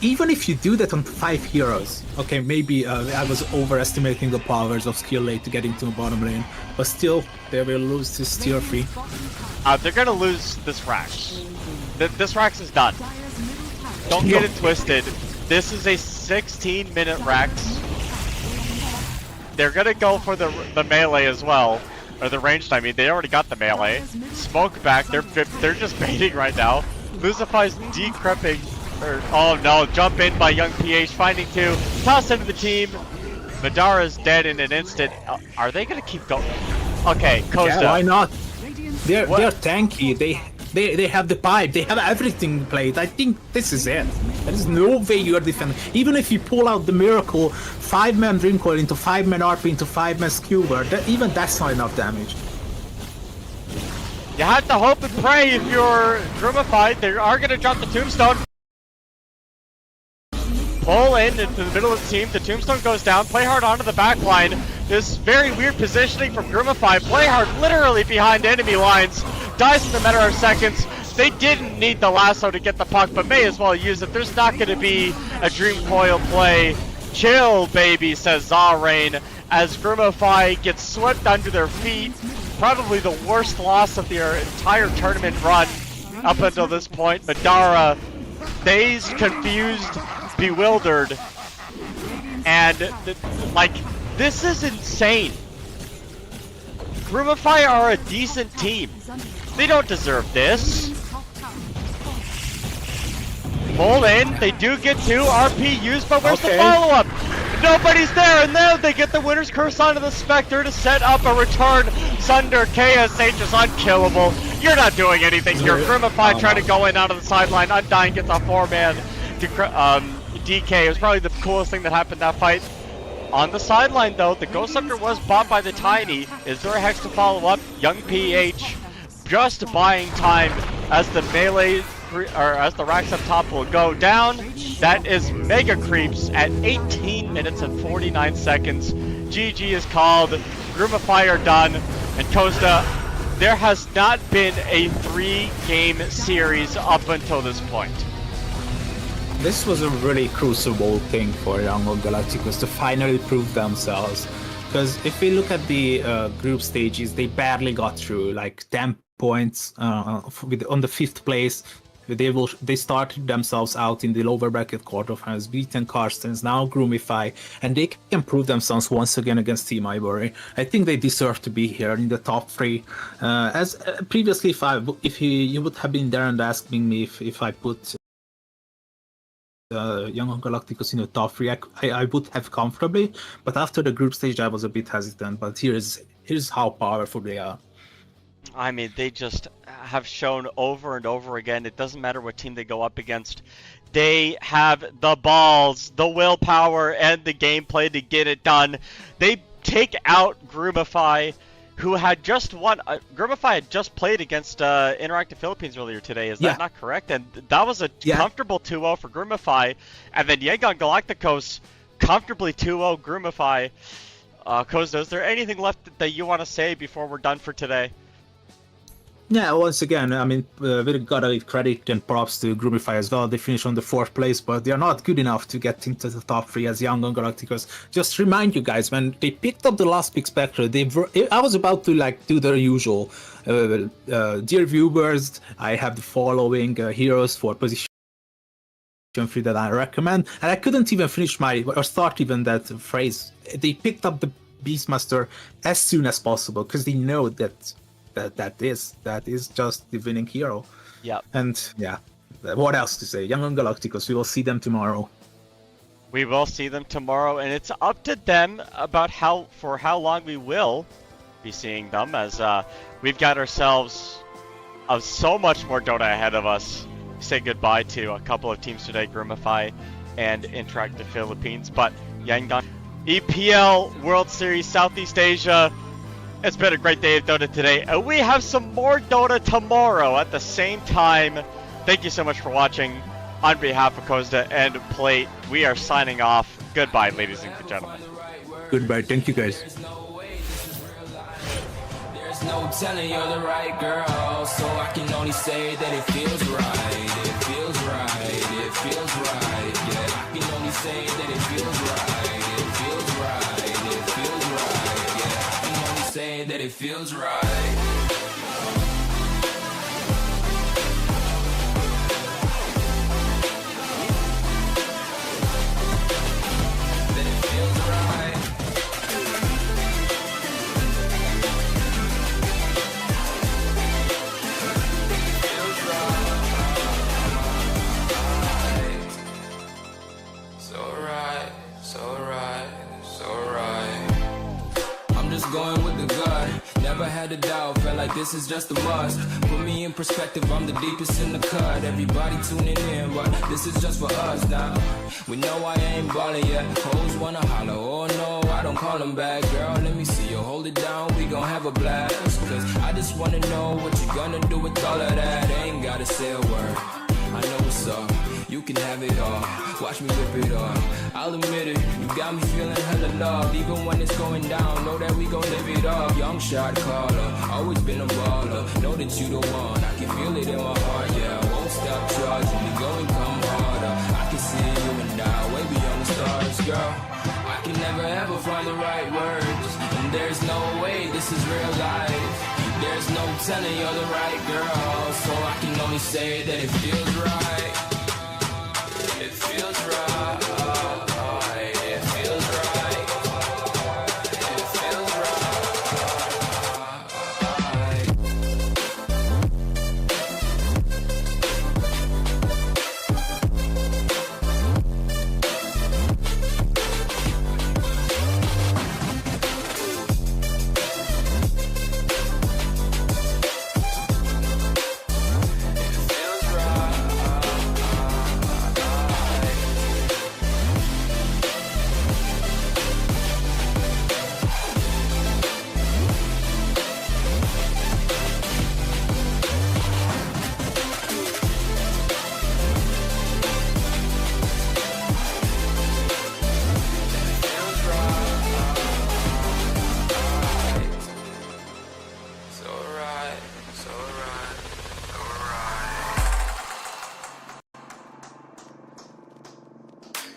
Even if you do that on 5 heroes, okay, maybe I was overestimating the powers of skill lane to get into the bottom lane, but still, they will lose this tier 3. They're gonna lose this Rax. This Rax is done. don't get it twisted. This is a 16-minute Rex. They're gonna go for the melee as well, or the ranged. I mean, they already got the melee. Smoke back. They're just baiting right now. Lucify's decrepping. Oh no! Jump in by Young PH, finding two. Toss into the team. Madara's dead in an instant. Are they gonna keep going? Okay, Costa. Yeah, why not? They're tanky. They have the pipe. They have everything played. I think this is it. There is no way you are defending. Even if you pull out the miracle, 5-man Dream Coil into 5-man RP into 5-man Skewer, even that's not enough damage. You have to hope and pray if you're Groomify. They are gonna drop the Tombstone. Pull in into the middle of the team. The Tombstone goes down. Play hard onto the back line. This very weird positioning from Groomify. Play hard literally behind enemy lines. Dies in a matter of seconds. They didn't need the lasso to get the puck, but may as well use it. There's not going to be a Dream Coil play. Chill, baby, says Zarain, as Groomify gets swept under their feet. Probably the worst loss of their entire tournament run up until this point. Madara, dazed, confused, bewildered, and this is insane. Groomify are a decent team. They don't deserve this. Pull in, they do get two. RP used, but where's the follow-up? Nobody's there, and now they get the Winner's Curse onto the Spectre to set up a return. Sunder, KSH is unkillable. You're not doing anything here. Groomify trying to go in out of the sideline. Undying gets a 4-man DK. It was probably the coolest thing that happened that fight. On the sideline though, the Ghost Scepter was bought by the Tiny. Is there a Hex to follow up? Young PH just buying time as the melee, or as the racks up top will go down. That is Mega Creeps at 18 minutes and 49 seconds. GG is called. Groomify are done. And Costa, there has not been a 3-game series up until this point. This was a really crucible thing for Yangon Galacticos to finally prove themselves. Because if we look at the group stages, they barely got through, like 10 points on the 5th place. They started themselves out in the lower bracket quarterfinals, beaten Karstens, now Groomify, and they can prove themselves once again against Team Ivory. I think they deserve to be here in the top 3. As previously, if you would have been there and asking me if I put Yangon Galacticos in the top 3, I would have comfortably, but after the group stage I was a bit hesitant. But here's how powerful they are. I mean, they just have shown over and over again, it doesn't matter what team they go up against, they have the balls, the willpower, and the gameplay to get it done. They take out Groomify, who had just won. Groomify had just played against Interactive Philippines earlier today. Is that not correct? And that was a comfortable 2-0 for Groomify. And then Yangon Galacticos comfortably 2-0 Groomify. Costa, is there anything left that you want to say before we're done for today? Yeah, once again, I mean, we gotta give credit and props to Groomify as well. They finished on the 4th place, but they're not good enough to get into the top 3 as Yangon Galacticos. Just remind you guys, when they picked up the last pick Spectre, I was about to do the usual. Dear viewers, I have the following heroes for position 3 that I recommend, and I couldn't even finish start even that phrase. They picked up the Beastmaster as soon as possible because they know that is just the winning hero. Yeah. And yeah, what else to say? Yangon Galacticos, we will see them tomorrow. We will see them tomorrow, and it's up to them about for how long we will be seeing them, as we've got ourselves so much more Dota ahead of us. Say goodbye to a couple of teams today, Groomify and Interactive Philippines, but Yangon EPL World Series Southeast Asia. It's been a great day of Dota today, and we have some more Dota tomorrow at the same time. Thank you so much for watching. On behalf of Costa and Plate, we are signing off. Goodbye, ladies and gentlemen. Goodbye. Thank you, guys. There's no telling you're the right girl, so I can only say that it feels right. It feels right. It feels right. Yeah, I can only say that it feels right. It feels right. It feels right. Yeah, I can only say that it feels right. this is just a must. Put me in perspective, I'm the deepest in the cut. Everybody tuning in, but this is just for us now. We know I ain't ballin' yet. Hoes wanna holler, oh no, I don't call them back. Girl, let me see you hold it down, we gon' have a blast. Cause I just wanna know what you gonna do with all of that. Ain't gotta say a word, I know what's up. You can have it all, watch me rip it off. I'll admit it, you got me feeling hella love. Even when it's going down, know that we gon' live it up. Young shot caller, always been a baller. Know that you the one, I can feel it in my heart, yeah. I won't stop charging, we going come harder. I can see you and I, way beyond the stars, girl. I can never ever find the right words, and there's no way this is real life. There's no telling you're the right girl, so I can only say that it feels right. It feels right. It feels right. It feels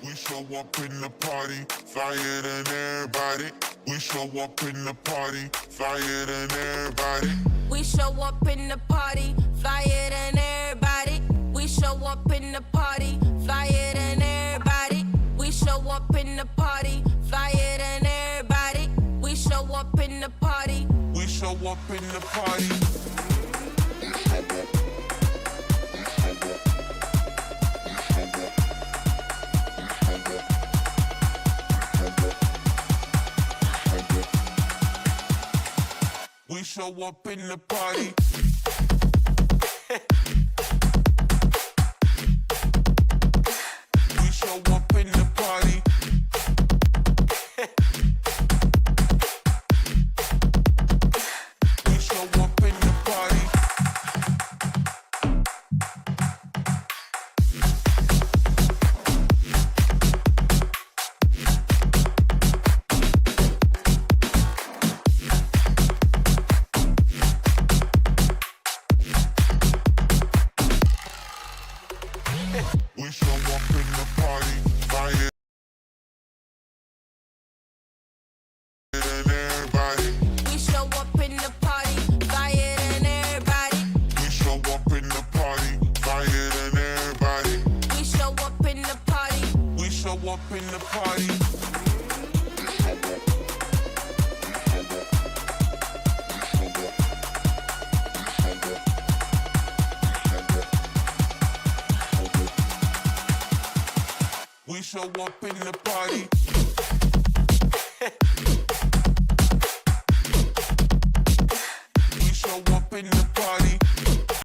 We show up in the party, flyer than everybody. We show up in the party, flyer than everybody. We show up in the party, flyer than everybody. We show up in the party, flyer than everybody. We show up in the party, flyer than everybody. We show up in the party. We show up in the party. We show up in the party. We show up in the party. We show up in the party. We show up in the party, fire than everybody. We show up in the party, flyer than everybody. We show up in the party, fire than everybody. We show up in the party. We show up in the party. We show up in the party.